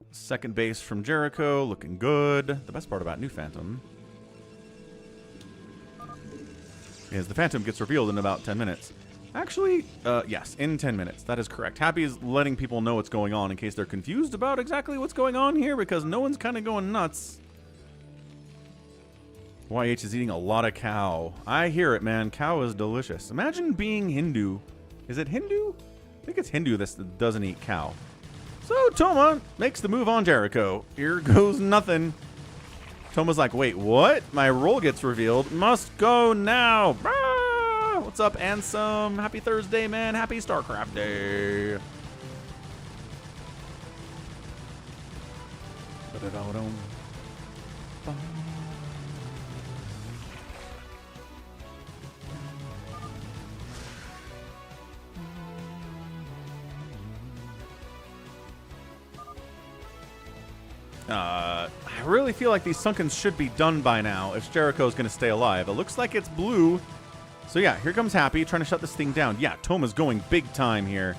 Second base from Jericho, looking good. The best part about New Phantom is the Phantom gets revealed in about 10 minutes. Actually, yes, in 10 minutes. That is correct. Happy is letting people know what's going on in case they're confused about exactly what's going on here because no one's kind of going nuts. YH is eating a lot of cow. I hear it, man. Cow is delicious. Imagine being Hindu. Is it Hindu? I think it's Hindu that doesn't eat cow. So Toma makes the move on Jericho. Here goes nothing. Toma's like, wait, what? My role gets revealed. Must go now. Ah, what's up, Ansem? Happy Thursday, man. Happy StarCraft Day. I really feel like these Sunkens should be done by now if Jericho's going to stay alive. It looks like it's blue. So yeah, here comes Happy trying to shut this thing down. Yeah, Toma's going big time here.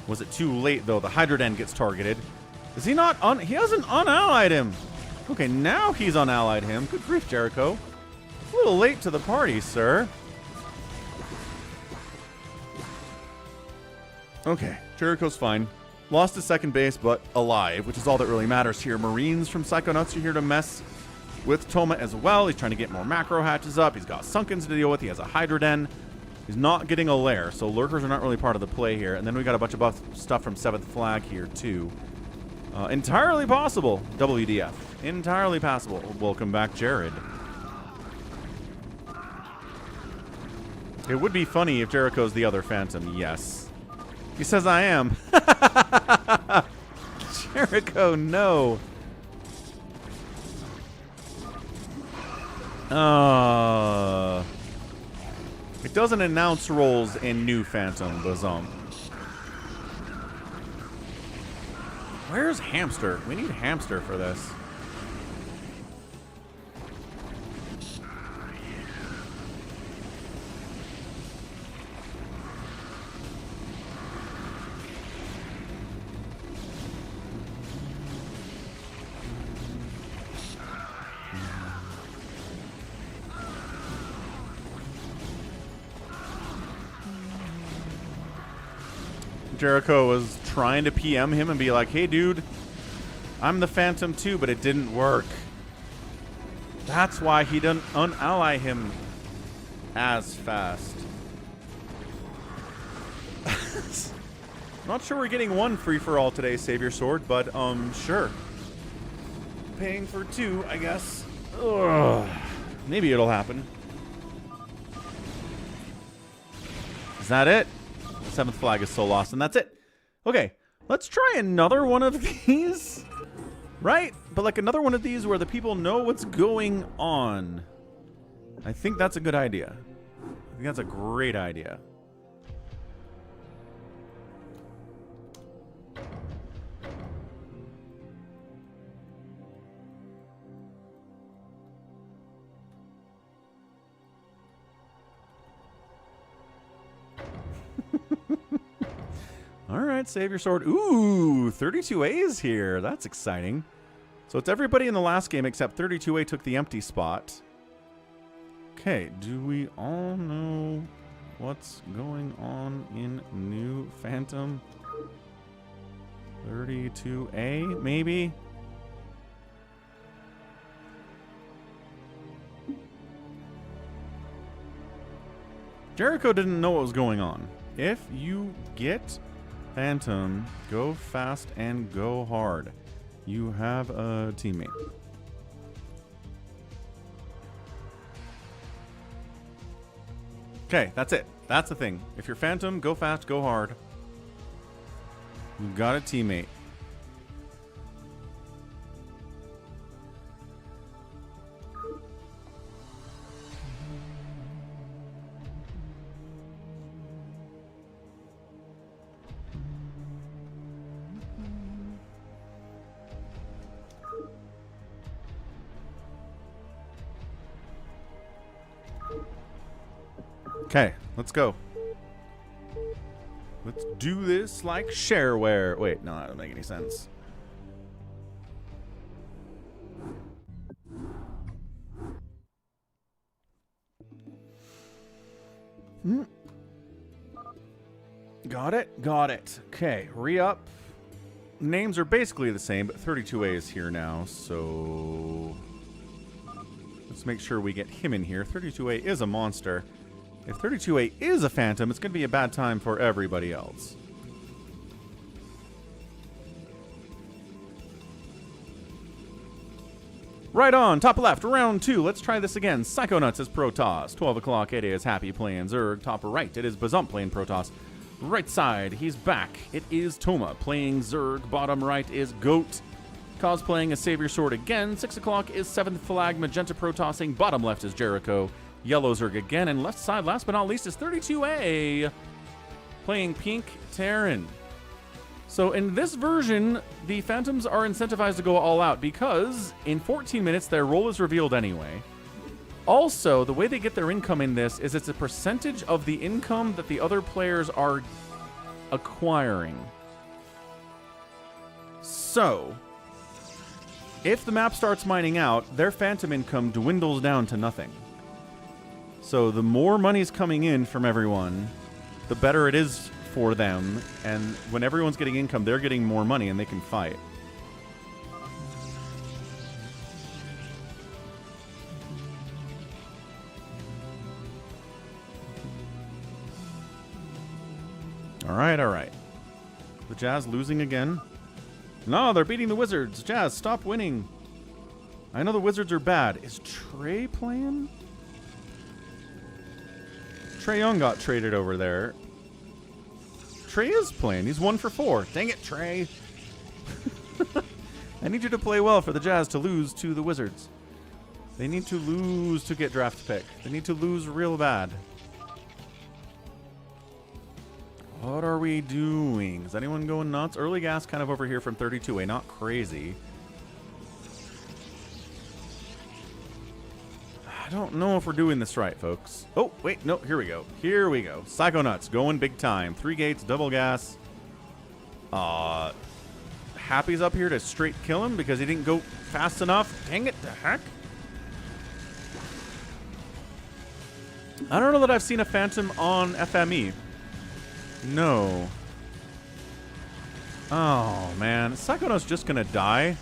Was it too late, though? The Hydra Den gets targeted. Is he not on? He hasn't unallied him. Okay, now he's unallied him. Good grief, Jericho. A little late to the party, sir. Okay, Jericho's fine. Lost his second base, but alive, which is all that really matters here. Marines from Psychonauts are here to mess with Toma as well. He's trying to get more macro hatches up. He's got Sunkens to deal with. He has a Hydra Den. He's not getting a lair, so lurkers are not really part of the play here. And then we got a bunch of buff stuff from 7th flag here, too. Entirely possible, WDF. Entirely possible. Welcome back, Jared. It would be funny if Jericho's the other Phantom, yes. He says I am. Jericho, no. It doesn't announce roles in new Phantom, Bazump. Where's Hamster? We need Hamster for this. Jericho was trying to PM him and be like, hey, dude, I'm the Phantom too, but it didn't work. That's why he didn't unally him as fast. Not sure we're getting one free-for-all today, Savior Sword, but, sure. Paying for two, I guess. Ugh. Maybe it'll happen. Is that it? Seventh flag is so lost, and that's it. Okay, let's try another one of these. Right? But like another one of these where the people know what's going on. I think that's a good idea. I think that's a great idea. All right, save your sword. Ooh, 32A is here. That's exciting. So it's everybody in the last game except 32A took the empty spot. Okay, do we all know what's going on in new Phantom? 32A, maybe? Jericho didn't know what was going on. If you get Phantom, go fast and go hard. You have a teammate. Okay, that's it. That's the thing. If you're Phantom, go fast, go hard. You got a teammate. Okay, let's go. Let's do this like shareware. Wait, no, that doesn't make any sense. Got it? Got it. Okay, re-up. Names are basically the same, but 32A is here now, so let's make sure we get him in here. 32A is a monster. If 32A is a Phantom, it's going to be a bad time for everybody else. Right on, top left, round 2. Let's try this again. Psychonauts is Protoss. 12 o'clock, it is Happy playing Zerg. Top right, it is Bazump playing Protoss. Right side, he's back. It is Toma playing Zerg. Bottom right is Goat cosplaying a Savior Sword again. 6 o'clock is 7th Flag, Magenta Protossing. Bottom left is Jericho. Yellow Zerg again, and left side, last but not least, is 32A playing Pink Terran. So in this version, the Phantoms are incentivized to go all out because in 14 minutes, their role is revealed anyway. Also, the way they get their income in this is it's a percentage of the income that the other players are acquiring. So, if the map starts mining out, their Phantom income dwindles down to nothing. So the more money's coming in from everyone, the better it is for them. And when everyone's getting income, they're getting more money and they can fight. All right, all right. The Jazz losing again. No, they're beating the Wizards. Jazz, stop winning. I know the Wizards are bad. Is Trey playing? Trey Young got traded over there. Trey is playing. He's 1 for 4. Dang it, Trey. I need you to play well for the Jazz to lose to the Wizards. They need to lose to get draft pick. They need to lose real bad. What are we doing? Is anyone going nuts? Early gas kind of over here from 32A. Not crazy. I don't know if we're doing this right, folks. Oh, wait. No, here we go. Here we go. Psychonauts going big time. 3 gates, double gas. Happy's up here to straight kill him because he didn't go fast enough. Dang it, the heck. I don't know that I've seen a Phantom on FME. No. Oh, man. Psychonauts just gonna die.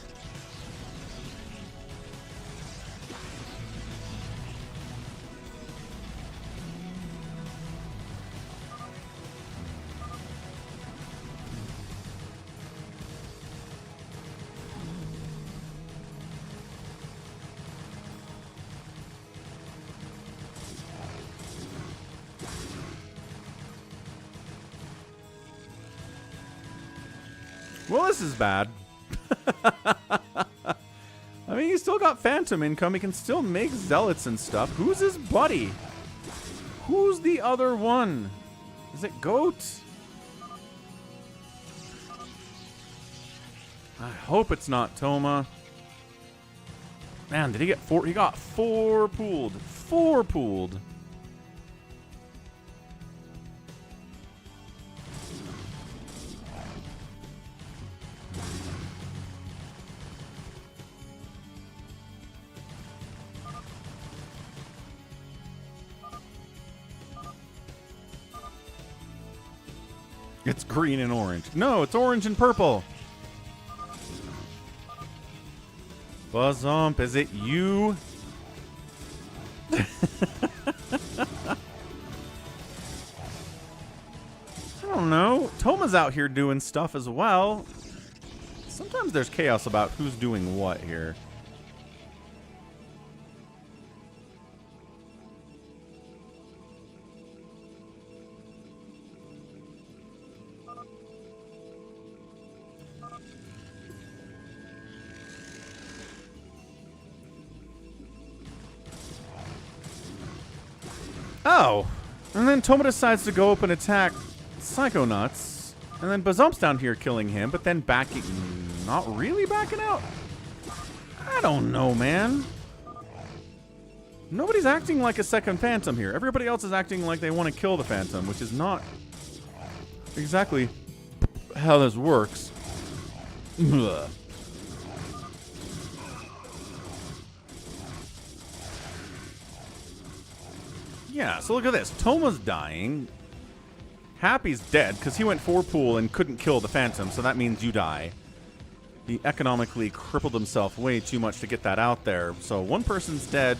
Well, this is bad. I mean, he's still got Phantom income. He can still make Zealots and stuff. Who's his buddy? Who's the other one? Is it Goat? I hope it's not Toma. Man, did he get 4? He got 4 pooled. 4 pooled. It's green and orange. No, it's orange and purple. Buzzump, is it you? I don't know. Toma's out here doing stuff as well. Sometimes there's chaos about who's doing what here. Oh, and then Toma decides to go up and attack Psychonauts, and then Bazump's down here killing him, but then backing, not really backing out? I don't know, man. Nobody's acting like a second Phantom here. Everybody else is acting like they want to kill the Phantom, which is not exactly how this works. Ugh. Yeah, so look at this. Toma's dying. Happy's dead because he went 4 pool and couldn't kill the Phantom, so that means you die. He economically crippled himself way too much to get that out there. So one person's dead.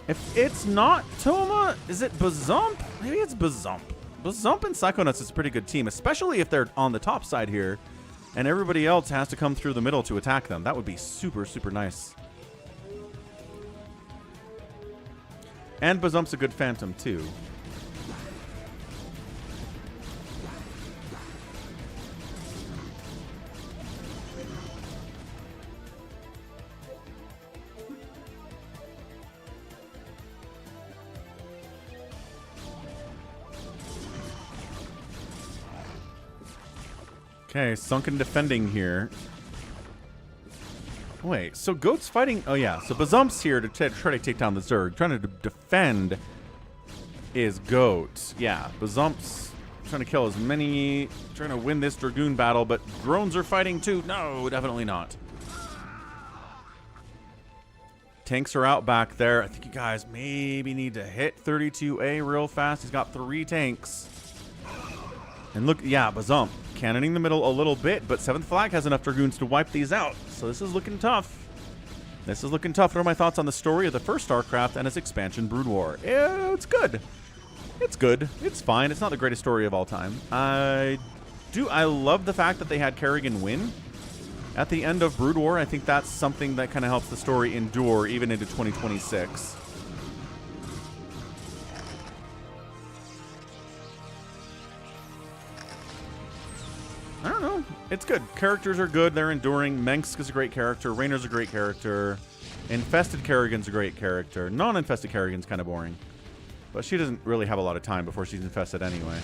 If it's not Toma, is it Bazump? Maybe it's Bazump. Bazump and Psychonauts is a pretty good team, especially if they're on the top side here and everybody else has to come through the middle to attack them. That would be super, super nice. And Bazump's a good Phantom, too. Okay, sunken defending here. Wait, so Goat's fighting... Oh, yeah. So Bazump's here to try to take down the Zerg. Trying to defend is Goat. Yeah, Bazump's trying to kill as many... Trying to win this Dragoon battle, but drones are fighting too. No, definitely not. Tanks are out back there. I think you guys maybe need to hit 32A real fast. He's got 3 tanks. And look, yeah, Bazump cannoning the middle a little bit, but 7th Flag has enough Dragoons to wipe these out. So this is looking tough. This is looking tough. What are my thoughts on the story of the first StarCraft and its expansion, Brood War? It's good. It's good. It's fine. It's not the greatest story of all time. I I love the fact that they had Kerrigan win at the end of Brood War. I think that's something that kind of helps the story endure even into 2026. I don't know. It's good. Characters are good. They're enduring. Mengsk is a great character. Raynor's a great character. Infested Kerrigan's a great character. Non-infested Kerrigan's kind of boring. But she doesn't really have a lot of time before she's infested anyway.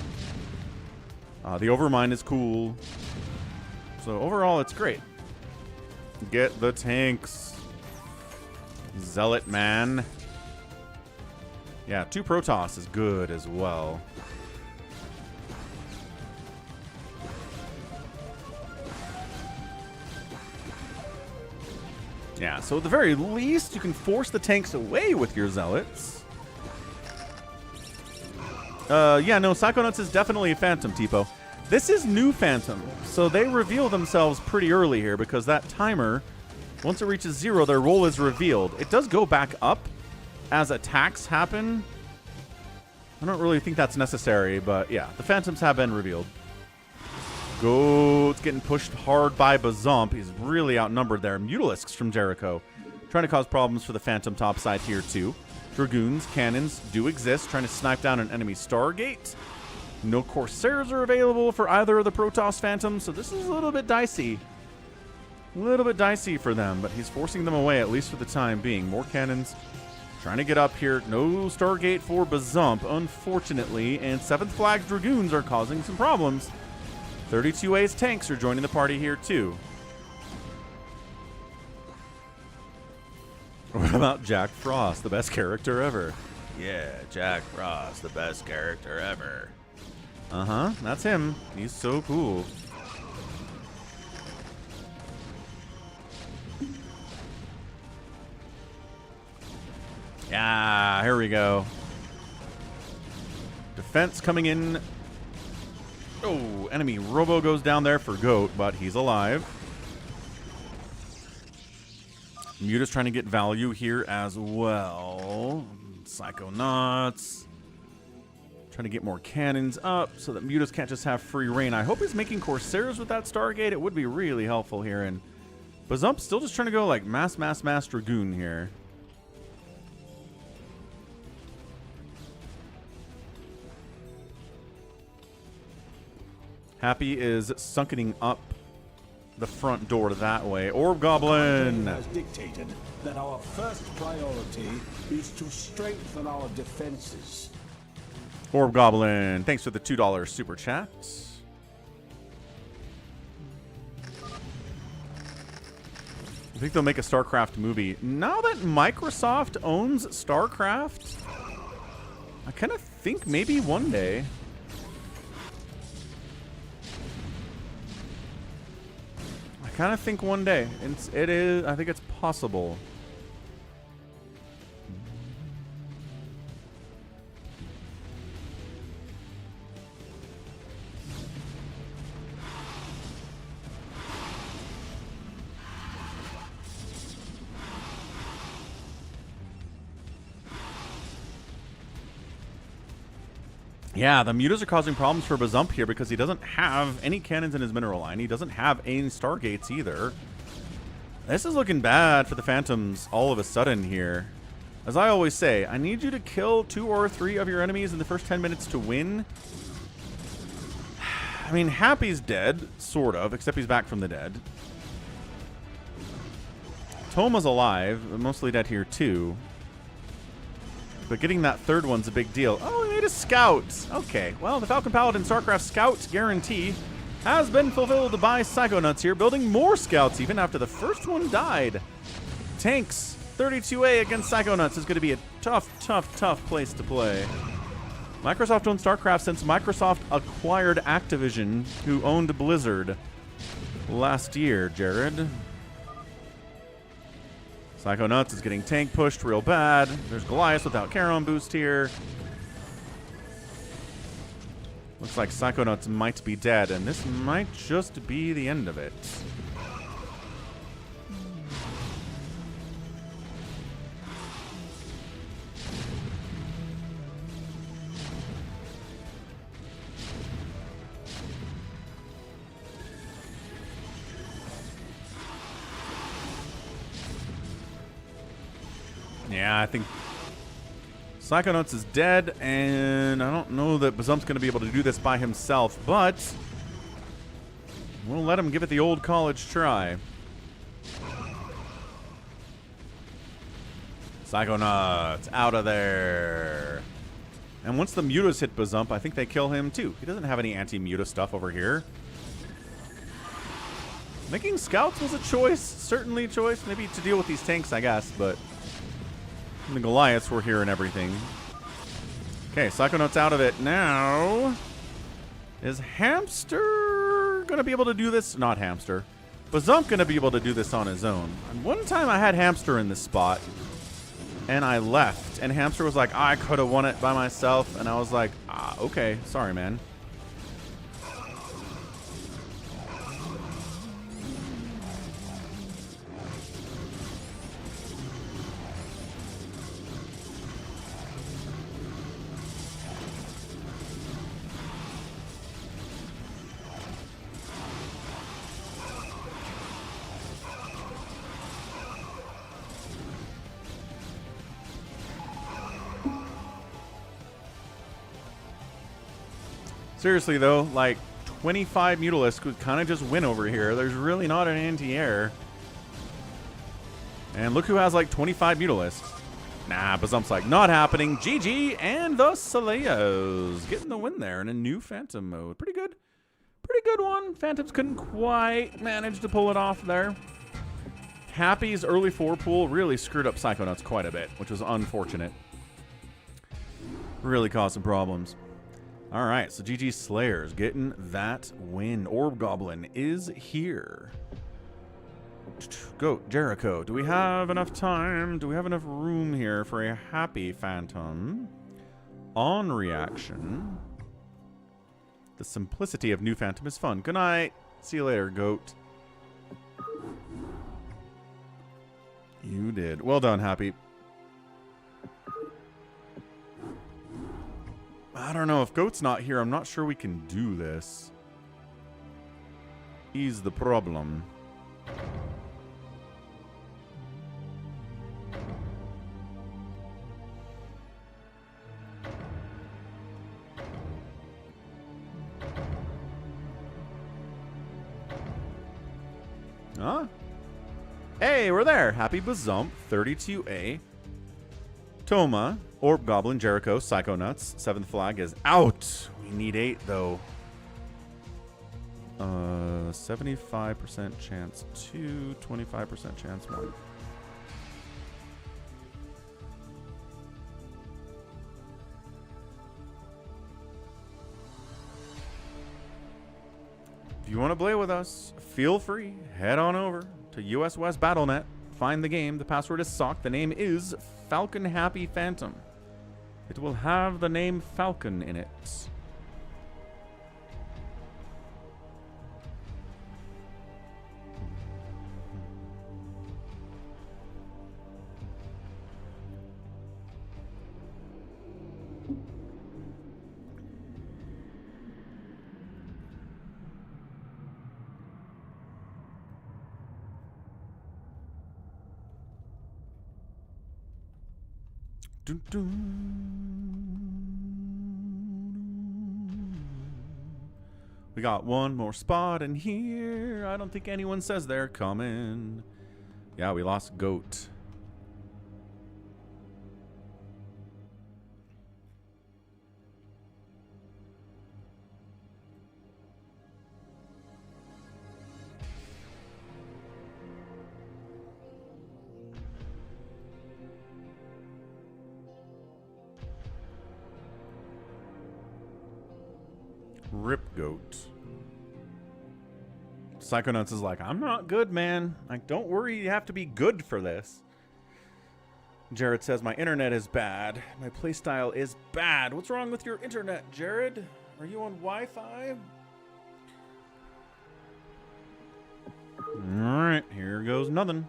The Overmind is cool. So overall, it's great. Get the tanks. Zealot, man. Yeah, 2 Protoss is good as well. Yeah, so at the very least, you can force the tanks away with your Zealots. Yeah, no, Psychonauts is definitely a Phantom, Tipo. This is new Phantom, so they reveal themselves pretty early here because that timer, once it reaches 0, their role is revealed. It does go back up as attacks happen. I don't really think that's necessary, but yeah, the Phantoms have been revealed. It's getting pushed hard by Bazump. He's really outnumbered there. Mutalisks from Jericho trying to cause problems for the Phantom top side here too. Dragoons, cannons do exist, trying to snipe down an enemy Stargate. No Corsairs are available for either of the Protoss Phantoms, so this is a little bit dicey. A little bit dicey for them, but he's forcing them away, at least for the time being. More cannons trying to get up here. No Stargate for Bazump, unfortunately, and 7th Flag Dragoons are causing some problems. 32A's tanks are joining the party here, too. What about Jack Frost, the best character ever? Yeah, Jack Frost, the best character ever. Uh-huh, that's him. He's so cool. Yeah, here we go. Defense coming in. Oh, enemy Robo goes down there for Goat, but he's alive. Muta's trying to get value here as well. Psychonauts. Trying to get more cannons up so that Mutas can't just have free reign. I hope he's making Corsairs with that Stargate. It would be really helpful here. And Bazump's still just trying to go like mass Dragoon here. Happy is sunkening up the front door that way. Orb Goblin has dictated that our first priority is to strengthen our defenses. Orb Goblin, thanks for the $2 super chat. I think they'll make a StarCraft movie. Now that Microsoft owns StarCraft, I kind of think maybe one day. I kind of think one day. I think it's possible. Yeah, the Mutas are causing problems for Bazump here because he doesn't have any cannons in his mineral line. He doesn't have any Stargates either. This is looking bad for the Phantoms all of a sudden here. As I always say, I need you to kill 2 or 3 of your enemies in the first 10 minutes to win. I mean, Happy's dead, sort of, except he's back from the dead. Toma's alive, mostly dead here too. But getting that third one's a big deal. Oh, we made a scout. Okay, well, the Falcon Paladin StarCraft scout guarantee has been fulfilled by Psychonauts here, building more scouts even after the first one died. Tanks, 32A against Psychonauts is going to be a tough place to play. Microsoft owned StarCraft since Microsoft acquired Activision, who owned Blizzard last year, Jared. Psychonauts is getting tank pushed real bad. There's Goliath without Charon boost here. Looks like Psychonauts might be dead, and this might just be the end of it. Yeah, I think Psychonauts is dead, and I don't know that Bazump's going to be able to do this by himself, but we'll let him give it the old college try. Psychonauts, out of there. And once the mutas hit Bazump, I think they kill him too. He doesn't have any anti-muta stuff over here. Making scouts was a choice, certainly a choice. Maybe to deal with these tanks, I guess, but the Goliaths were here and everything. Okay, Psychonauts out of it now. Is Hamster going to be able to do this? Not Hamster. Bazump going to be able to do this on his own. And one time I had Hamster in this spot, and I left. And Hamster was like, I could have won it by myself. And I was like, okay, sorry, man. Seriously, though, like, 25 Mutalisks could kind of just win over here. There's really not an anti-air. And look who has, like, 25 Mutalisks. Nah, Bazump's like, not happening. GG, and the Soleos getting the win there in a new Phantom mode. Pretty good. Pretty good one. Phantoms couldn't quite manage to pull it off there. Happy's early 4 pool really screwed up Psychonauts quite a bit, which was unfortunate. Really caused some problems. All right, so GG Slayers getting that win. Orb Goblin is here. Go, Jericho. Do we have enough time? Do we have enough room here for a Happy Phantom? On reaction. The simplicity of new Phantom is fun. Good night. See you later, Goat. You did. Well done, Happy. I don't know. If Goat's not here, I'm not sure we can do this. He's the problem. Huh? Hey, we're there. Happy Bazump, 32A. Toma, Orb Goblin, Jericho, Psychonauts. 7th flag is out. We need 8, though. 75% chance 2, 25% chance 1. If you want to play with us, feel free. Head on over to US West BattleNet. Find the game. The password is SOCK. The name is Falcon Happy Phantom. It will have the name Falcon in it. We got one more spot in here. I don't think anyone says they're coming. Yeah, we lost Goat. Rip Goat. Psychonauts is like, I'm not good, man. Like, don't worry, you have to be good for this. Jared says, my internet is bad. My playstyle is bad. What's wrong with your internet, Jared? Are you on Wi-Fi? Alright, here goes nothing.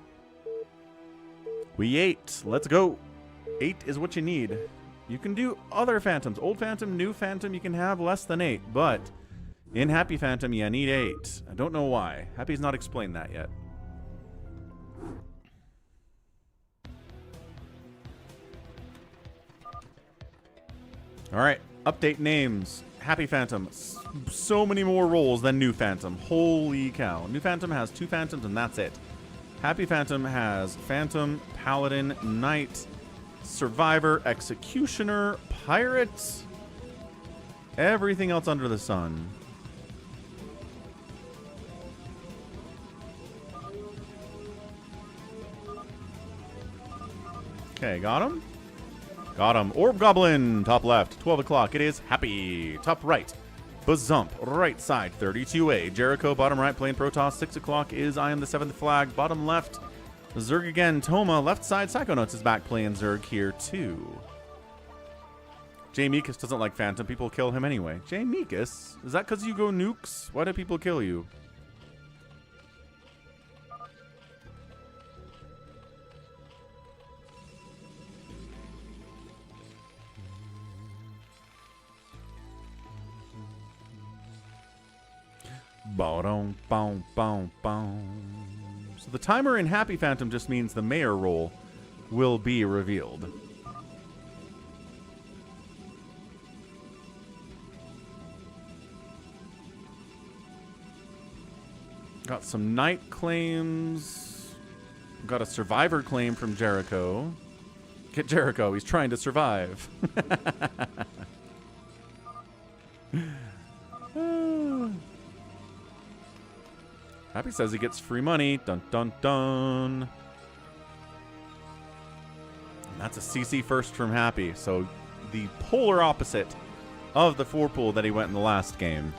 We 8. Let's go. 8 is what you need. You can do other Phantoms. Old Phantom, new Phantom, you can have less than 8. But in Happy Phantom, you need 8. I don't know why. Happy's not explained that yet. All right, update names. Happy Phantom. So many more roles than New Phantom. Holy cow. New Phantom has 2 Phantoms and that's it. Happy Phantom has Phantom, Paladin, Knight, Survivor, Executioner, Pirate, everything else under the sun. Okay, got him. Got him. Orb Goblin, top left, 12 o'clock. It is Happy. Top right, Bazump. Right side, 32A. Jericho, bottom right, playing Protoss. 6 o'clock is I Am the 7th Flag. Bottom left, Zerg again. Toma, left side, Psychonauts is back playing Zerg here too. Jay Meekus doesn't like Phantom. People kill him anyway. Jay Meekus? Is that because you go nukes? Why do people kill you? So the timer in Happy Phantom just means the mayor role will be revealed. Got some Knight claims. Got a Survivor claim from Jericho. Get Jericho, he's trying to survive. Happy says he gets free money. Dun dun dun. And that's a CC first from Happy. So the polar opposite of the 4-pool that he went in the last game.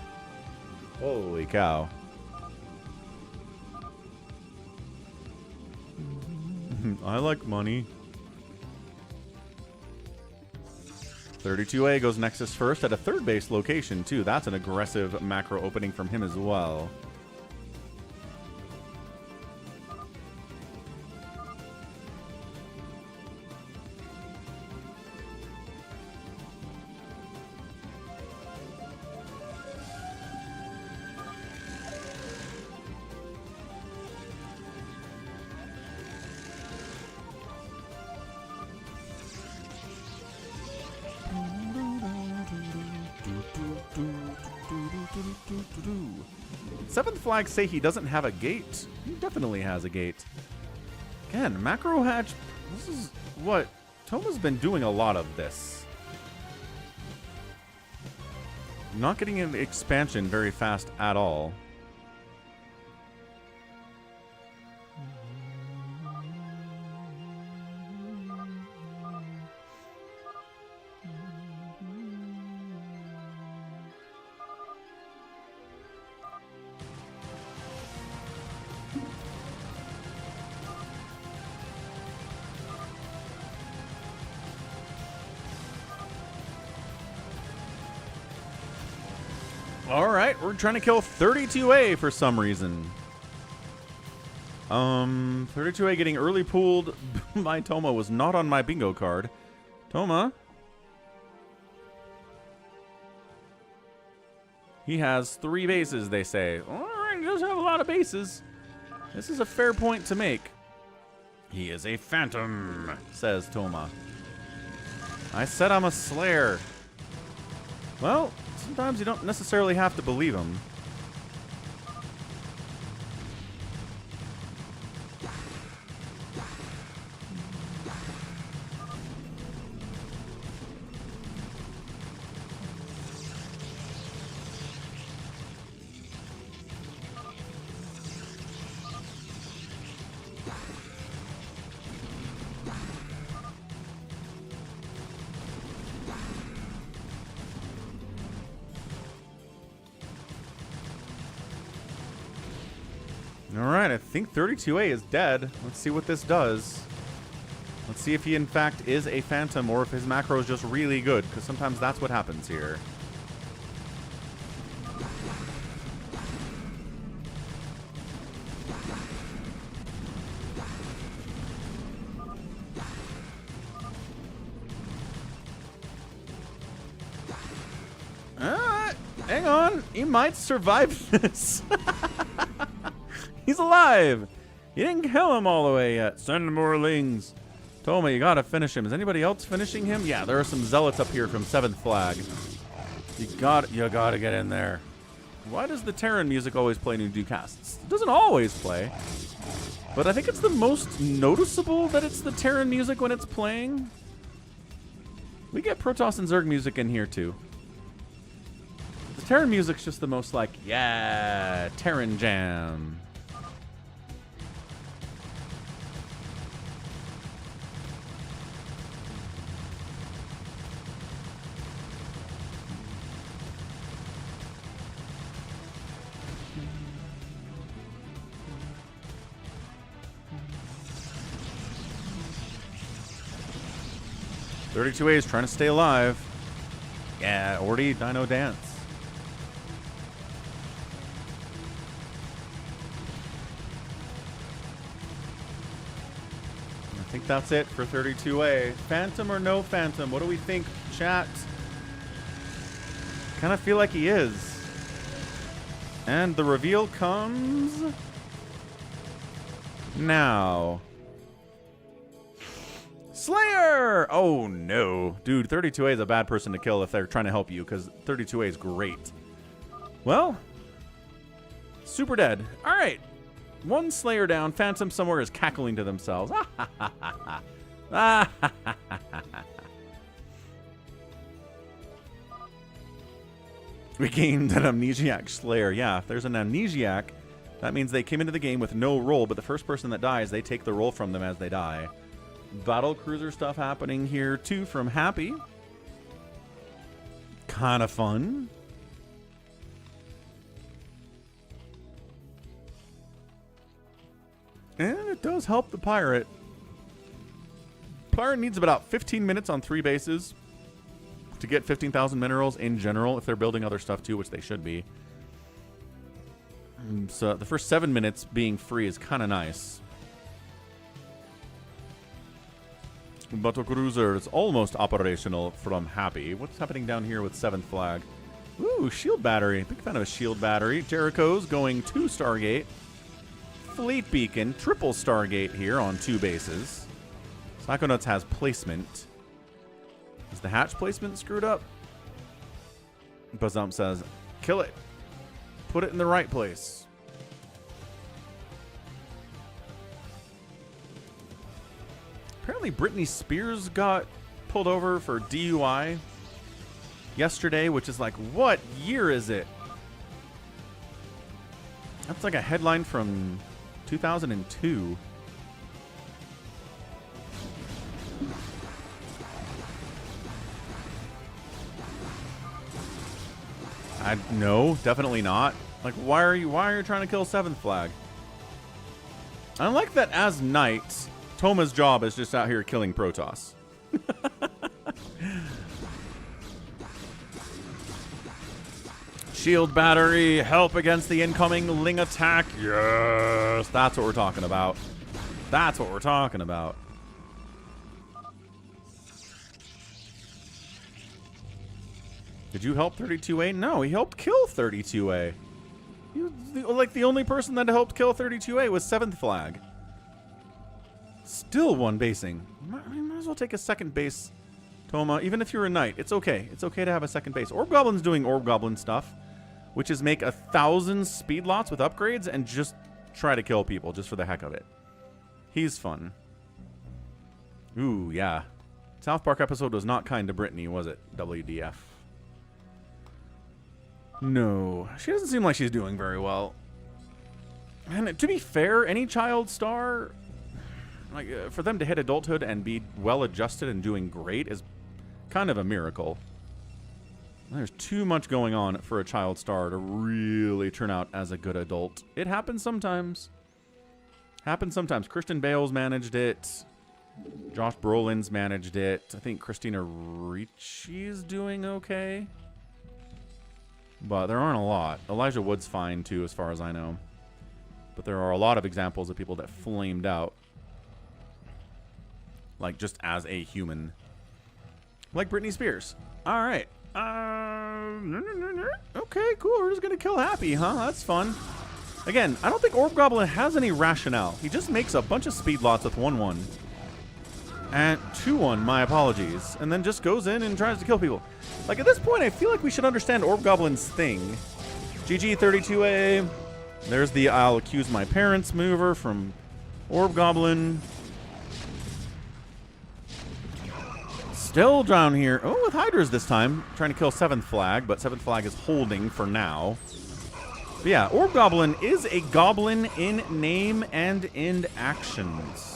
Holy cow. I like money. 32A goes Nexus first at a third base location too. That's an aggressive macro opening from him as well. Seventh Flag say he doesn't have a gate. He definitely has a gate. Again, macro hatch. This is what Toma's been doing a lot of this. Not getting an expansion very fast at all. Alright, we're trying to kill 32A for some reason. 32A getting early pulled by Toma was not on my bingo card. Toma. He has 3 bases, they say. Alright, he does have a lot of bases. This is a fair point to make. He is a phantom, says Toma. I said I'm a slayer. Well, sometimes you don't necessarily have to believe him. Alright, I think 32A is dead. Let's see what this does. Let's see if he in fact is a phantom or if his macro is just really good, because sometimes that's what happens here. Hang on, he might survive this. He's alive! You didn't kill him all the way yet. Send more lings. Toma, you gotta finish him. Is anybody else finishing him? Yeah, there are some zealots up here from 7th Flag. You gotta get in there. Why does the Terran music always play new Ducasts? It doesn't always play. But I think it's the most noticeable that it's the Terran music when it's playing. We get Protoss and Zerg music in here too. The Terran music's just the most like, yeah, Terran jam. .32A is trying to stay alive. Yeah, Orty, Dino Dance. I think that's it for 32A. Phantom or no Phantom? What do we think, chat? Kind of feel like he is. And the reveal comes now. Slayer! Oh no. Dude, 32A is a bad person to kill if they're trying to help you, because 32A is great. Well, super dead. Alright. One Slayer down. Phantom somewhere is cackling to themselves. We gained an amnesiac Slayer. Yeah, if there's an amnesiac, that means they came into the game with no role, but the first person that dies, they take the role from them as they die. Battle cruiser stuff happening here too from Happy. Kind of fun. And it does help the pirate. Pirate needs about 15 minutes on 3 bases to get 15,000 minerals in general if they're building other stuff too, which they should be. So the first 7 minutes being free is kind of nice. Battle cruiser is almost operational from Happy. What's happening down here with 7th Flag? Ooh, shield battery. Big fan of a shield battery. Jericho's going to Stargate. Fleet Beacon, triple Stargate here on 2 bases. Psychonauts has placement. Is the hatch placement screwed up? Buzzump says, kill it. Put it in the right place. Apparently Britney Spears got pulled over for DUI yesterday, which is like, what year is it? That's like a headline from 2002. No, definitely not. Like, why are you trying to kill 7th Flag? I like that as knights, Toma's job is just out here killing Protoss. Shield battery, help against the incoming Ling attack. Yes, that's what we're talking about. That's what we're talking about. Did you help 32A? No, he helped kill 32A. He was like the only person that helped kill 32A was 7th Flag. Still one basing. Might as well take a second base, Toma. Even if you're a knight, it's okay. It's okay to have a second base. Orb Goblin's doing Orb Goblin stuff, which is make 1,000 speed lots with upgrades and just try to kill people just for the heck of it. He's fun. Ooh, yeah. South Park episode was not kind to Brittany, was it? WDF. No. She doesn't seem like she's doing very well. And to be fair, any child star, like for them to hit adulthood and be well adjusted and doing great is kind of a miracle. There's too much going on for a child star to really turn out as a good adult. It happens sometimes. Happens sometimes. Kristen Bale's managed it. Josh Brolin's managed it. I think Christina Ricci's doing okay. But there aren't a lot. Elijah Wood's fine too, as far as I know. But there are a lot of examples of people that flamed out. Like, just as a human. Like Britney Spears. Alright. Okay, cool. We're just going to kill Happy, huh? That's fun. Again, I don't think Orb Goblin has any rationale. He just makes a bunch of speed lots with 1-1. And 2-1, my apologies. And then just goes in and tries to kill people. Like, at this point, I feel like we should understand Orb Goblin's thing. GG32A. There's the I'll accuse my parents mover from Orb Goblin. Still down here. Oh, with Hydras this time. Trying to kill 7th Flag, but 7th Flag is holding for now. But yeah, Orb Goblin is a goblin in name and in actions.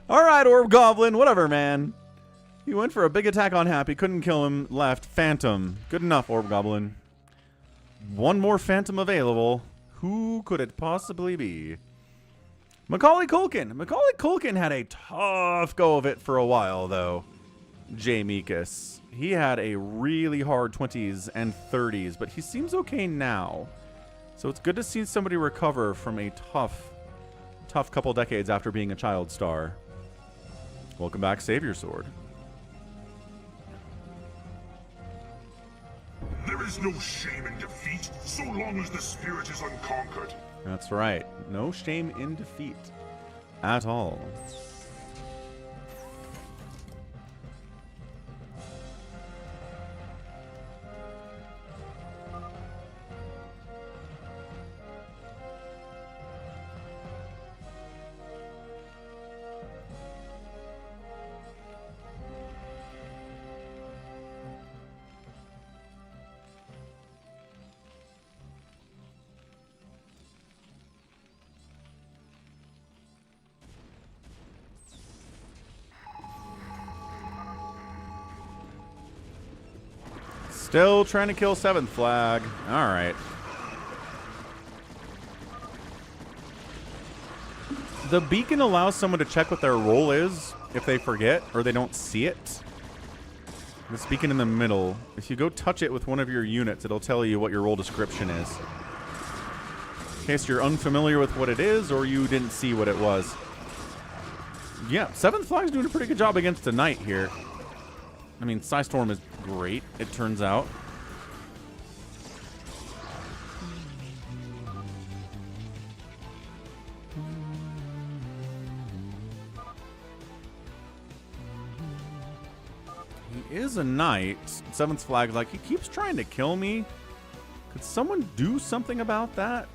Alright, Orb Goblin, whatever, man. He went for a big attack on Happy, couldn't kill him, left. Phantom. Good enough, Orb Goblin. One more Phantom available. Who could it possibly be? Macaulay Culkin. Macaulay Culkin had a tough go of it for a while, though. Jay Meekus. He had a really hard 20s and 30s, but he seems okay now. So it's good to see somebody recover from a tough couple decades after being a child star. Welcome back, Savior Sword. There is no shame in defeat, so long as the spirit is unconquered. That's right. No shame in defeat. At all. Still trying to kill 7th Flag. Alright. The beacon allows someone to check what their role is if they forget or they don't see it. This beacon in the middle. If you go touch it with one of your units, it'll tell you what your role description is. In case you're unfamiliar with what it is or you didn't see what it was. Yeah, 7th Flag's doing a pretty good job against the Knight here. I mean, Psystorm is great, it turns out. He is a Knight. 7th Flag, like, he keeps trying to kill me. Could someone do something about that?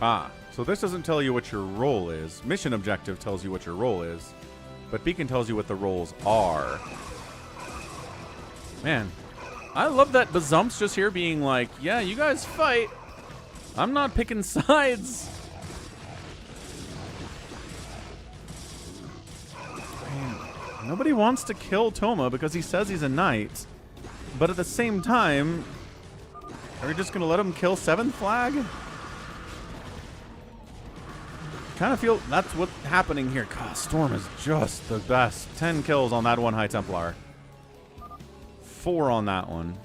Ah, so this doesn't tell you what your role is. Mission objective tells you what your role is, but Beacon tells you what the roles are. Man, I love that Bazump's just here being like, yeah, you guys fight. I'm not picking sides. Man, nobody wants to kill Toma because he says he's a knight, but at the same time, are we just going to let him kill 7th Flag? Kind of feel that's what's happening here. God, Storm is just the best. 10 kills on that one High Templar. 4 on that one.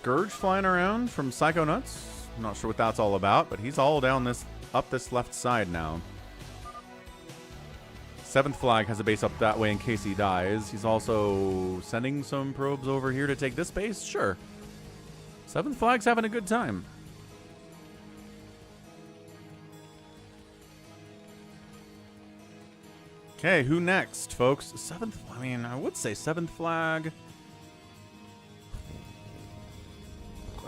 Scourge flying around from Psychonauts. I'm not sure what that's all about, but he's all down this, up this left side now. 7th Flag has a base up that way in case he dies. He's also sending some probes over here to take this base. Sure. 7th Flag's having a good time. Okay, who next, folks? 7th, I mean, I would say 7th Flag.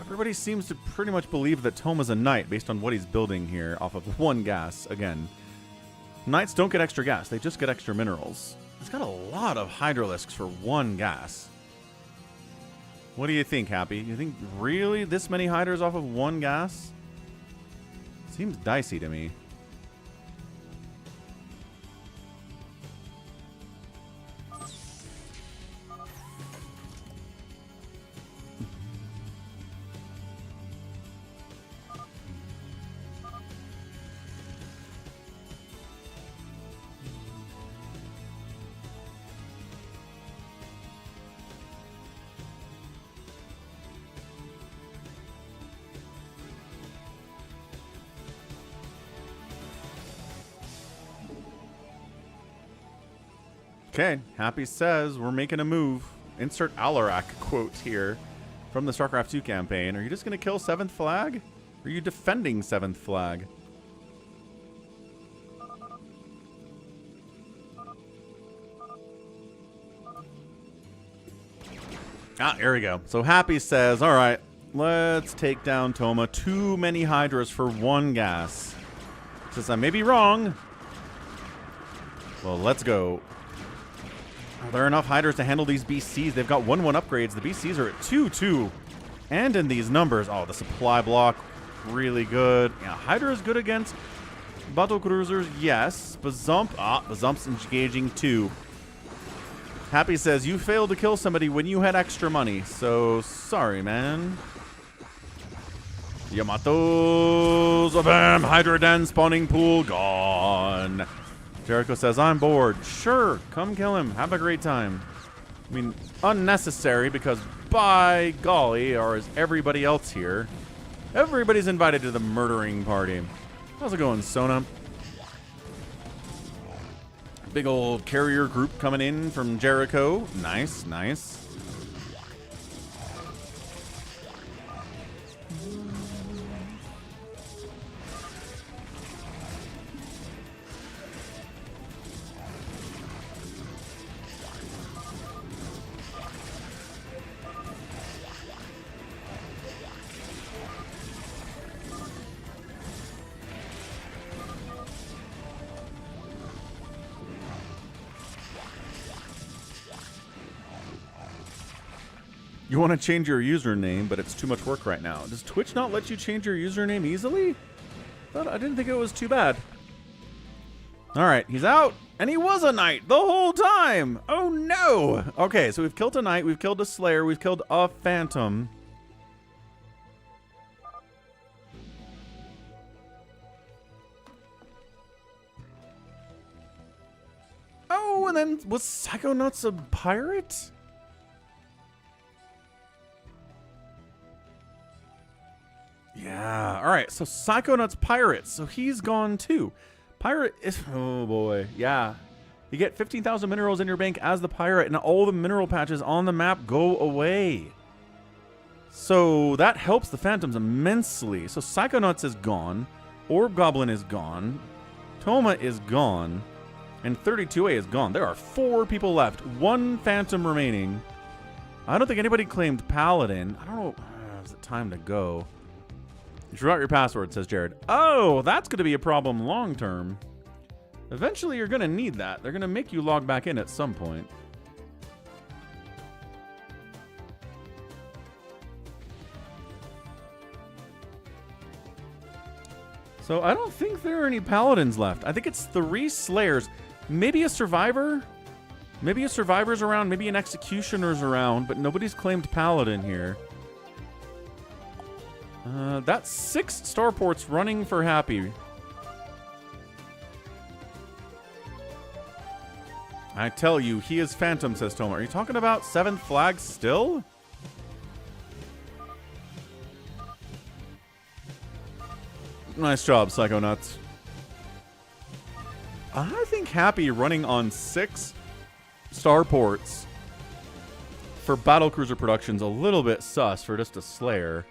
Everybody seems to pretty much believe that Toma's a knight based on what he's building here off of 1 gas. Again, knights don't get extra gas. They just get extra minerals. He's got a lot of Hydralisks for 1 gas. What do you think, Happy? You think really this many Hydras off of 1 gas? Seems dicey to me. Okay, Happy says we're making a move. Insert Alarak quote here from the StarCraft 2 campaign. Are you just going to kill 7th Flag? Or are you defending 7th Flag? Ah, here we go. So Happy says, all right, let's take down Toma. Too many Hydras for 1 gas. Says I may be wrong. Well, let's go. Are there enough Hydras to handle these BCs? They've got 1-1 upgrades. The BCs are at 2-2. And in these numbers, oh, the supply block, really good. Yeah, Hydra is good against battle cruisers, yes. Bazump's engaging 2. Happy says, you failed to kill somebody when you had extra money. So, sorry, man. Yamato's, bam, Hydra Den spawning pool, gone. Jericho says, I'm bored. Sure, come kill him. Have a great time. I mean, unnecessary because, by golly, or is everybody else here? Everybody's invited to the murdering party. How's it going, Sona? Big old carrier group coming in from Jericho. Nice, nice. You want to change your username, but it's too much work right now. Does Twitch not let you change your username easily? I didn't think it was too bad. All right, he's out, and he was a knight the whole time. Oh no! Okay, so we've killed a knight, we've killed a slayer, we've killed a phantom. Oh, and then was Psychonauts a pirate? Yeah, all right, so Psychonauts pirates, so he's gone too. Pirate is, oh boy, yeah. You get 15,000 minerals in your bank as the pirate, and all the mineral patches on the map go away. So that helps the phantoms immensely. So Psychonauts is gone, Orb Goblin is gone, Toma is gone, and 32A is gone. There are 4 people left, 1 phantom remaining. I don't think anybody claimed Paladin. I don't know, is it time to go? You forgot your password, says Jared. Oh, that's going to be a problem long term. Eventually, you're going to need that. They're going to make you log back in at some point. So I don't think there are any paladins left. I think it's 3 slayers. Maybe a survivor. Maybe a survivor's around. Maybe an executioner's around. But nobody's claimed paladin here. That's 6 starports running for Happy. I tell you, he is Phantom, says Toma. Are you talking about 7th Flag still? Nice job, Psychonauts. I think Happy running on 6 starports for Battlecruiser Production's a little bit sus for just a Slayer.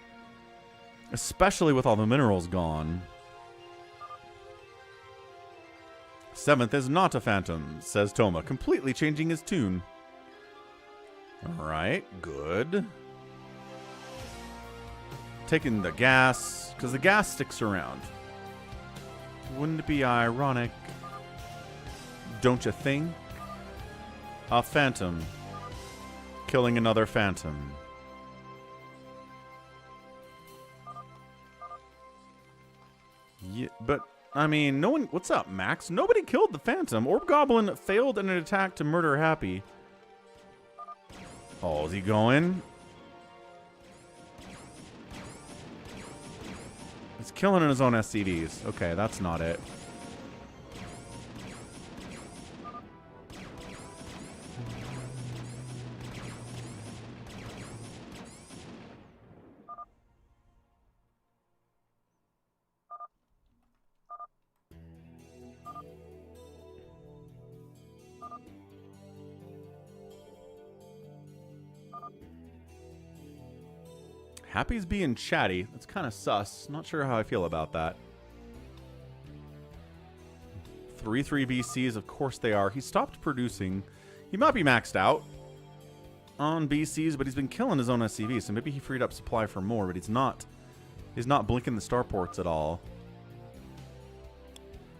Especially with all the minerals gone. 7th is not a Phantom, says Toma, completely changing his tune. Alright, good. Taking the gas, because the gas sticks around. Wouldn't it be ironic? Don't you think? A Phantom killing another Phantom. Yeah, but, I mean, no one... What's up, Max? Nobody killed the Phantom. Orb Goblin failed in an attack to murder Happy. Oh, is he going? He's killing in his own SCVs. Okay, that's not it. Happy's being chatty. That's kind of sus. Not sure how I feel about that. 3-3 BCs, of course they are. He stopped producing. He might be maxed out on BCs, but he's been killing his own SCV, so maybe he freed up supply for more, but he's not. He's not blinking the starports at all.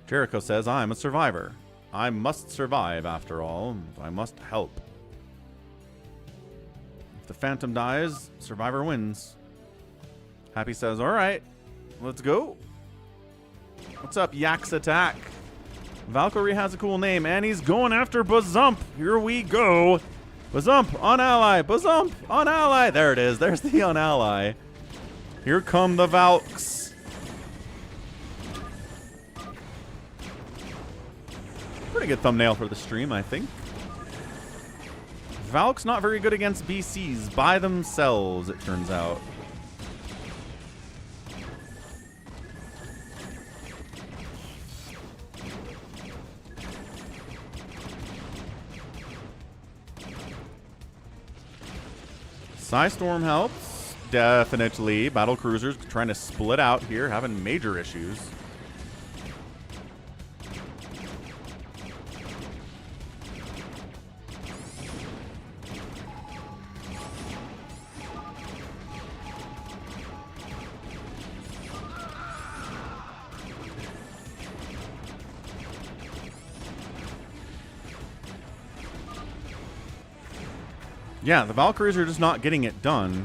Jericho says, I'm a survivor. I must survive, after all. I must help. If the Phantom dies, survivor wins. Happy says, all right, let's go. What's up, Yak's Attack? Valkyrie has a cool name, and he's going after Bazump. Here we go. Bazump on ally. Bazump on ally. There it is. There's the on ally. Here come the Valks. Pretty good thumbnail for the stream, I think. Valk's not very good against BCs by themselves, it turns out. Psystorm helps, definitely. Battle cruisers trying to split out here, having major issues. Yeah, the Valkyries are just not getting it done.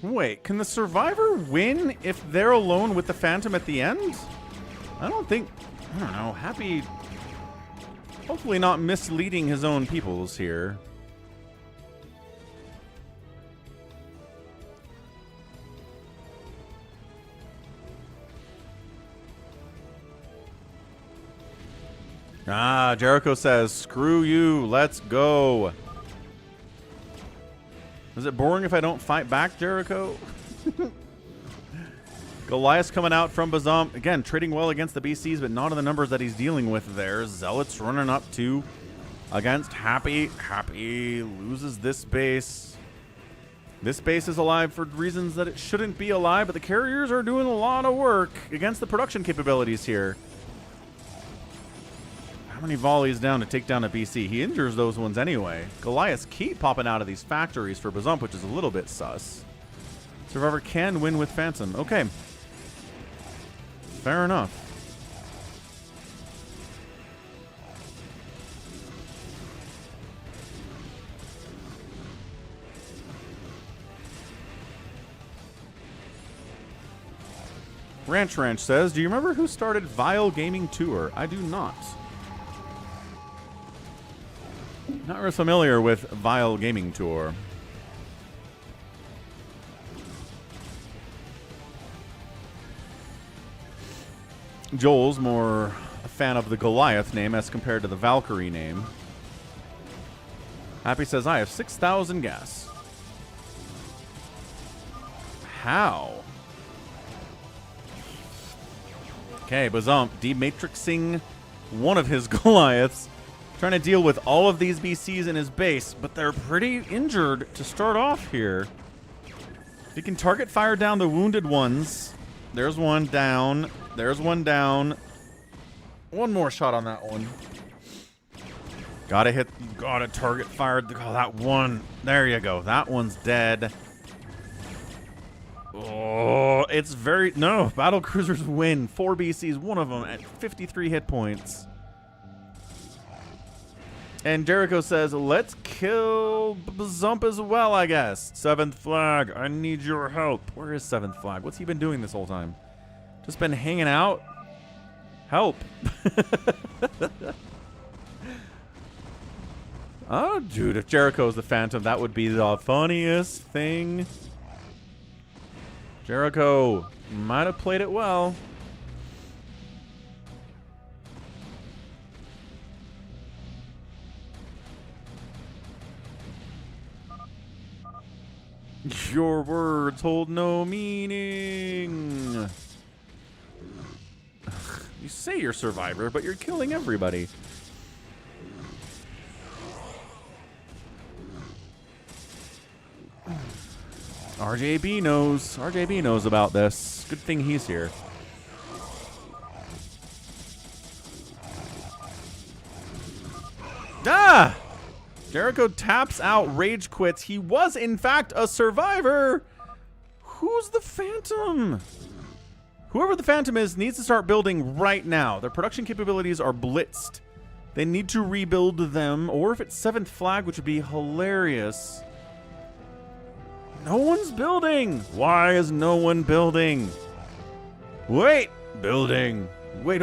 Wait, can the survivor win if they're alone with the Phantom at the end? I don't know, Happy hopefully not misleading his own peoples here. Ah, Jericho says, screw you, let's go. Is it boring if I don't fight back, Jericho? Goliath coming out from Bazump. Again, trading well against the BCs, but not in the numbers that he's dealing with there. Zealots running up to against Happy. Happy loses this base. This base is alive for reasons that it shouldn't be alive, but the carriers are doing a lot of work against the production capabilities here. How many volleys down to take down a BC? He injures those ones anyway. Goliaths keep popping out of these factories for Bazump, which is a little bit sus. Survivor can win with Phantom. Okay. Fair enough. Ranch says, do you remember who started Vile Gaming Tour? I do not. Not really familiar with Vile Gaming Tour. Joel's more a fan of the Goliath name as compared to the Valkyrie name. Happy says, I have 6,000 gas. How? Okay, Bazump dematrixing one of his Goliaths. Trying to deal with all of these BCs in his base, but they're pretty injured to start off here. If he can target fire down the wounded ones. There's one down. There's one down. One more shot on that one. Gotta hit. Gotta target fire. Oh, that one. There you go. That one's dead. Oh, it's very... No, battle cruisers win. 4 BCs, one of them at 53 hit points. And Jericho says, let's kill Zump as well, I guess. 7th flag, I need your help. Where is 7th flag? What's he been doing this whole time? Just been hanging out? Help. Oh, dude, if Jericho's the Phantom, that would be the funniest thing. Jericho might have played it well. Your words hold no meaning. You say you're Survivor, but you're killing everybody. RJB knows. RJB knows about this. Good thing he's here. Ah! Jericho taps out, rage quits. He was, in fact, a survivor. Who's the Phantom? Whoever the Phantom is needs to start building right now. Their production capabilities are blitzed. They need to rebuild them, or if it's 7th flag, which would be hilarious. No one's building. Why is no one building? Wait. Building. Wait.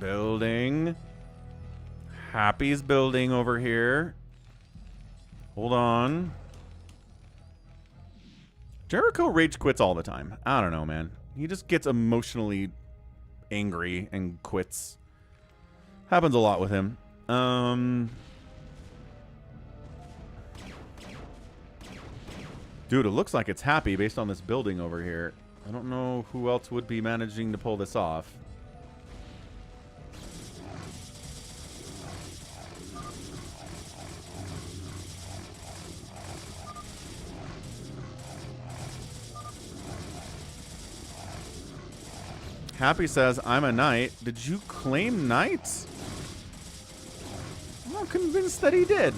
Building. Happy's building over here. Hold on. Jericho rage quits all the time. I don't know, man. He just gets emotionally angry and quits. Happens a lot with him. Dude, it looks like it's Happy based on this building over here. I don't know who else would be managing to pull this off. Happy says, I'm a knight. Did you claim knights? I'm not convinced that he did.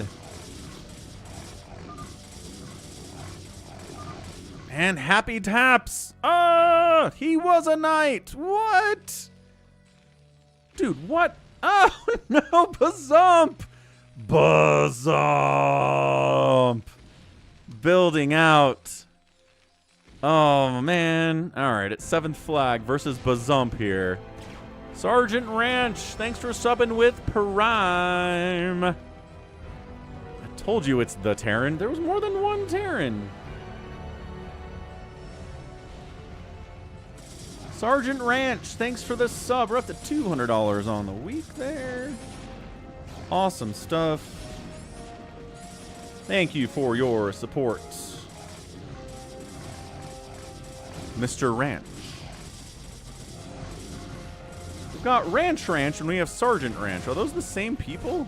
And Happy taps. Ah, he was a knight. What? Dude, what? Oh, no, Bazump. Bazump. Building out. Oh, man. All right, it's 7th flag versus Bazump here. Sergeant Ranch, thanks for subbing with Prime. I told you it's the Terran. There was more than one Terran. Sergeant Ranch, thanks for the sub. We're up to $200 on the week there. Awesome stuff. Thank you for your support, Mr. Ranch. We've got Ranch and we have Sergeant Ranch. Are those the same people?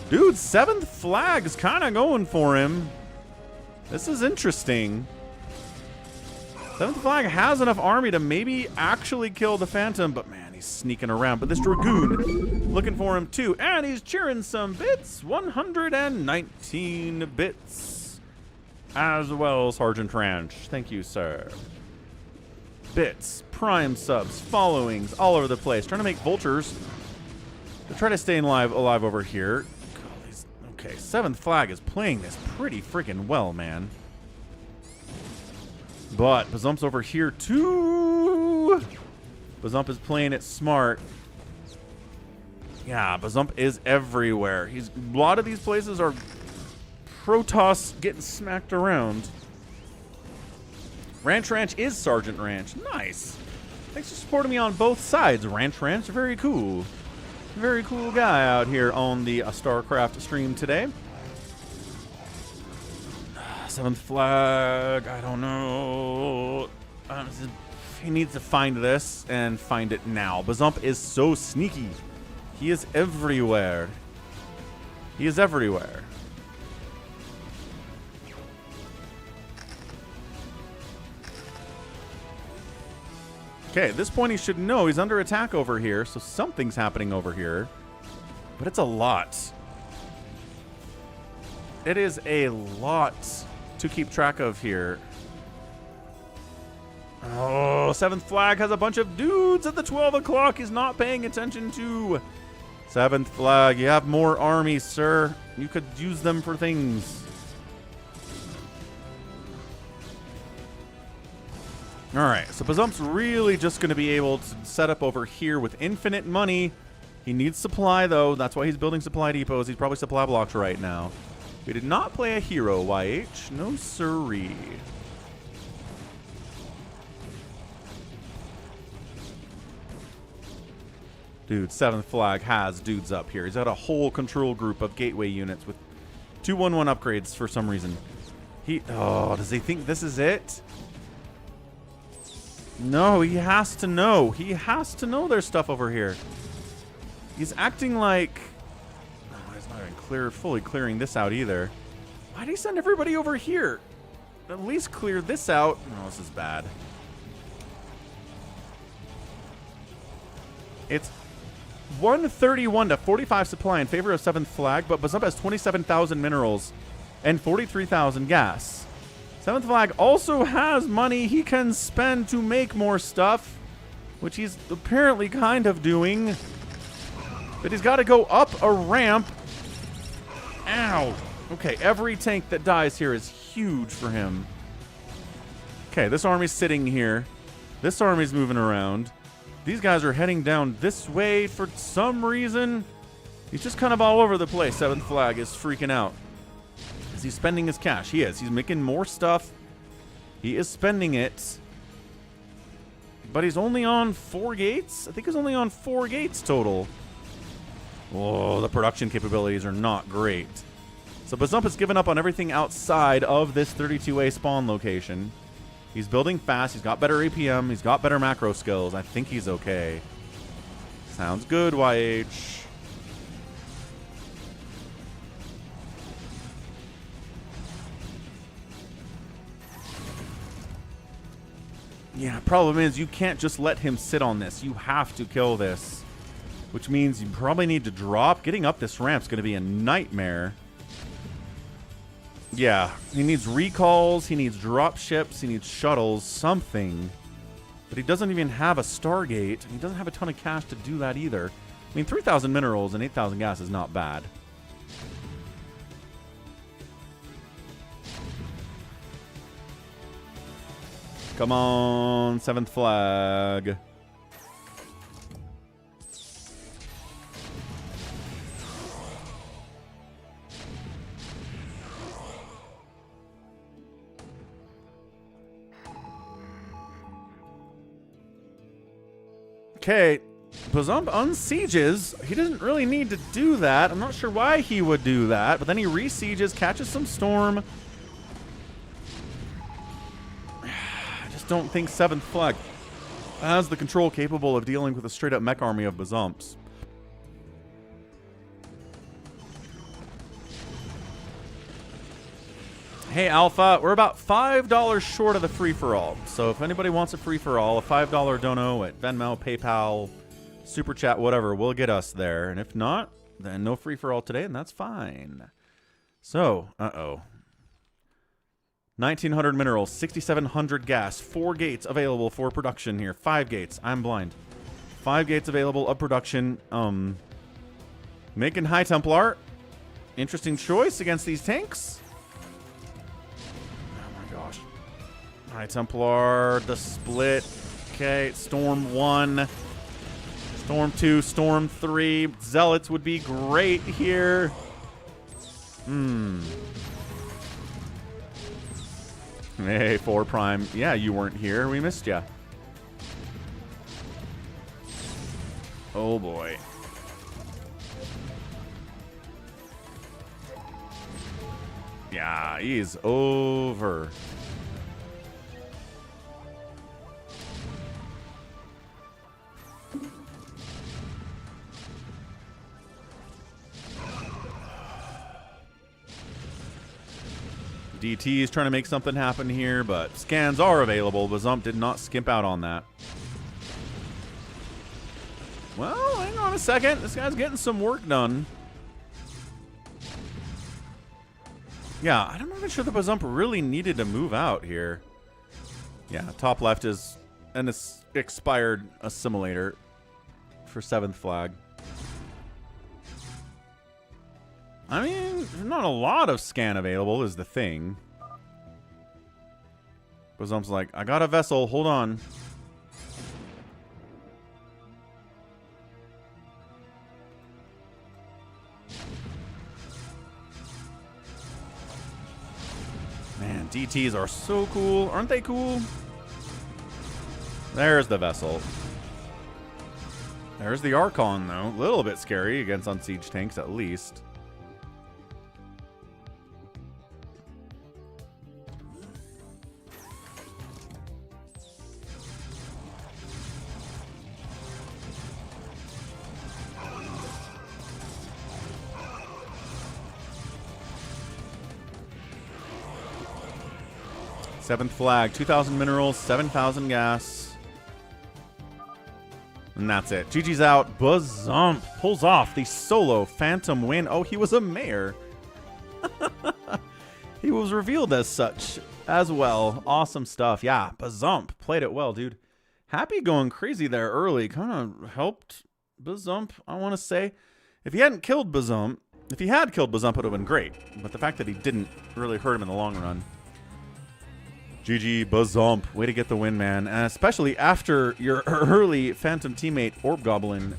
Dude, 7th flag is kind of going for him. This is interesting. 7th flag has enough army to maybe actually kill the Phantom, but man, he's sneaking around. But this Dragoon looking for him too. And he's cheering some bits. 119 bits. As well, Sergeant Ranch. Thank you, sir. Bits, Prime subs, followings, all over the place. Trying to make vultures to try to stay alive over here. Okay, 7th flag is playing this pretty freaking well, man. But Bazump's over here too. Bazump is playing it smart. Yeah, Bazump is everywhere. A lot of these places are Protoss getting smacked around. Ranch is Sergeant Ranch. Nice. Thanks for supporting me on both sides, Ranch. Very cool. Very cool guy out here on the StarCraft stream today. 7th flag. I don't know. He needs to find this and find it now. Bazump is so sneaky. He is everywhere. He is everywhere. Okay, at this point he should know he's under attack over here, so something's happening over here. But it's a lot. It is a lot to keep track of here. Oh, 7th flag has a bunch of dudes at the 12 o'clock he's not paying attention to. 7th flag, you have more armies, sir. You could use them for things. Alright, so Bazump's really just going to be able to set up over here with infinite money. He needs supply, though. That's why he's building supply depots. He's probably supply blocks right now. We did not play a hero, YH. No siree. Dude, 7th flag has dudes up here. He's got a whole control group of gateway units with 211 upgrades for some reason. Oh, does he think this is it? No, he has to know. He has to know there's stuff over here. He's acting like... Oh, he's not even fully clearing this out either. Why'd he send everybody over here? At least clear this out. Oh, this is bad. It's 131 to 45 supply in favor of 7th flag, but Bazump has 27,000 minerals and 43,000 gas. 7th flag also has money he can spend to make more stuff, which he's apparently kind of doing. But he's got to go up a ramp. Ow. Okay, every tank that dies here is huge for him. Okay, this army's sitting here. This army's moving around. These guys are heading down this way for some reason. He's just kind of all over the place. 7th flag is freaking out. Is he spending his cash? He is. He's making more stuff. He is spending it. But he's only on 4 gates? I think he's only on 4 gates total. Oh, the production capabilities are not great. So Bazump has given up on everything outside of this 32A spawn location. He's building fast. He's got better APM. He's got better macro skills. I think he's okay. Sounds good, YH. Yeah, problem is you can't just let him sit on this. You have to kill this. Which means you probably need to drop. Getting up this ramp's going to be a nightmare. Yeah, he needs recalls, he needs drop ships, he needs shuttles, something. But he doesn't even have a Stargate. He doesn't have a ton of cash to do that either. I mean, 3,000 minerals and 8,000 gas is not bad. Come on, 7th flag. Okay, Bazump unsieges. He doesn't really need to do that. I'm not sure why he would do that, but then he resieges, catches some storm. I just don't think 7th flag has the control capable of dealing with a straight-up mech army of Bazumps. Hey, Alpha, we're about $5 short of the free-for-all. So if anybody wants a free-for-all, a $5 dono at Venmo, PayPal, Super Chat, whatever, will get us there. And if not, then no free-for-all today, and that's fine. So, 1,900 minerals, 6,700 gas, 4 gates available for production here. 5 gates. I'm blind. 5 gates available of production. Making High Templar. Interesting choice against these tanks. High Templar, the split. Okay, Storm 1. Storm 2, Storm 3. Zealots would be great here. Hey, 4 Prime. Yeah, you weren't here. We missed ya. Oh, boy. Yeah, he's over. DT is trying to make something happen here, but scans are available. Bazump did not skimp out on that. Well, hang on a second. This guy's getting some work done. Yeah, I'm not even sure the Bazump really needed to move out here. Yeah, top left is an expired assimilator for 7th flag. I mean, not a lot of scan available is the thing. Bazump's like, I got a vessel, hold on. Man, DTs are so cool. Aren't they cool? There's the vessel. There's the Archon, though. A little bit scary against unsieged tanks, at least. Seventh flag, 2,000 minerals, 7,000 gas. And that's it. GG's out. Bazump pulls off the solo Phantom win. Oh, he was a mayor. He was revealed as such as well. Awesome stuff. Yeah, Bazump played it well, dude. Happy going crazy there early. Kind of helped Bazump, I want to say. If he hadn't killed Bazump, if he had killed Bazump, it would have been great. But the fact that he didn't really hurt him in the long run. GG Bazump. Way to get the win, man. And especially after your early Phantom teammate Orb Goblin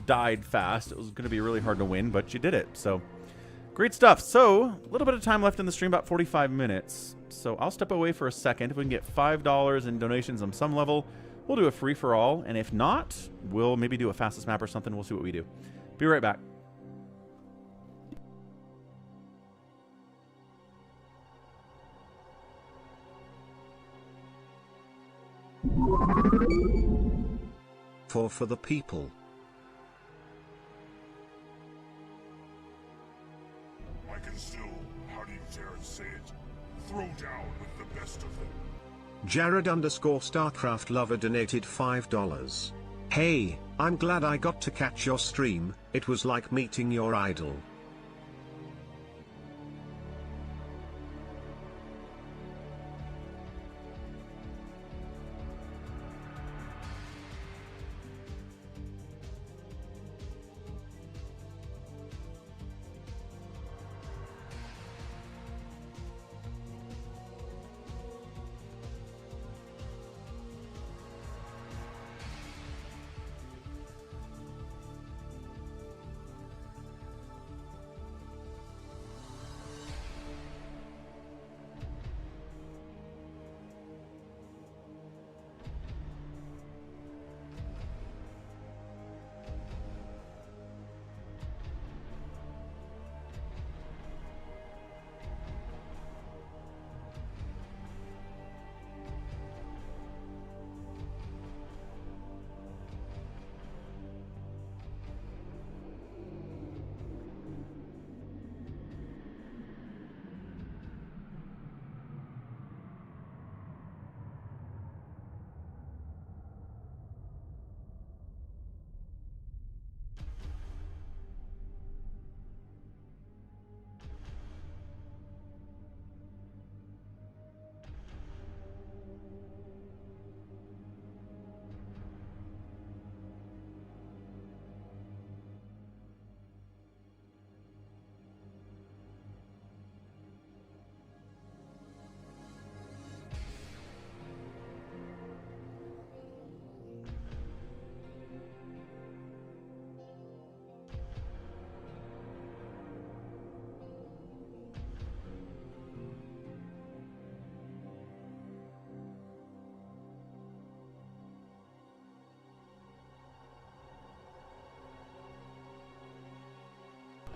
died fast. It was going to be really hard to win, but you did it. So, great stuff. So, a little bit of time left in the stream, about 45 minutes. So, I'll step away for a second. If we can get $5 in donations on some level, we'll do a free-for-all. And if not, we'll maybe do a fastest map or something. We'll see what we do. Be right back. For the people. I can still, how do you dare say it, throw down with the best of them. Jared_StarCraft lover donated $5. Hey, I'm glad I got to catch your stream. It was like meeting your idol.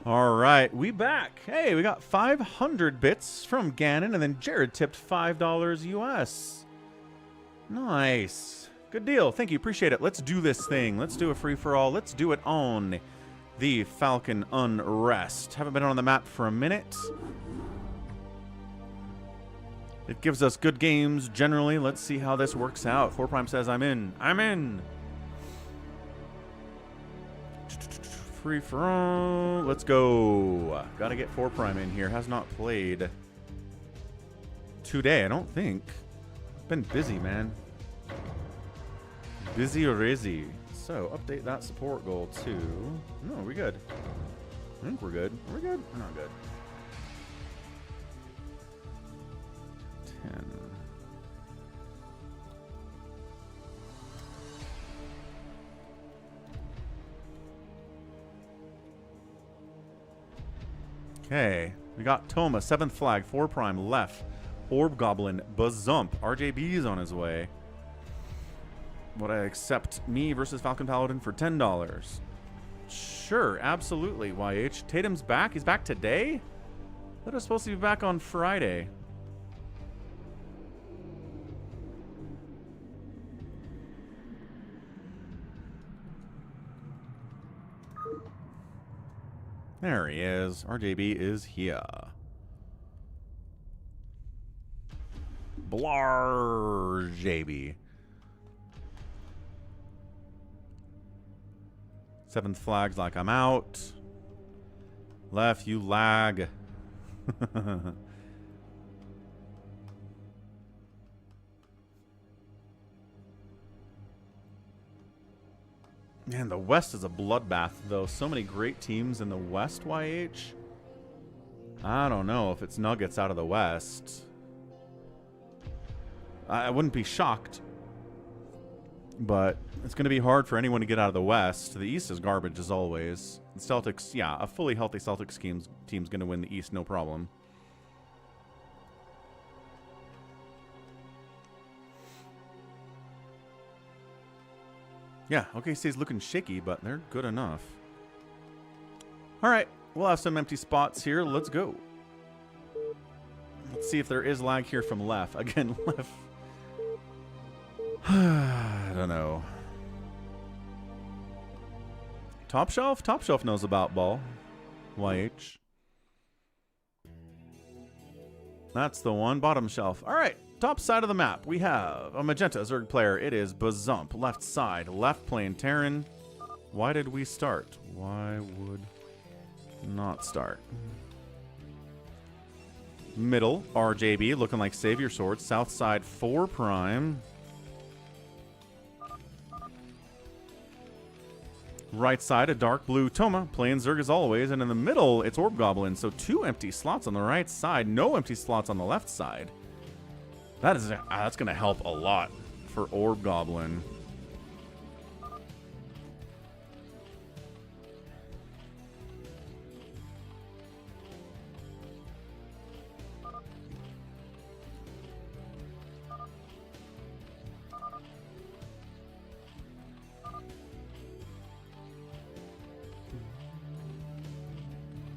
All right, we back. Hey, we got 500 bits from Gannon, and then Jared tipped $5 US. Nice. Good deal. Thank you. Appreciate it. Let's do this thing. Let's do a free-for-all. Let's do it on the Falcon Unrest. Haven't been on the map for a minute. It gives us good games generally. Let's see how this works out. 4 Prime says I'm in. I'm in. Free for all. Let's go. Gotta get 4 Prime in here. Has not played today, I don't think. Been busy, man. Busy or izzy. So, update that support goal to... No, are we good? I think we're good. Are we good? We're not good. 10. Okay, we got Toma, 7th flag, 4 Prime, left, Orb Goblin, Bazump, RJB's on his way. Would I accept me versus Falcon Paladin for $10? Sure, absolutely, YH. Tatum's back? He's back today? That was supposed to be back on Friday. There he is. RJB is here. Blar JB. 7th flag's like I'm out. Left, you lag. Man, the West is a bloodbath, though. So many great teams in the West, YH. I don't know if it's Nuggets out of the West. I wouldn't be shocked. But it's going to be hard for anyone to get out of the West. The East is garbage, as always. The Celtics, yeah, a fully healthy Celtics team's going to win the East, no problem. Yeah, OKC's looking shaky, but they're good enough. All right, we'll have some empty spots here. Let's go. Let's see if there is lag here from left. Again, left. I don't know. Top Shelf? Top Shelf knows about ball. YH. That's the one. Bottom Shelf. All right. Top side of the map, we have a Magenta Zerg player. It is Bazump. Left side, left playing Terran. Why did we start? Why would not start? Middle, RJB, looking like Savior Sword. South side, 4 Prime. Right side, a dark blue Toma, playing Zerg as always. And in the middle, it's Orb Goblin. So 2 empty slots on the right side, no empty slots on the left side. That's going to help a lot for Orb Goblin.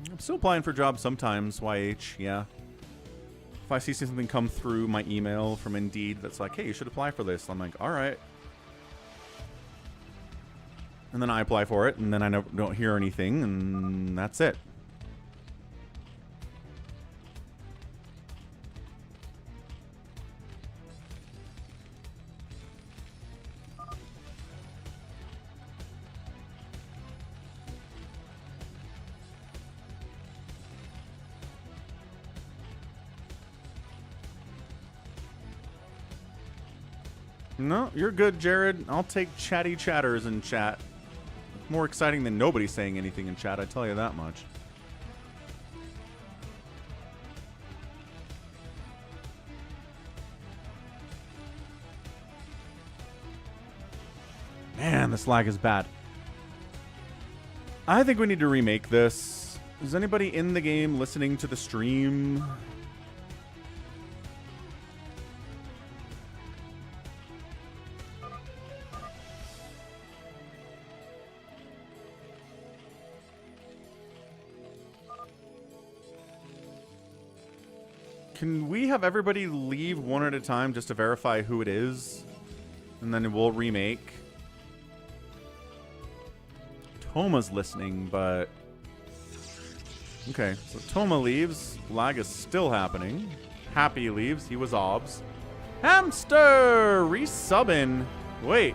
I'm still applying for jobs sometimes, YH, yeah. If I see something come through my email from Indeed that's like, hey, you should apply for this, I'm like, all right. And then I apply for it, and then I don't hear anything, and that's it. No, you're good, Jared. I'll take chatty chatters in chat. More exciting than nobody saying anything in chat, I tell you that much. Man, this lag is bad. I think we need to remake this. Is anybody in the game listening to the stream? Can we have everybody leave one at a time just to verify who it is? And then we'll remake. Toma's listening, but... Okay, so Toma leaves. Lag is still happening. Happy leaves. He was obs. Hamster! Resubbing. Wait.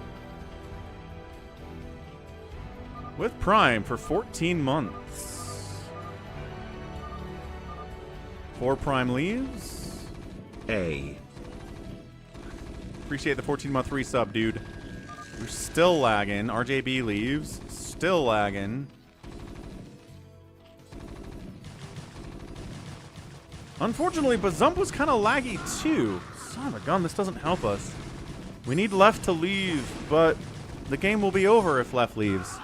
With Prime for 14 months. 4 Prime leaves. Appreciate the 14-month resub, dude. We're still lagging. RJB leaves. Still lagging. Unfortunately, Bazump was kind of laggy too. Son of a gun, this doesn't help us. We need Left to leave, but the game will be over if Left leaves.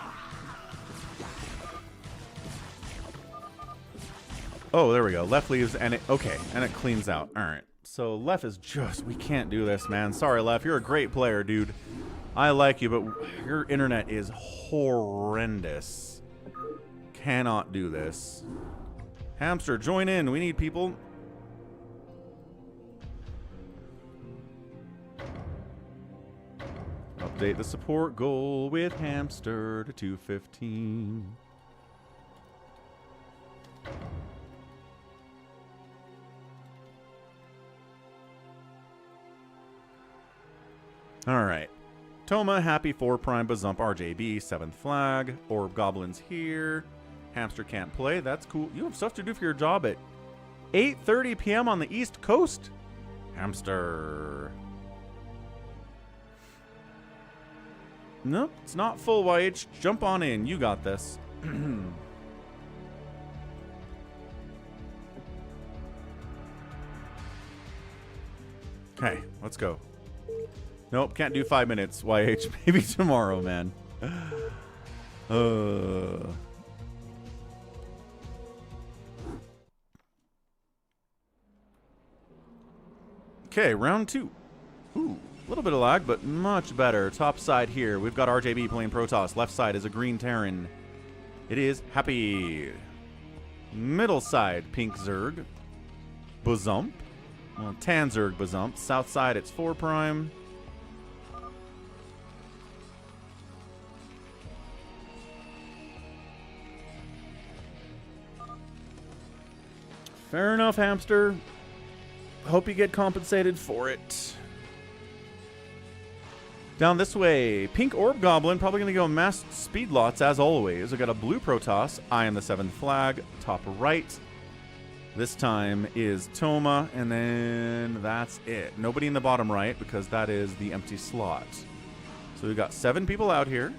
Oh, there we go. Left leaves, and it... Okay, and it cleans out. All right. So Left is just... We can't do this, man. Sorry, Left. You're a great player, dude. I like you, but your internet is horrendous. Cannot do this. Hamster, join in. We need people. Update the support goal with Hamster to 215. All right. Toma, happy 4 Prime Bazump RJB, 7th flag. Orb Goblins here. Hamster can't play. That's cool. You have stuff to do for your job at 8:30 p.m. on the East Coast. Hamster. Nope, it's not full, YH. Jump on in. You got this. Okay, let's go. Nope, can't do 5 minutes, YH. Maybe tomorrow, man. Okay, round 2. Ooh, a little bit of lag, but much better. Top side here, we've got RJB playing Protoss. Left side is a green Terran. It is Happy. Middle side, pink Zerg. Bazump. Well, tan Zerg Bazump. South side, it's 4 Prime. Fair enough, Hamster. Hope you get compensated for it. Down this way, Pink Orb Goblin, probably going to go masked speed lots as always. I got a blue Protoss, eye on the 7th flag, top right. This time is Toma, and then that's it. Nobody in the bottom right because that is the empty slot. So we've got 7 people out here.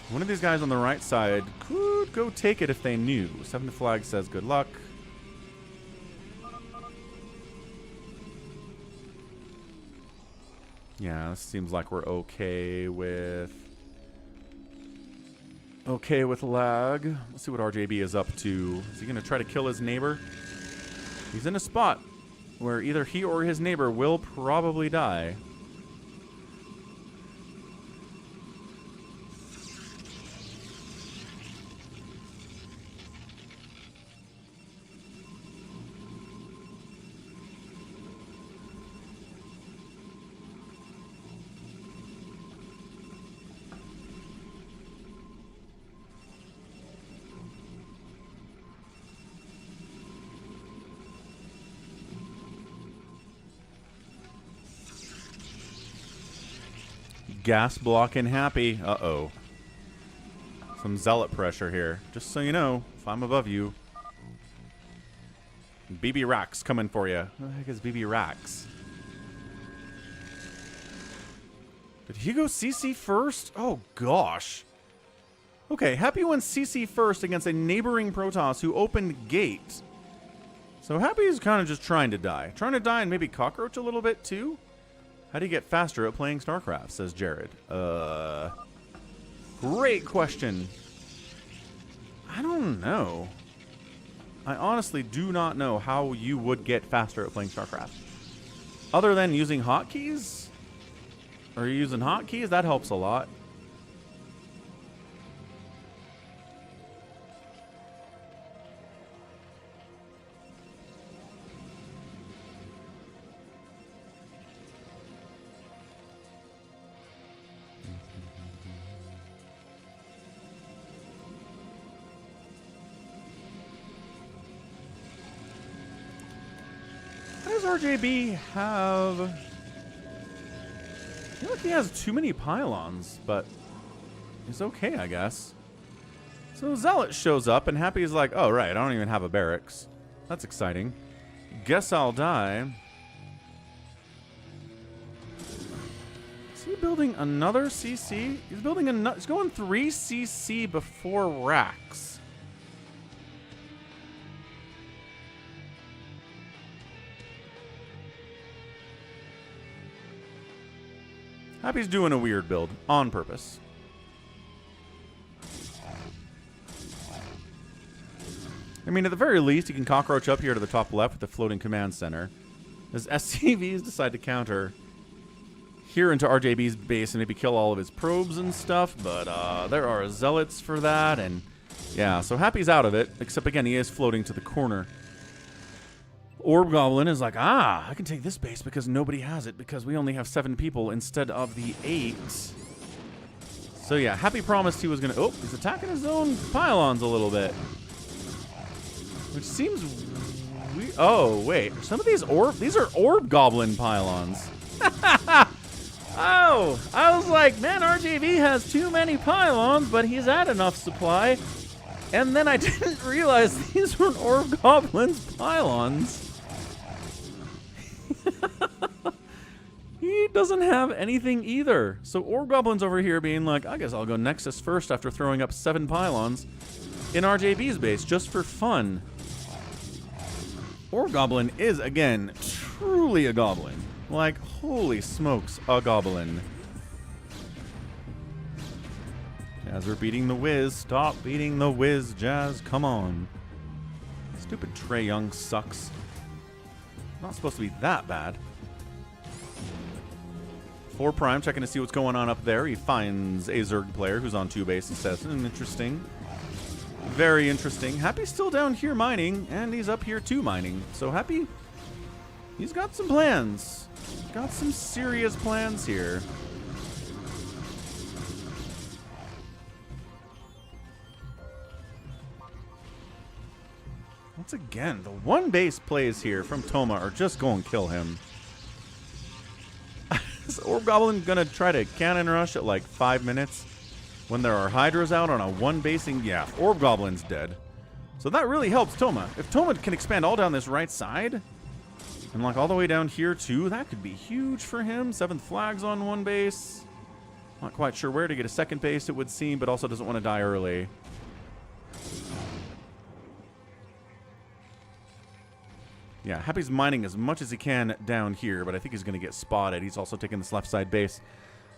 One of these guys on the right side could go take it if they knew. 7th flag says good luck. Yeah, this seems like we're okay with lag. Let's see what RJB is up to. Is he going to try to kill his neighbor? He's in a spot where either he or his neighbor will probably die. Gas blocking Happy. Uh-oh. Some zealot pressure here. Just so you know, if I'm above you. BB Rax coming for you. What the heck is BB Rax? Did he go CC first? Oh, gosh. Okay, Happy went CC first against a neighboring Protoss who opened gate. So Happy's kind of just trying to die. Trying to die and maybe cockroach a little bit, too? How do you get faster at playing StarCraft, says Jared. Great question. I don't know. I honestly do not know how you would get faster at playing StarCraft. Other than using hotkeys? Are you using hotkeys? That helps a lot. RJB have? I feel like he has too many pylons, but he's okay, I guess. So Zealot shows up, and Happy's like, oh, right, I don't even have a barracks. That's exciting. Guess I'll die. Is he building another CC? He's building another. He's going 3 CC before racks. Happy's doing a weird build on purpose. I mean, at the very least, he can cockroach up here to the top left with the floating command center. As SCVs decide to counter here into RJB's base and maybe kill all of his probes and stuff, but there are zealots for that, and yeah, so Happy's out of it, except again, he is floating to the corner. Orb Goblin is like, I can take this base because nobody has it, because we only have 7 people instead of the 8. So yeah, Happy promised he was going to... Oh, he's attacking his own pylons a little bit. Which seems weird. Oh, wait. Some of these are Orb Goblin pylons. Oh, I was like, man, RJB has too many pylons, but he's had enough supply. And then I didn't realize these were Orb Goblin's pylons. He doesn't have anything either. So Orb Goblin's over here being like, I guess I'll go Nexus first after throwing up 7 pylons in RJB's base just for fun. Orb Goblin is, again, truly a goblin. Like, holy smokes, a goblin. Jazz, we're beating the Wiz. Stop beating the Wiz, Jazz. Come on. Stupid Trae Young sucks. Not supposed to be that bad. 4 Prime checking to see what's going on up there. He finds a Zerg player who's on 2 base and says, interesting. Very interesting. Happy's still down here mining, and he's up here too mining. So Happy, he's got some plans. Got some serious plans here. Once again, the 1 base plays here from Toma are just going to kill him. Is Orb Goblin going to try to cannon rush at like 5 minutes? When there are Hydras out on a 1 basing, yeah, Orb Goblin's dead. So that really helps Toma. If Toma can expand all down this right side, and like all the way down here too, that could be huge for him. 7th flag's on 1 base. Not quite sure where to get a 2nd base, it would seem, but also doesn't want to die early. Yeah, Happy's mining as much as he can down here, but I think he's going to get spotted. He's also taking this left side base.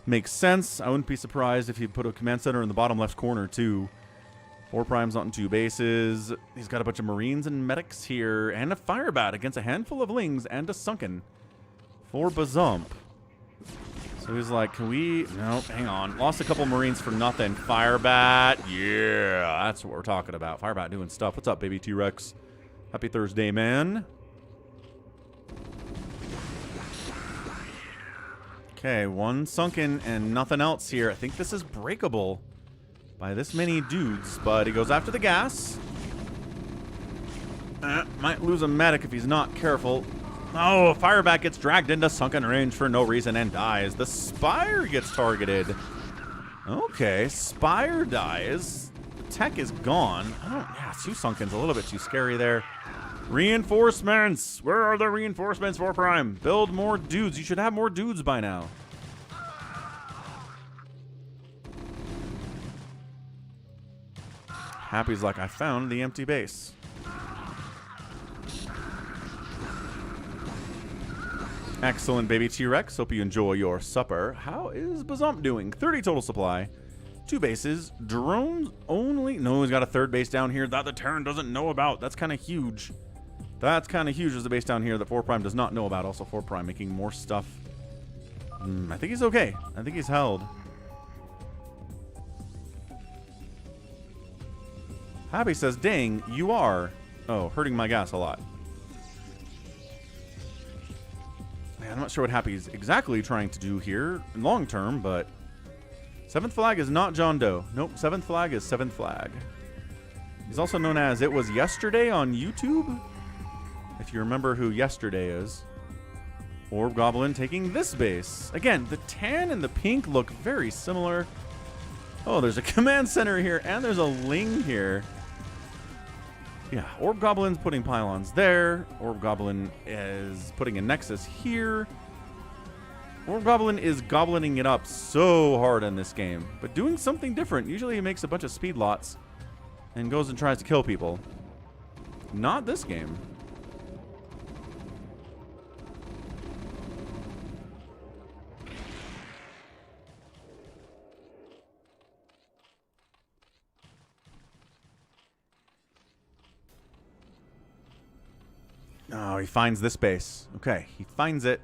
Makes sense. I wouldn't be surprised if he put a command center in the bottom left corner, too. 4 Primes on 2 bases. He's got a bunch of Marines and Medics here, and a Fire Bat against a handful of Lings and a Sunken for Bazump. So he's like, can we... No, hang on. Lost a couple Marines for nothing. Fire Bat. Yeah, that's what we're talking about. Fire Bat doing stuff. What's up, baby T-Rex? Happy Thursday, man. Okay, 1 Sunken and nothing else here. I think this is breakable by this many dudes, but he goes after the gas. Might lose a medic if he's not careful. Oh, Firebat gets dragged into sunken range for no reason and dies. The Spire gets targeted. Okay, Spire dies. The tech is gone. Yeah, 2 Sunken's a little bit too scary there. Reinforcements! Where are the reinforcements for Prime? Build more dudes. You should have more dudes by now. Happy's like, I found the empty base. Excellent, baby T-Rex. Hope you enjoy your supper. How is Bazump doing? 30 total supply. 2 bases. Drones only. No, he's got a 3rd base down here that the Terran doesn't know about. That's kind of huge. That's kind of huge. There's a base down here that 4 Prime does not know about. Also 4 Prime making more stuff. I think he's okay. I think he's held. Happy says, dang, you are. Oh, hurting my gas a lot. Man, I'm not sure what Happy's exactly trying to do here in long term, but 7th flag is not John Doe. Nope, 7th flag is 7th flag. He's also known as It Was Yesterday on YouTube. If you remember who Yesterday is. Orb Goblin taking this base. Again, the tan and the pink look very similar. Oh, there's a command center here, and there's a Ling here. Yeah, Orb Goblin's putting pylons there. Orb Goblin is putting a Nexus here. Orb Goblin is goblining it up so hard in this game, but doing something different. Usually he makes a bunch of speed lots and goes and tries to kill people. Not this game. Oh, he finds this base. Okay, he finds it.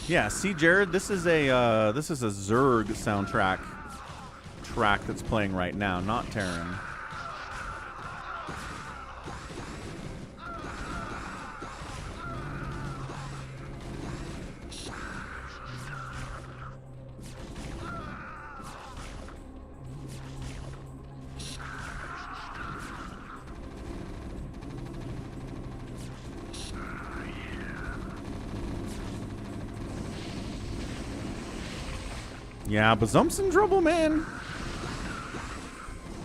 Yeah, see, Jared, this is a Zerg soundtrack track that's playing right now, not Terran. Yeah, Bazump's in trouble, man.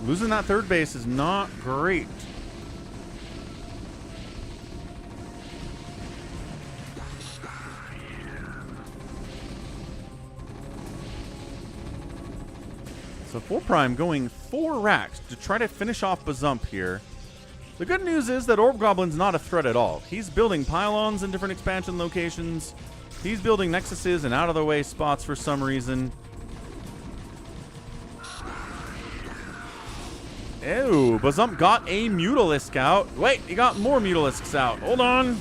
Losing that third base is not great. So 4 Prime going 4 racks to try to finish off Bazump here. The good news is that Orb Goblin's not a threat at all. He's building pylons in different expansion locations. He's building nexuses in out-of-the-way spots for some reason. Ew, Bazump got a Mutalisk out. Wait, he got more Mutalisks out. Hold on.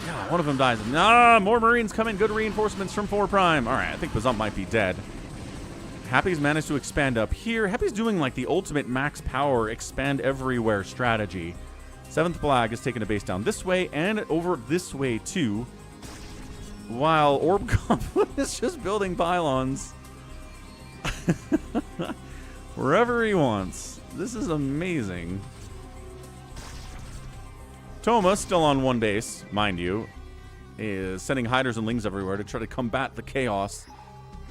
Yeah, one of them dies. Nah, more Marines coming. Good reinforcements from 4 Prime. All right, I think Bazump might be dead. Happy's managed to expand up here. Happy's doing like the ultimate max power, expand everywhere strategy. 7th Flag is taking a base down this way and over this way too. While Orb Goblin is just building pylons. Wherever he wants. This is amazing. Toma, still on 1 base, mind you, is sending Hiders and Lings everywhere to try to combat the chaos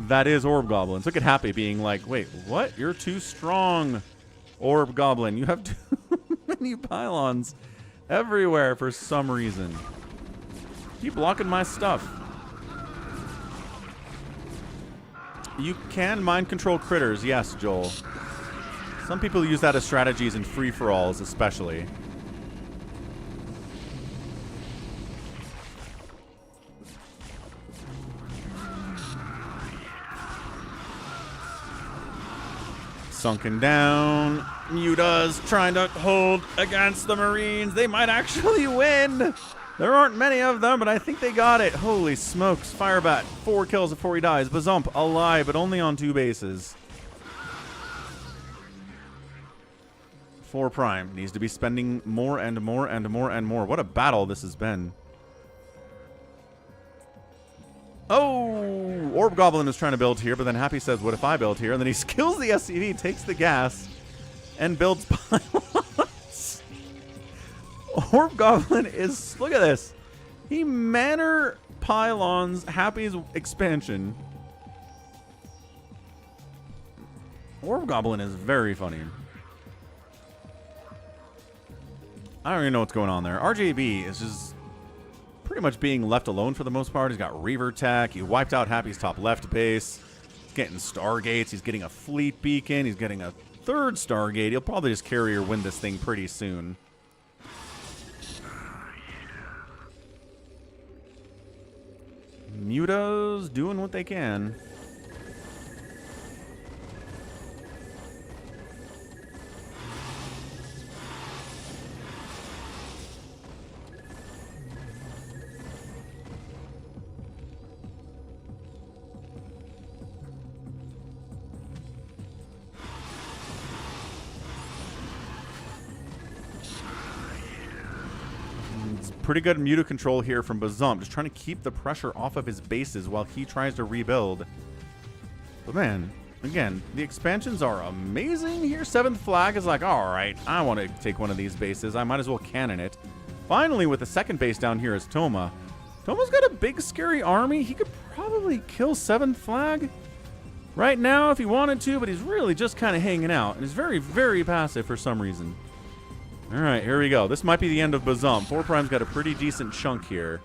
that is Orb Goblin. Look at Happy being like, wait, what? You're too strong, Orb Goblin. You have too many pylons everywhere for some reason. Keep blocking my stuff. You can mind control critters, yes, Joel. Some people use that as strategies in free-for-alls, especially. Sunken down. Muta's trying to hold against the Marines. They might actually win. There aren't many of them, but I think they got it. Holy smokes. Firebat, 4 kills before he dies. Bazump, alive, but only on 2 bases. 4 Prime needs to be spending more and more and more and more. What a battle this has been. Oh! Orb Goblin is trying to build here, but then Happy says, what if I build here? And then he skills the SCV, takes the gas, and builds pylons. Orb Goblin is... Look at this. He manor pylons Happy's expansion. Orb Goblin is very funny. I don't even know what's going on there. RJB is just pretty much being left alone for the most part. He's got Reaver Tech. He wiped out Happy's top left base. He's getting Stargates. He's getting a Fleet Beacon. He's getting a 3rd Stargate. He'll probably just carry or win this thing pretty soon. Muta's doing what they can. Pretty good Muta control here from Bazump, just trying to keep the pressure off of his bases while he tries to rebuild. But man, again, the expansions are amazing here. 7th Flag is like, all right, I want to take one of these bases. I might as well cannon it. Finally, with the second base down here is Toma. Toma's got a big, scary army. He could probably kill 7th flag right now if he wanted to, but he's really just kind of hanging out. And he's very, very passive for some reason. All right, here we go. This might be the end of Bazump. 4 Prime's got a pretty decent chunk here.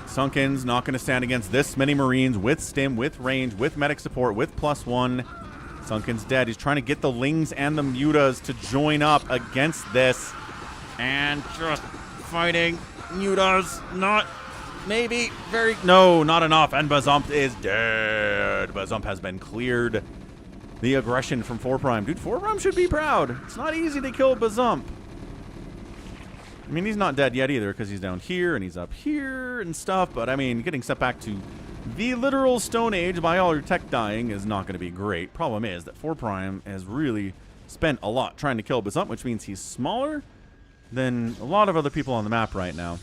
Sunken's not going to stand against this many Marines with stim, with range, with medic support, with +1. Sunken's dead. He's trying to get the Lings and the Mutas to join up against this. And just fighting. Mutas, not maybe very... No, not enough. And Bazump is dead. Bazump has been cleared. The aggression from 4 Prime. Dude, 4 Prime should be proud. It's not easy to kill Bazump. I mean, he's not dead yet either because he's down here and he's up here and stuff. But, I mean, getting set back to the literal Stone Age by all your tech dying is not going to be great. Problem is that 4 Prime has really spent a lot trying to kill Bazump, which means he's smaller than a lot of other people on the map right now.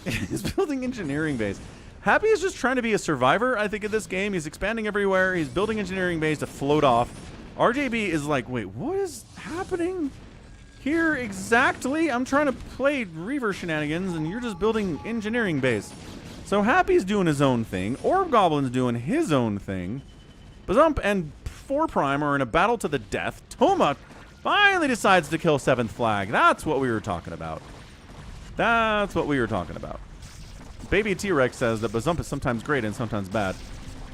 He's building engineering base. Happy is just trying to be a survivor, I think, in this game. He's expanding everywhere. He's building engineering base to float off. RJB is like, wait, what is happening here exactly? I'm trying to play Reaver shenanigans, and you're just building engineering base. So Happy's doing his own thing. Orb Goblin's doing his own thing. Bazump and 4 Prime are in a battle to the death. Toma finally decides to kill 7th flag. That's what we were talking about. That's what we were talking about. Baby T-Rex says that Bazump is sometimes great and sometimes bad.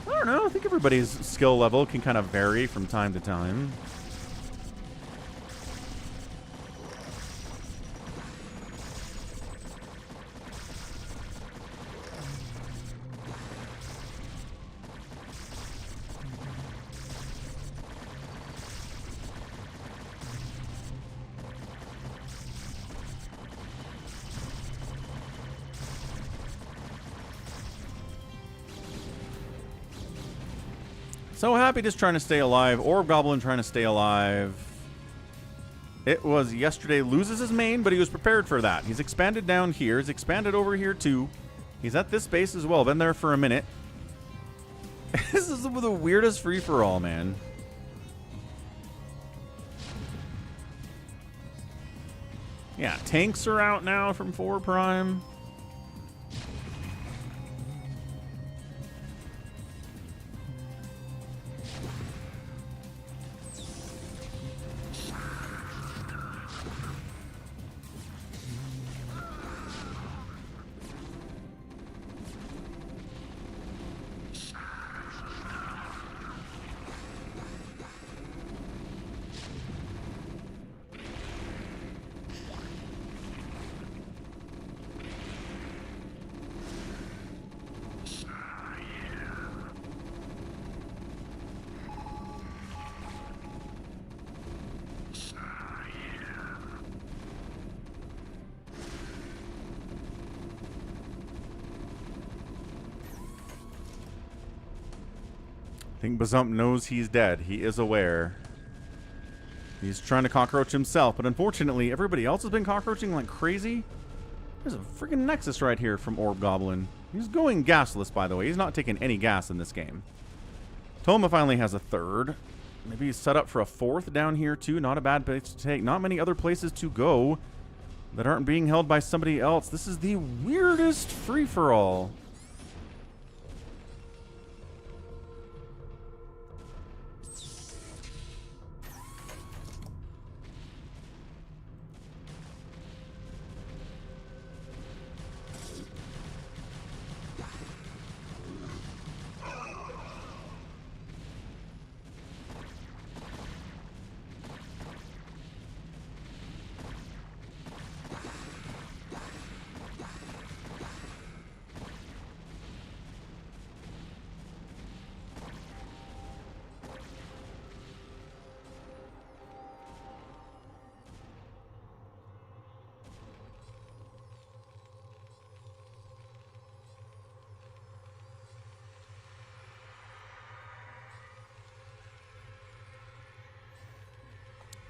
I don't know. I think everybody's skill level can kind of vary from time to time. So Happy just trying to stay alive. Orb Goblin trying to stay alive. It was yesterday loses his main, but he was prepared for that. He's expanded down here. He's expanded over here too. He's at this base as well. Been there for a minute. This is the weirdest free-for-all, man. Yeah, tanks are out now from 4 Prime. I think Bazump knows he's dead. He is aware. He's trying to cockroach himself, but unfortunately, everybody else has been cockroaching like crazy. There's a freaking Nexus right here from Orb Goblin. He's going gasless, by the way. He's not taking any gas in this game. Toma finally has a 3rd. Maybe he's set up for a 4th down here, too. Not a bad place to take. Not many other places to go that aren't being held by somebody else. This is the weirdest free-for-all.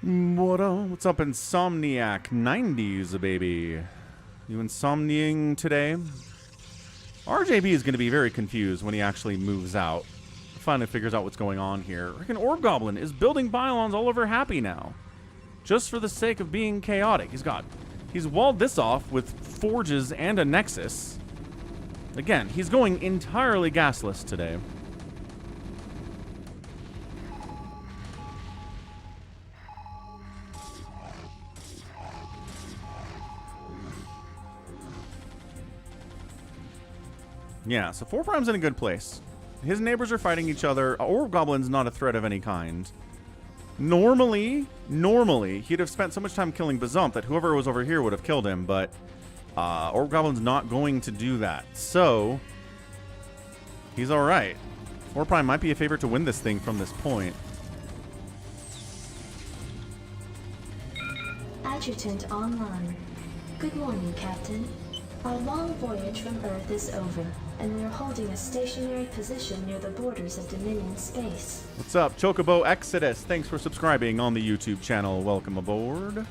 What's up, Insomniac 90s, baby? You insomniating today? RJB is going to be very confused when he actually moves out. Finally figures out what's going on here. Freaking Orb Goblin is building pylons all over Happy now. just for the sake of being chaotic. He's walled this off with forges and a nexus. Again, he's going entirely gasless today. Yeah, so 4 Prime's in a good place. His neighbors are fighting each other. Orb Goblin's not a threat of any kind. Normally, he'd have spent so much time killing Bazump that whoever was over here would have killed him, but Orb Goblin's not going to do that. So, he's alright. 4 Prime might be a favorite to win this thing from this point. Adjutant online. Good morning, Captain. Our long voyage from Earth is over, and we are holding a stationary position near the borders of Dominion space. What's up, Chocobo Exodus? Thanks for subscribing on the YouTube channel. Welcome aboard.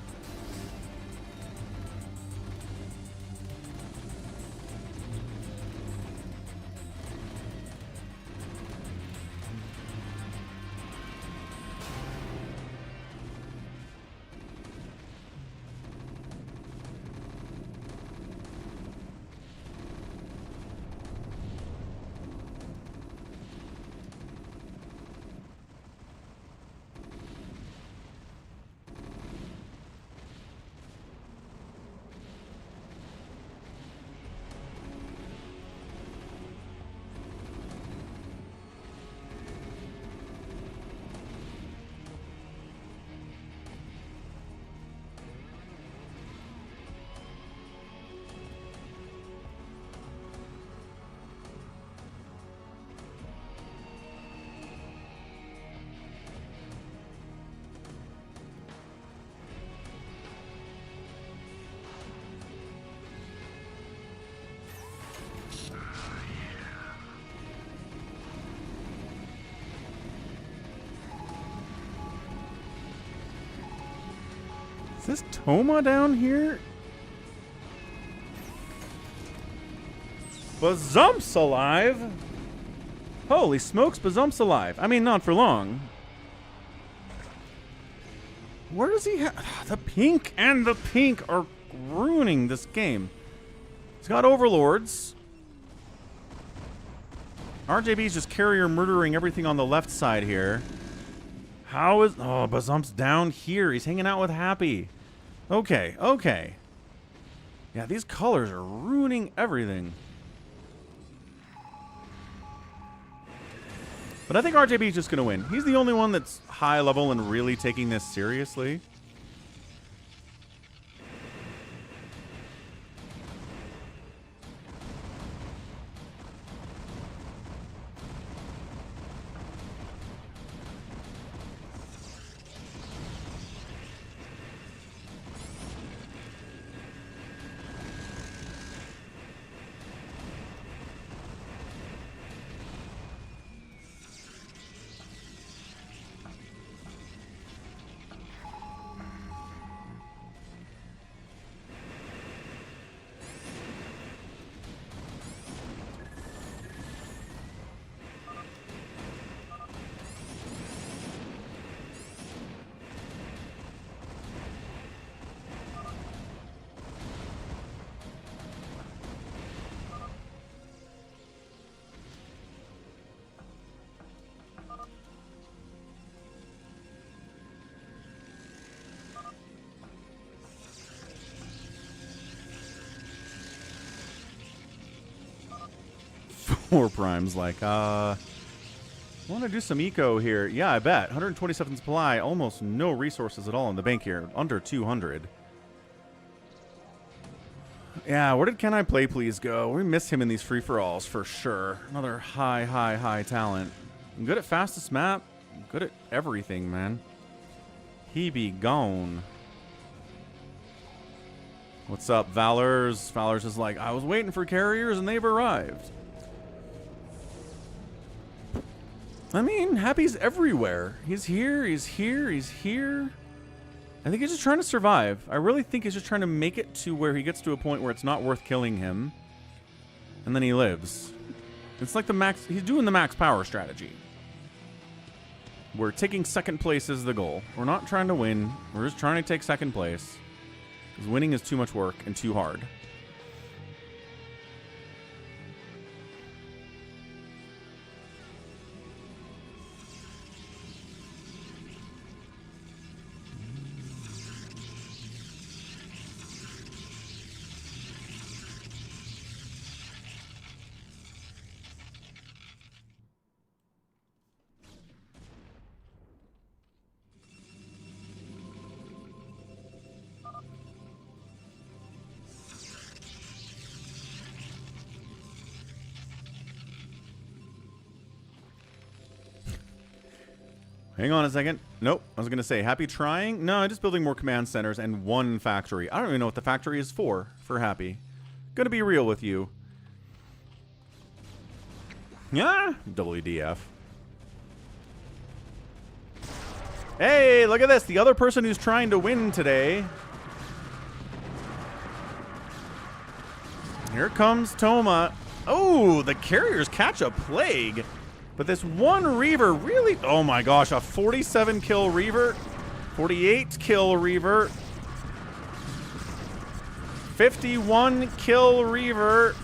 Is this Toma down here? Bazump's alive? Holy smokes, Bazump's alive. I mean, not for long. Where does he have... The pink and the pink are ruining this game. He's got overlords. RJB's just carrier murdering everything on the left side here. How is... Oh, Bazump's down here. He's hanging out with Happy. Okay, okay. Yeah, these colors are ruining everything. But I think RJB is just going to win. He's the only one that's high level and really taking this seriously. Four Prime's like, I want to do some eco here. Yeah, I bet. 127 supply, almost no resources at all in the bank here. Under 200. Yeah, where did Can I Play Please go? We miss him in these free-for-alls for sure. Another high talent. Good at fastest map. Good at everything, man. He be gone. What's up, Valors? Valors is like, I was waiting for carriers and they've arrived. I mean, Happy's everywhere. He's here, he's here, he's here. I think he's just trying to survive. I really think he's just trying to make it to where he gets to a point where it's not worth killing him. And then he lives. It's like the max... He's doing the max power strategy. We're taking second place is the goal. We're not trying to win. We're just trying to take second place. Because winning is too much work and too hard. Hang on a second. Nope. I was going to say, happy trying? No, just building more command centers and one factory. I don't even know what the factory is for happy. Gonna be real with you. Yeah? WDF. Hey, look at this. The other person who's trying to win today. Here comes Toma. Oh, the carriers catch a plague. But this one Reaver really... Oh my gosh, a 47 kill Reaver. 48 kill Reaver. 51 kill Reaver.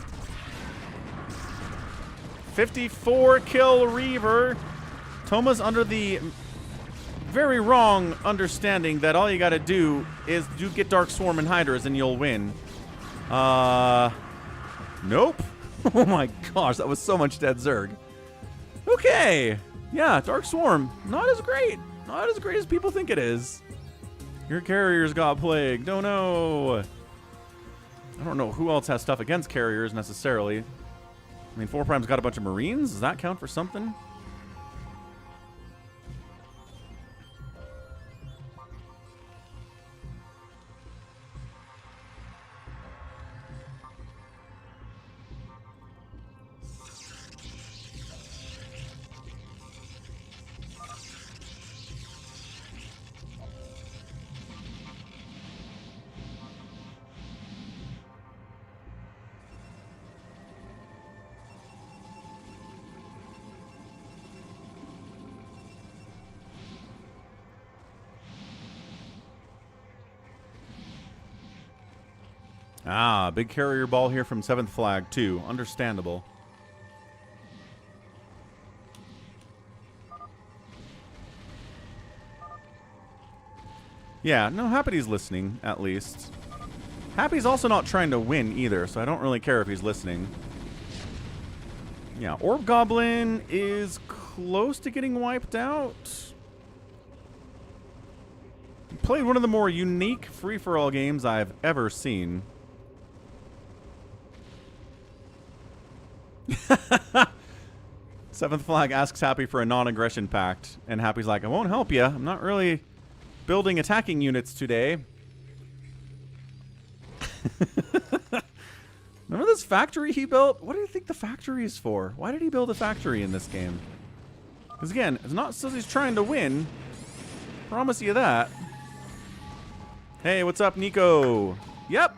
54 kill Reaver. Toma's under the very wrong understanding that all you gotta do is get Dark Swarm and Hydras and you'll win. Nope. Oh my gosh, that was so much dead Zerg. Okay. Yeah, Dark Swarm. Not as great. Not as great as people think it is. Your carriers got plagued. Oh no. I don't know who else has stuff against carriers necessarily. I mean, 4Prime's got a bunch of Marines. Does that count for something? Ah, big carrier ball here from 7th Flag, too. Understandable. Yeah, no, Happy's listening, at least. Happy's also not trying to win, either, so I don't really care if he's listening. Yeah, Orb Goblin is close to getting wiped out. Played one of the more unique free-for-all games I've ever seen. 7th Flag asks Happy for a non-aggression pact, and Happy's like, I won't help you. I'm not really building attacking units today. Remember this factory he built? What do you think the factory is for? Why did he build a factory in this game? Because again, it's not so he's trying to win. Promise you that. Hey, what's up, Nico? Yep.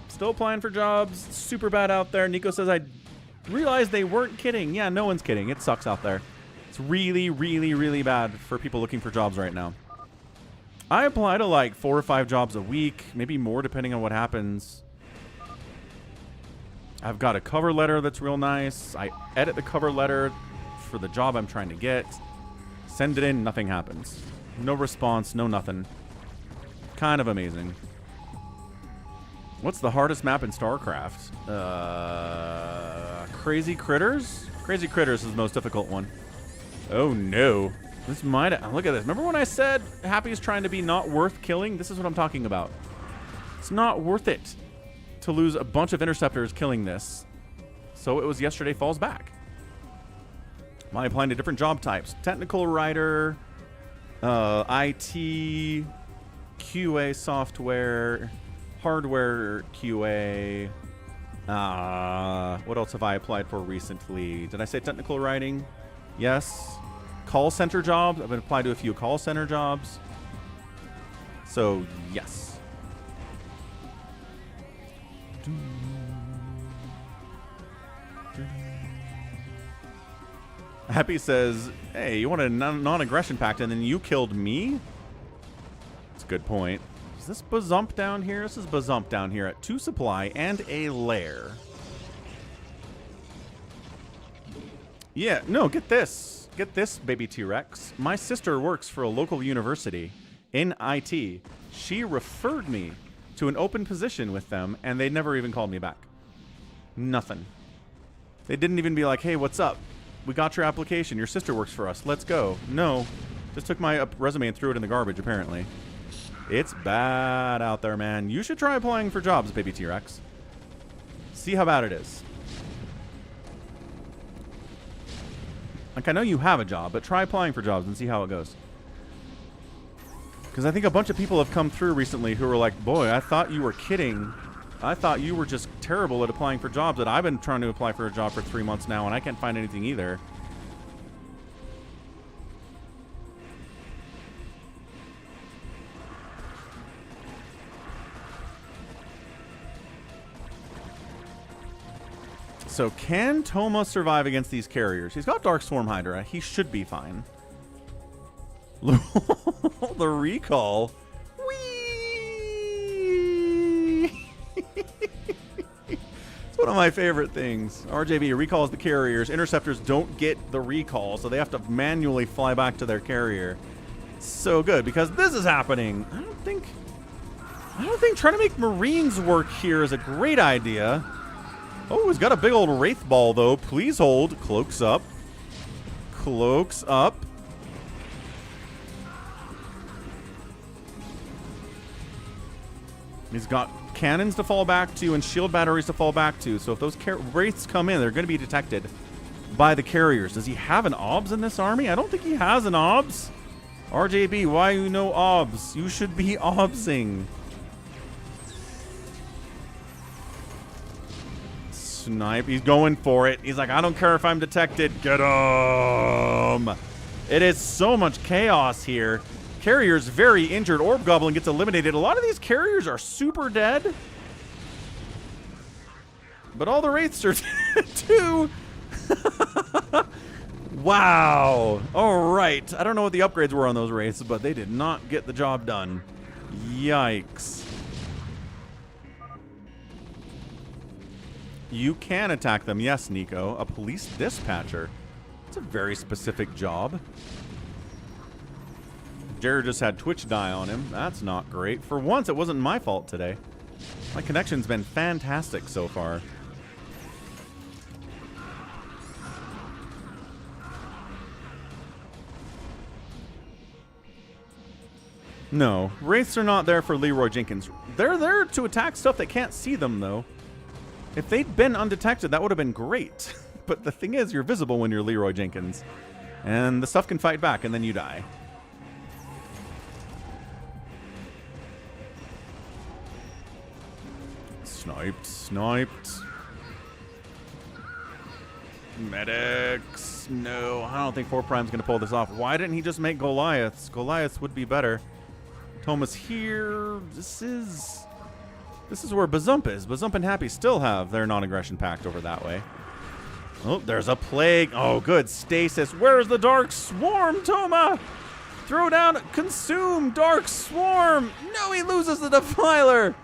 Still applying for jobs. Super bad out there. Nico says, I realized they weren't kidding. Yeah, no one's kidding. It sucks out there. It's really, really, really bad for people looking for jobs right now. I apply to like 4 or 5 jobs a week, maybe more depending on what happens. I've got a cover letter that's real nice. I edit the cover letter for the job I'm trying to get. Send it in, nothing happens. No response, no nothing. Kind of amazing. What's the hardest map in StarCraft? Crazy Critters? Crazy Critters is the most difficult one. Oh no. This might... Look at this. Remember when I said Happy's trying to be not worth killing? This is what I'm talking about. It's not worth it to lose a bunch of interceptors killing this. So it was yesterday falls back. Am I applying to different job types? Technical writer, IT, QA software, hardware QA. What else have I applied for recently? Did I say technical writing? Yes. Call center jobs. I've been applied to a few call center jobs. So, yes. Happy says, hey, you wanted a non-aggression pact and then you killed me? That's a good point. Is this Bazump down here? This is Bazump down here at 2 supply and a lair. Yeah, no, get this. Get this, baby T-Rex. My sister works for a local university in IT. She referred me to an open position with them, and they never even called me back. Nothing. They didn't even be like, hey, what's up? We got your application. Your sister works for us. Let's go. No. Just took my resume and threw it in the garbage, apparently. It's bad out there, man. You should try applying for jobs, baby T-Rex. See how bad it is. Like, I know you have a job, but try applying for jobs and see how it goes. Because I think a bunch of people have come through recently who were like, boy, I thought you were kidding. I thought you were just terrible at applying for jobs. That I've been trying to apply for a job for 3 months now, and I can't find anything either. So can Toma survive against these carriers? He's got Dark Swarm Hydra. He should be fine. The recall. Whee! It's one of my favorite things. RJB recalls the carriers. Interceptors don't get the recall, so they have to manually fly back to their carrier. So good, because this is happening. I don't think trying to make Marines work here is a great idea. Oh, he's got a big old Wraith Ball, though. Please hold. Cloaks up. Cloaks up. He's got cannons to fall back to and shield batteries to fall back to. So if those Wraiths come in, they're going to be detected by the carriers. Does he have an OBS in this army? I don't think he has an OBS. RJB, why you no OBS? You should be OBSing. Snipe. He's going for it. He's like, I don't care if I'm detected. Get him. It is so much chaos here. Carrier's very injured. Orb Goblin gets eliminated. A lot of these carriers are super dead. But all the Wraiths are dead too. Wow. All right. I don't know what the upgrades were on those Wraiths, but they did not get the job done. Yikes. You can attack them. Yes, Nico. A police dispatcher. It's a very specific job. Jared just had Twitch die on him. That's not great. For once, it wasn't my fault today. My connection's been fantastic so far. No. Wraiths are not there for Leroy Jenkins. They're there to attack stuff that can't see them, though. If they'd been undetected, that would have been great. But the thing is, you're visible when you're Leroy Jenkins. And the stuff can fight back, and then you die. Sniped, sniped. Medics. No, I don't think 4 Prime's going to pull this off. Why didn't he just make Goliaths? Goliaths would be better. Thomas here. This is where Bazump is. Bazump and Happy still have their non-aggression pact over that way. Oh, there's a plague. Oh, good. Stasis. Where's the Dark Swarm, Toma? Throw down. Consume Dark Swarm. No, he loses the Defiler.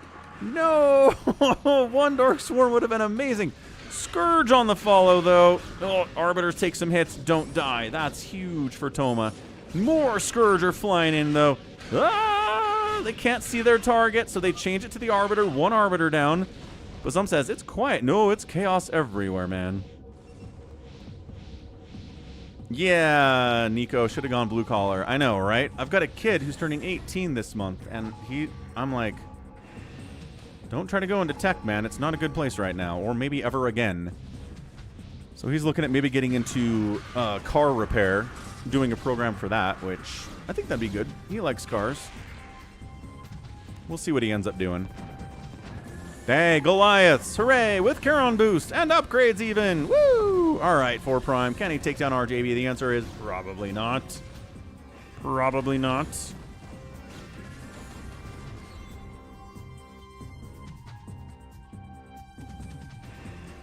No. 1 Dark Swarm would have been amazing. Scourge on the follow, though. Oh, Arbiters take some hits. Don't die. That's huge for Toma. More Scourge are flying in, though. Ah, they can't see their target, so they change it to the Arbiter. 1 Arbiter down. But some says, it's quiet. No, it's chaos everywhere, man. Yeah, Nico should have gone blue collar. I know, right? I've got a kid who's turning 18 this month, and I'm like, don't try to go into tech, man. It's not a good place right now, or maybe ever again. So he's looking at maybe getting into car repair, doing a program for that, which I think that'd be good. He likes cars. We'll see what he ends up doing. Hey, Goliaths! Hooray! With Charon boost and upgrades even! Woo! Alright, 4 Prime. Can he take down RJB? The answer is probably not. Probably not.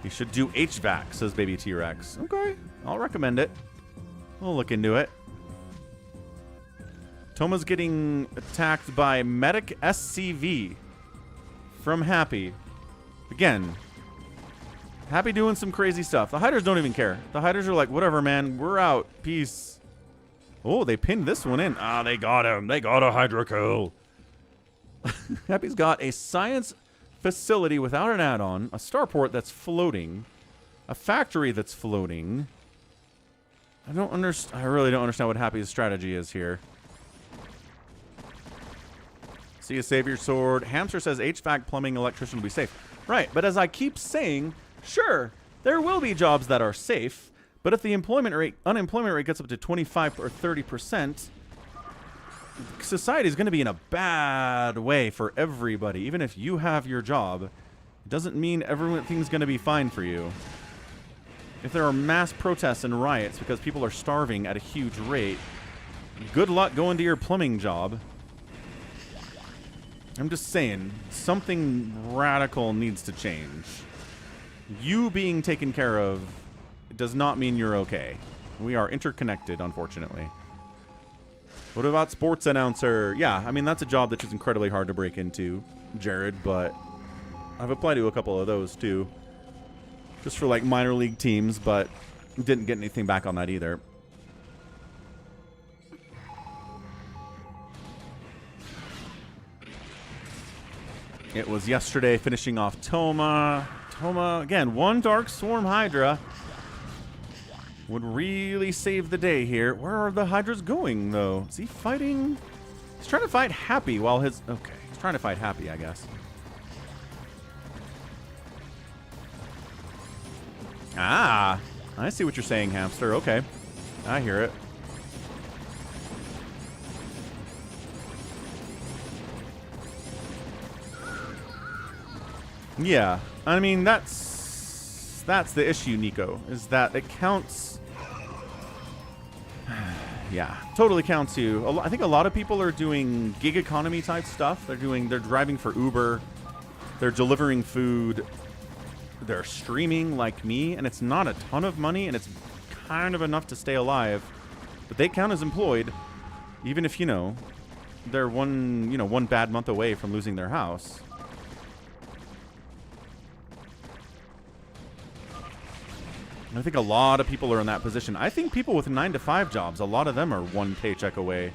He should do HVAC, says Baby T-Rex. Okay, I'll recommend it. We'll look into it. Toma's getting attacked by Medic SCV from Happy. Again, Happy doing some crazy stuff. The Hydras don't even care. The Hydras are like, whatever, man. We're out. Peace. Oh, they pinned this one in. Ah, they got him. They got a Hydra kill. Happy's got a science facility without an add-on, a starport that's floating, a factory that's floating. I really don't understand what Happy's strategy is here. See a savior sword. Hamster says HVAC, plumbing, electrician will be safe. Right, but as I keep saying, sure, there will be jobs that are safe, but if the unemployment rate gets up to 25 or 30%, society is going to be in a bad way for everybody. Even if you have your job, it doesn't mean everything's going to be fine for you. If there are mass protests and riots because people are starving at a huge rate, good luck going to your plumbing job. I'm just saying, something radical needs to change. You being taken care of does not mean you're okay. We are interconnected, unfortunately. What about sports announcer? Yeah, I mean, that's a job that's just incredibly hard to break into, Jared, but I've applied to a couple of those, too. Just for, like, minor league teams, but didn't get anything back on that either. It was yesterday finishing off Toma. Toma, again, one Dark Swarm Hydra would really save the day here. Where are the Hydras going, though? Is he fighting? He's trying to fight Happy while his... Okay, he's trying to fight Happy, I guess. Ah, I see what you're saying, Hamster. Okay, I hear it. Yeah, I mean, that's the issue, Nico, is that it counts. Yeah, totally counts you. I think a lot of people are doing gig economy type stuff. They're driving for Uber. They're delivering food. They're streaming like me, and it's not a ton of money, and it's kind of enough to stay alive. But they count as employed, even if, you know, they're one bad month away from losing their house. I think a lot of people are in that position. I think people with 9-to-5 jobs, a lot of them are one paycheck away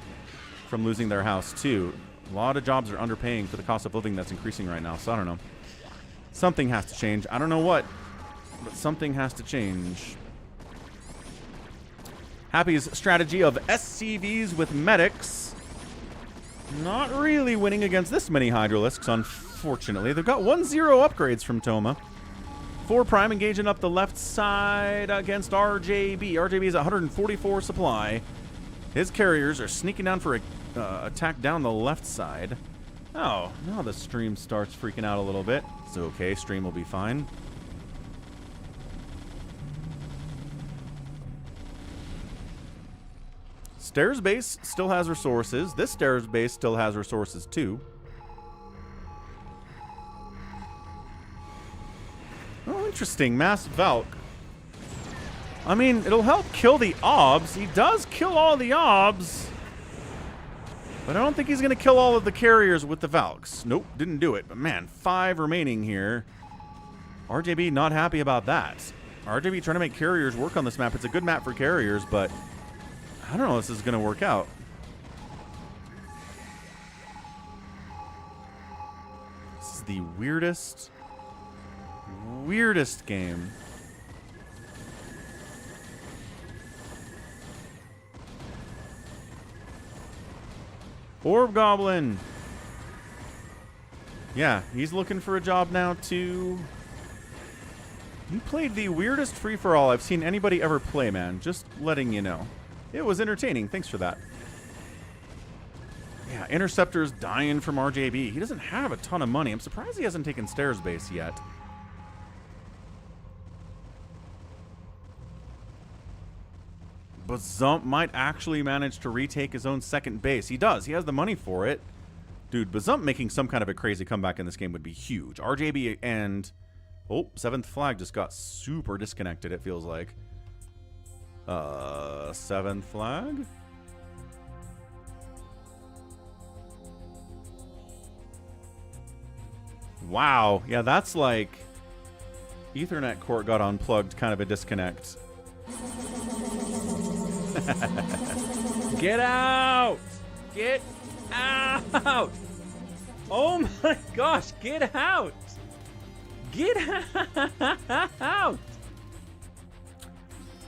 from losing their house, too. A lot of jobs are underpaying for the cost of living that's increasing right now, so I don't know. Something has to change. I don't know what, but something has to change. Happy's strategy of SCVs with medics. Not really winning against this many Hydralisks, unfortunately. They've got 1-0 upgrades from Toma. 4 Prime engaging up the left side against RJB. RJB is 144 supply. His carriers are sneaking down for a attack down the left side. Oh, now the stream starts freaking out a little bit. It's okay, stream will be fine. Stairs base still has resources. This stairs base still has resources too. Oh, interesting. Mass Valk. I mean, it'll help kill the obs. He does kill all the obs. But I don't think he's going to kill all of the carriers with the Valks. Nope, didn't do it. But man, 5 remaining here. RJB not happy about that. RJB trying to make carriers work on this map. It's a good map for carriers, but I don't know if this is going to work out. This is the weirdest game. Orb Goblin. Yeah, he's looking for a job now too. He played the weirdest free-for-all I've seen anybody ever play, man. Just letting you know. It was entertaining. Thanks for that. Yeah, Interceptor's dying from RJB. He doesn't have a ton of money. I'm surprised he hasn't taken Stairs Base yet. But Bazump might actually manage to retake his own second base. He does. He has the money for it. Dude, Bazump making some kind of a crazy comeback in this game would be huge. RJB and... Oh, 7th flag just got super disconnected, it feels like. Seventh flag. Wow. Yeah, that's like Ethernet cord got unplugged, kind of a disconnect. Get out! Get out! Oh my gosh, get out! Get out!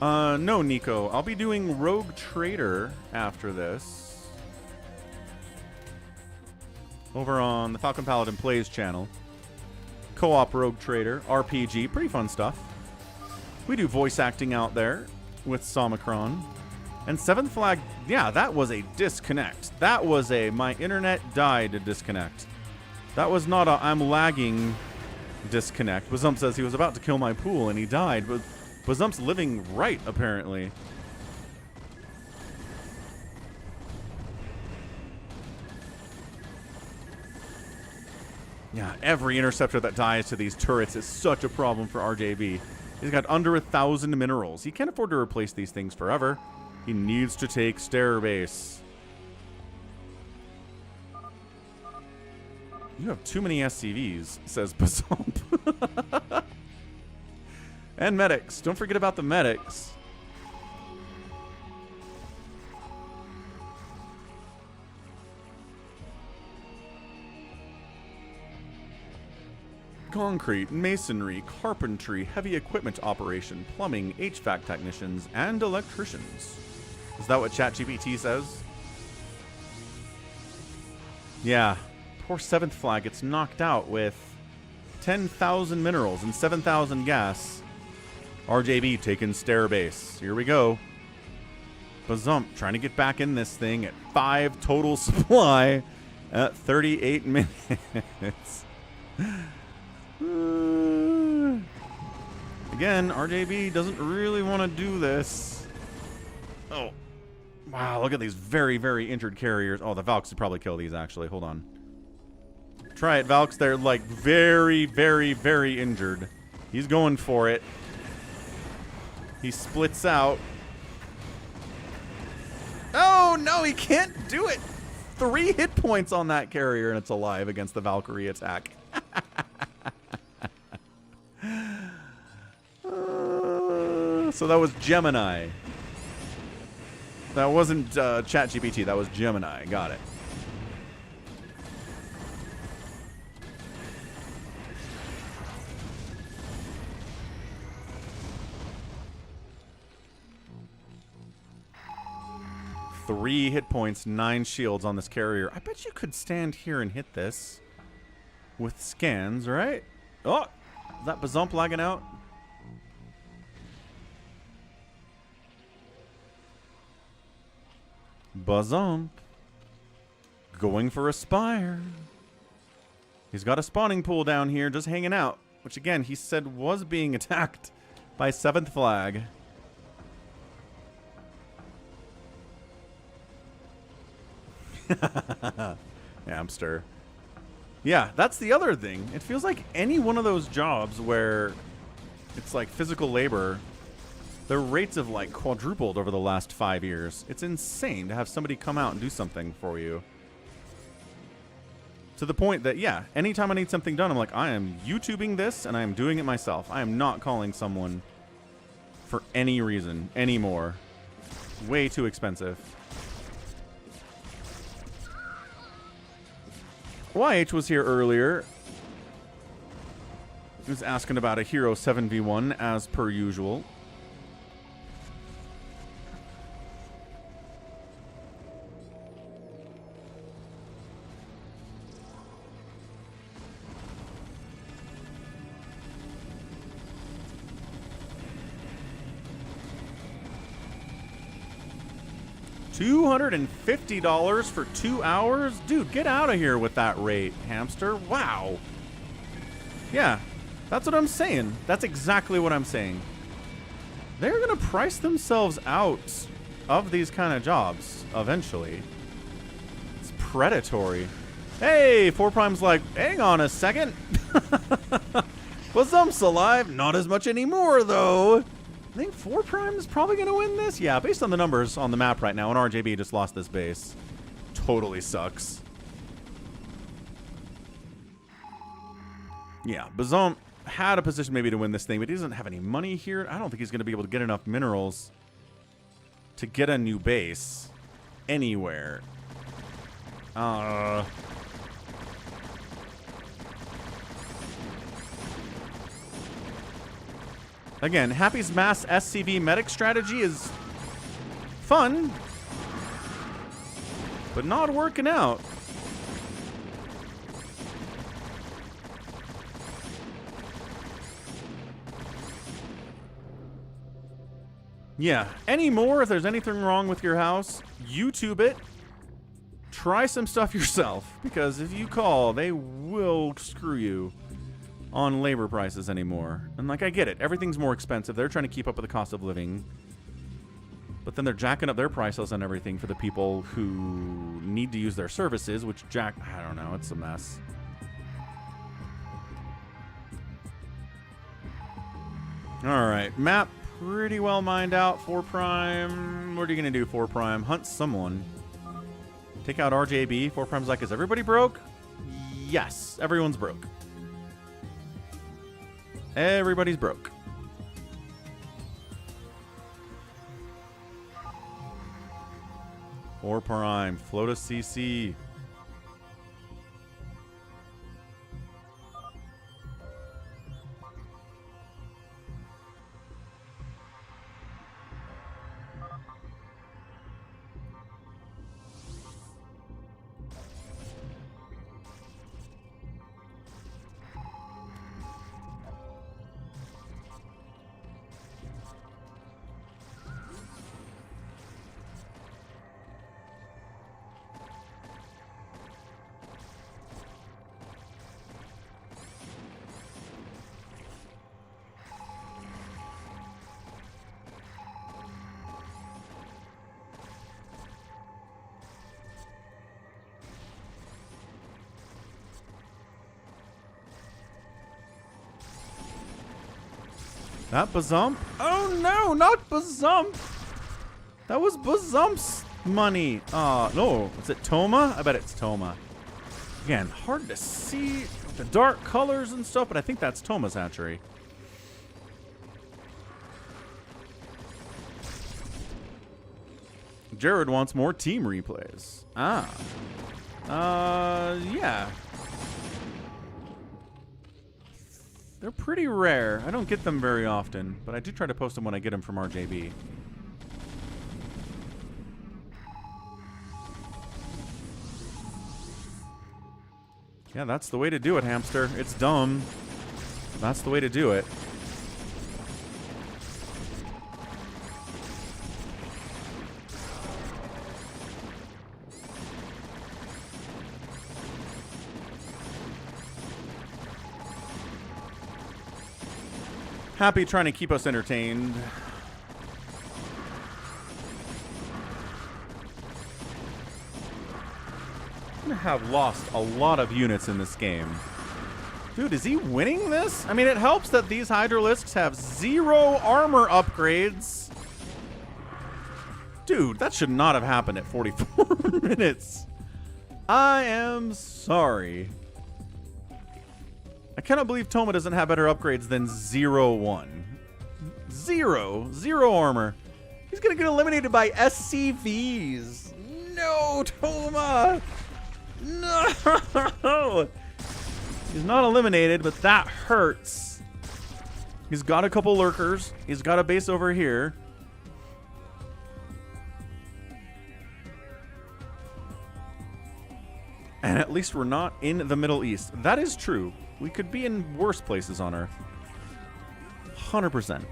No, Nico. I'll be doing Rogue Trader after this. Over on the Falcon Paladin Plays channel. Co-op Rogue Trader, RPG, pretty fun stuff. We do voice acting out there with Somicron. And Seventh Flag, yeah, that was a disconnect. That was a my internet died disconnect. That was not a I'm lagging disconnect. Bazump says he was about to kill my pool and he died, but Bazump's living right, apparently. Yeah, every interceptor that dies to these turrets is such a problem for RJB. He's got under 1,000 minerals. He can't afford to replace these things forever. He needs to take Stair Base. You have too many SCVs, says Bazump. And medics. Don't forget about the medics. Concrete, masonry, carpentry, heavy equipment operation, plumbing, HVAC technicians, and electricians. Is that what ChatGPT says? Yeah. Poor Seventh Flag gets knocked out with 10,000 minerals and 7,000 gas. RJB taking Stair Base. Here we go. Bazump trying to get back in this thing at 5 total supply at 38 minutes. Again, RJB doesn't really want to do this. Oh. Wow, look at these very, very injured carriers. Oh, the Valks would probably kill these, actually. Hold on. Try it, Valks. They're, like, very, very, very injured. He's going for it. He splits out. Oh, no, he can't do it. 3 hit points on that carrier, and it's alive against the Valkyrie attack. So that was Gemini. That wasn't ChatGPT. That was Gemini. Got it. Three hit points, 9 shields on this carrier. I bet you could stand here and hit this with scans, right? Oh, is that Bazump lagging out? Bazump going for a spire. He's got a spawning pool down here just hanging out, which again he said was being attacked by Seventh Flag. Hamster. Yeah, that's the other thing. It feels like any one of those jobs where it's like physical labor, their rates have like quadrupled over the last 5 years. It's insane to have somebody come out and do something for you. To the point that, yeah, anytime I need something done, I'm like, I am YouTubing this and I am doing it myself. I am not calling someone for any reason anymore. Way too expensive. YH was here earlier. He was asking about a Hero 7v1 as per usual. $250 for 2 hours? Dude, get out of here with that rate, Hamster. Wow. Yeah, that's what I'm saying. That's exactly what I'm saying. They're going to price themselves out of these kind of jobs eventually. It's predatory. Hey, 4Prime's like, hang on a second. Bazump's alive. Not as much anymore, though. I think 4 Prime is probably going to win this. Yeah, based on the numbers on the map right now, and RJB just lost this base. Totally sucks. Yeah, Bazom had a position maybe to win this thing, but he doesn't have any money here. I don't think he's going to be able to get enough minerals to get a new base anywhere. Again, Happy's mass SCV medic strategy is fun, but not working out. Yeah, anymore, if there's anything wrong with your house, YouTube it. Try some stuff yourself, because if you call, they will screw you on labor prices anymore. And like, I get it, everything's more expensive. They're trying to keep up with the cost of living. But then they're jacking up their prices on everything for the people who need to use their services, which I don't know, it's a mess. Alright, map pretty well mined out. 4 Prime, what are you going to do, 4 Prime? Hunt someone. Take out RJB. 4 Prime's like, is everybody broke? Yes, everyone's broke. Everybody's broke. Four Prime, float a CC. That Bazump? Oh no, not Bazump! That was Bazump's money. No, is it Toma? I bet it's Toma. Again, hard to see the dark colors and stuff, but I think that's Toma's hatchery. Jared wants more team replays. Yeah. They're pretty rare. I don't get them very often, but I do try to post them when I get them from RJB. Yeah, that's the way to do it, hamster. It's dumb. That's the way to do it. Happy trying to keep us entertained. I'm gonna have lost a lot of units in this game. Dude, is he winning this? I mean, it helps that these Hydralisks have 0 armor upgrades. Dude, that should not have happened at 44 minutes. I am sorry. I cannot believe Toma doesn't have better upgrades than 0-1. 0 armor. He's gonna get eliminated by SCVs. No, Toma. No. He's not eliminated, but that hurts. He's got a couple lurkers. He's got a base over here. And at least we're not in the Middle East. That is true. We could be in worse places on Earth. 100%.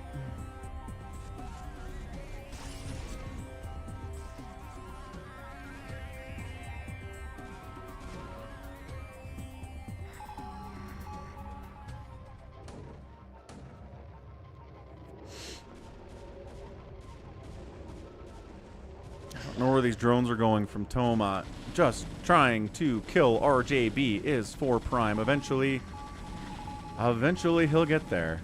I don't know where these drones are going from Toma. Just trying to kill RJB is 4 Prime. Eventually he'll get there.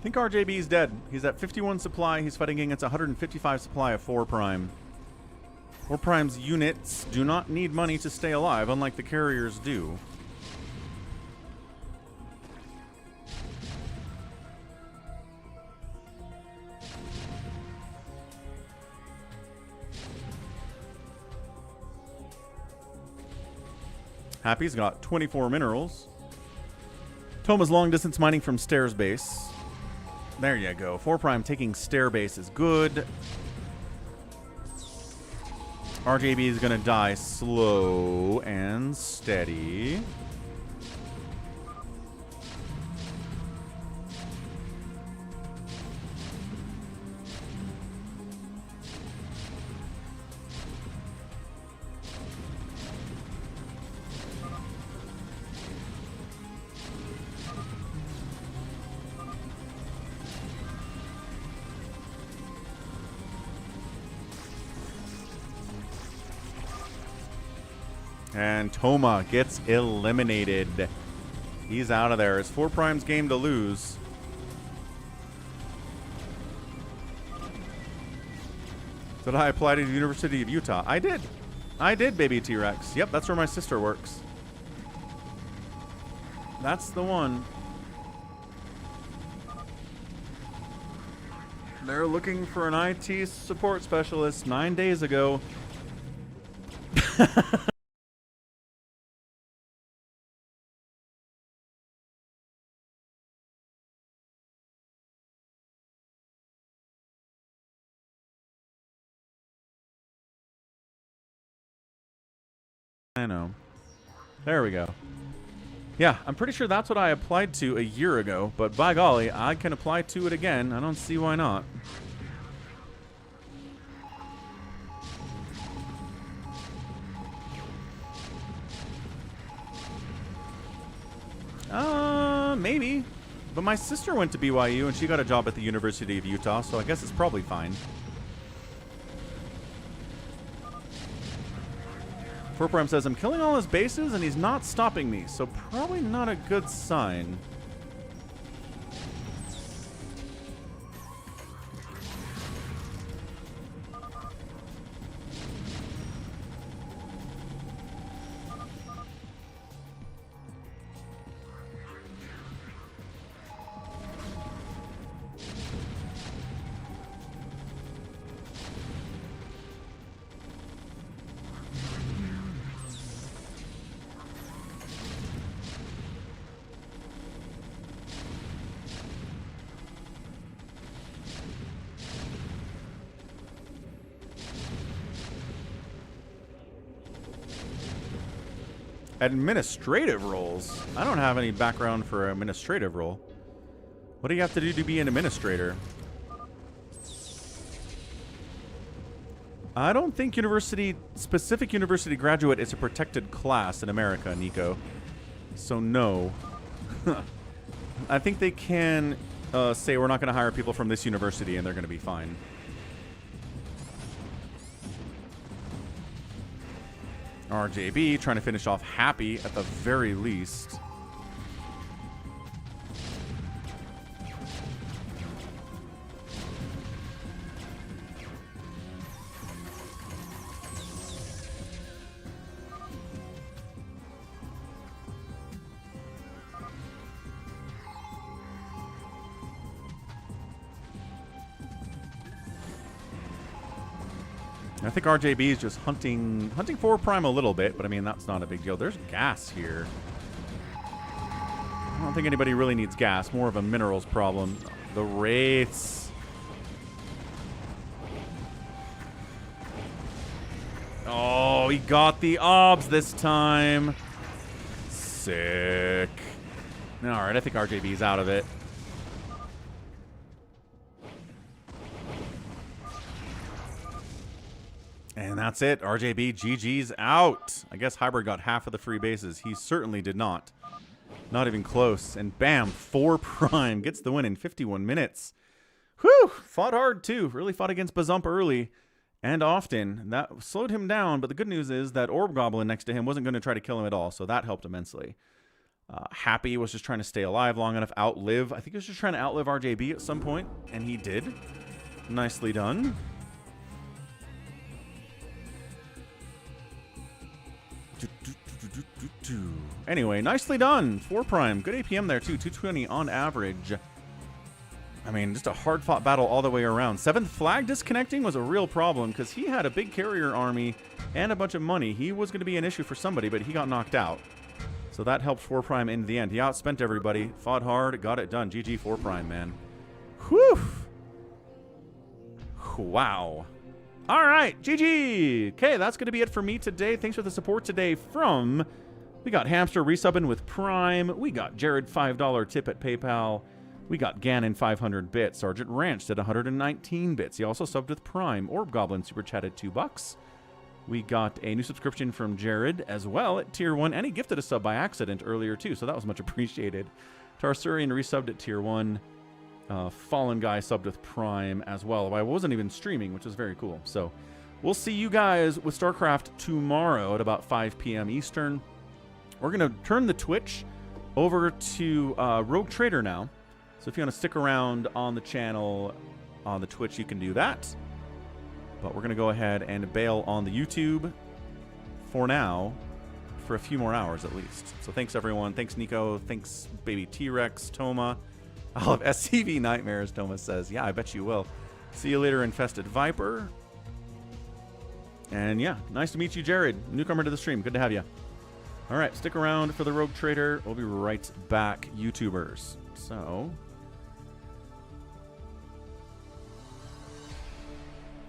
I think RJB's dead. He's at 51 supply. He's fighting against 155 supply of 4 Prime. 4 Prime's units do not need money to stay alive, unlike the carriers do. Happy's got 24 minerals. Toma's long distance mining from Stairs Base. There you go. 4 Prime taking Stair Base is good. RJB is going to die slow and steady. And Toma gets eliminated. He's out of there. It's 4 Prime's game to lose. Did I apply to the University of Utah? I did. I did, baby T-Rex. Yep, that's where my sister works. That's the one. They're looking for an IT support specialist 9 days ago. I know. There we go. Yeah, I'm pretty sure that's what I applied to a year ago, but by golly, I can apply to it again. I don't see why not. Maybe. But my sister went to BYU and she got a job at the University of Utah, so I guess it's probably fine. 4 Prime says, I'm killing all his bases and he's not stopping me, so probably not a good sign. Administrative roles? I don't have any background for an administrative role. What do you have to do to be an administrator? I don't think specific university graduate is a protected class in America, Nico. So no. I think they can say we're not going to hire people from this university and they're going to be fine. RJB trying to finish off Happy at the very least. I think RJB is just hunting 4 Prime a little bit, but I mean, that's not a big deal. There's gas here. I don't think anybody really needs gas. More of a minerals problem. The Wraiths. Oh, he got the obs this time. Sick. All right, I think RJB's out of it. And that's it. RJB GG's out. I guess Hybrid got half of the free bases. He certainly did not. Not even close. And bam, 4 Prime gets the win in 51 minutes. Whew! Fought hard too. Really fought against Bazump early and often. That slowed him down, but the good news is that Orb Goblin next to him wasn't going to try to kill him at all, so that helped immensely. Happy was just trying to stay alive long enough, outlive. I think he was just trying to outlive RJB at some point, and he did. Nicely done. Anyway, nicely done. 4 Prime. Good APM there, too. 220 on average. I mean, just a hard-fought battle all the way around. 7th flag disconnecting was a real problem because he had a big carrier army and a bunch of money. He was going to be an issue for somebody, but he got knocked out. So that helped 4 Prime in the end. He outspent everybody, fought hard, got it done. GG 4 Prime, man. Whew. Wow. All right, GG. Okay, that's going to be it for me today. Thanks for the support today from... We got Hamster resubbing with Prime. We got Jared $5 tip at PayPal. We got Ganon 500 bits. Sergeant Ranch did 119 bits. He also subbed with Prime. Orb Goblin super chatted $2. We got a new subscription from Jared as well at Tier 1. And he gifted a sub by accident earlier too, so that was much appreciated. Tarsurian resubbed at Tier 1. Fallen Guy subbed with Prime as well. I wasn't even streaming, which was very cool. So we'll see you guys with StarCraft tomorrow at about 5 p.m. Eastern. We're going to turn the Twitch over to Rogue Trader now. So if you want to stick around on the channel, on the Twitch, you can do that. But we're going to go ahead and bail on the YouTube for now, for a few more hours at least. So thanks, everyone. Thanks, Nico. Thanks, baby T-Rex, Toma. I'll have SCV nightmares, Toma says. Yeah, I bet you will. See you later, Infested Viper. And yeah, nice to meet you, Jared. Newcomer to the stream. Good to have you. All right, stick around for the Rogue Trader. We'll be right back, YouTubers. So...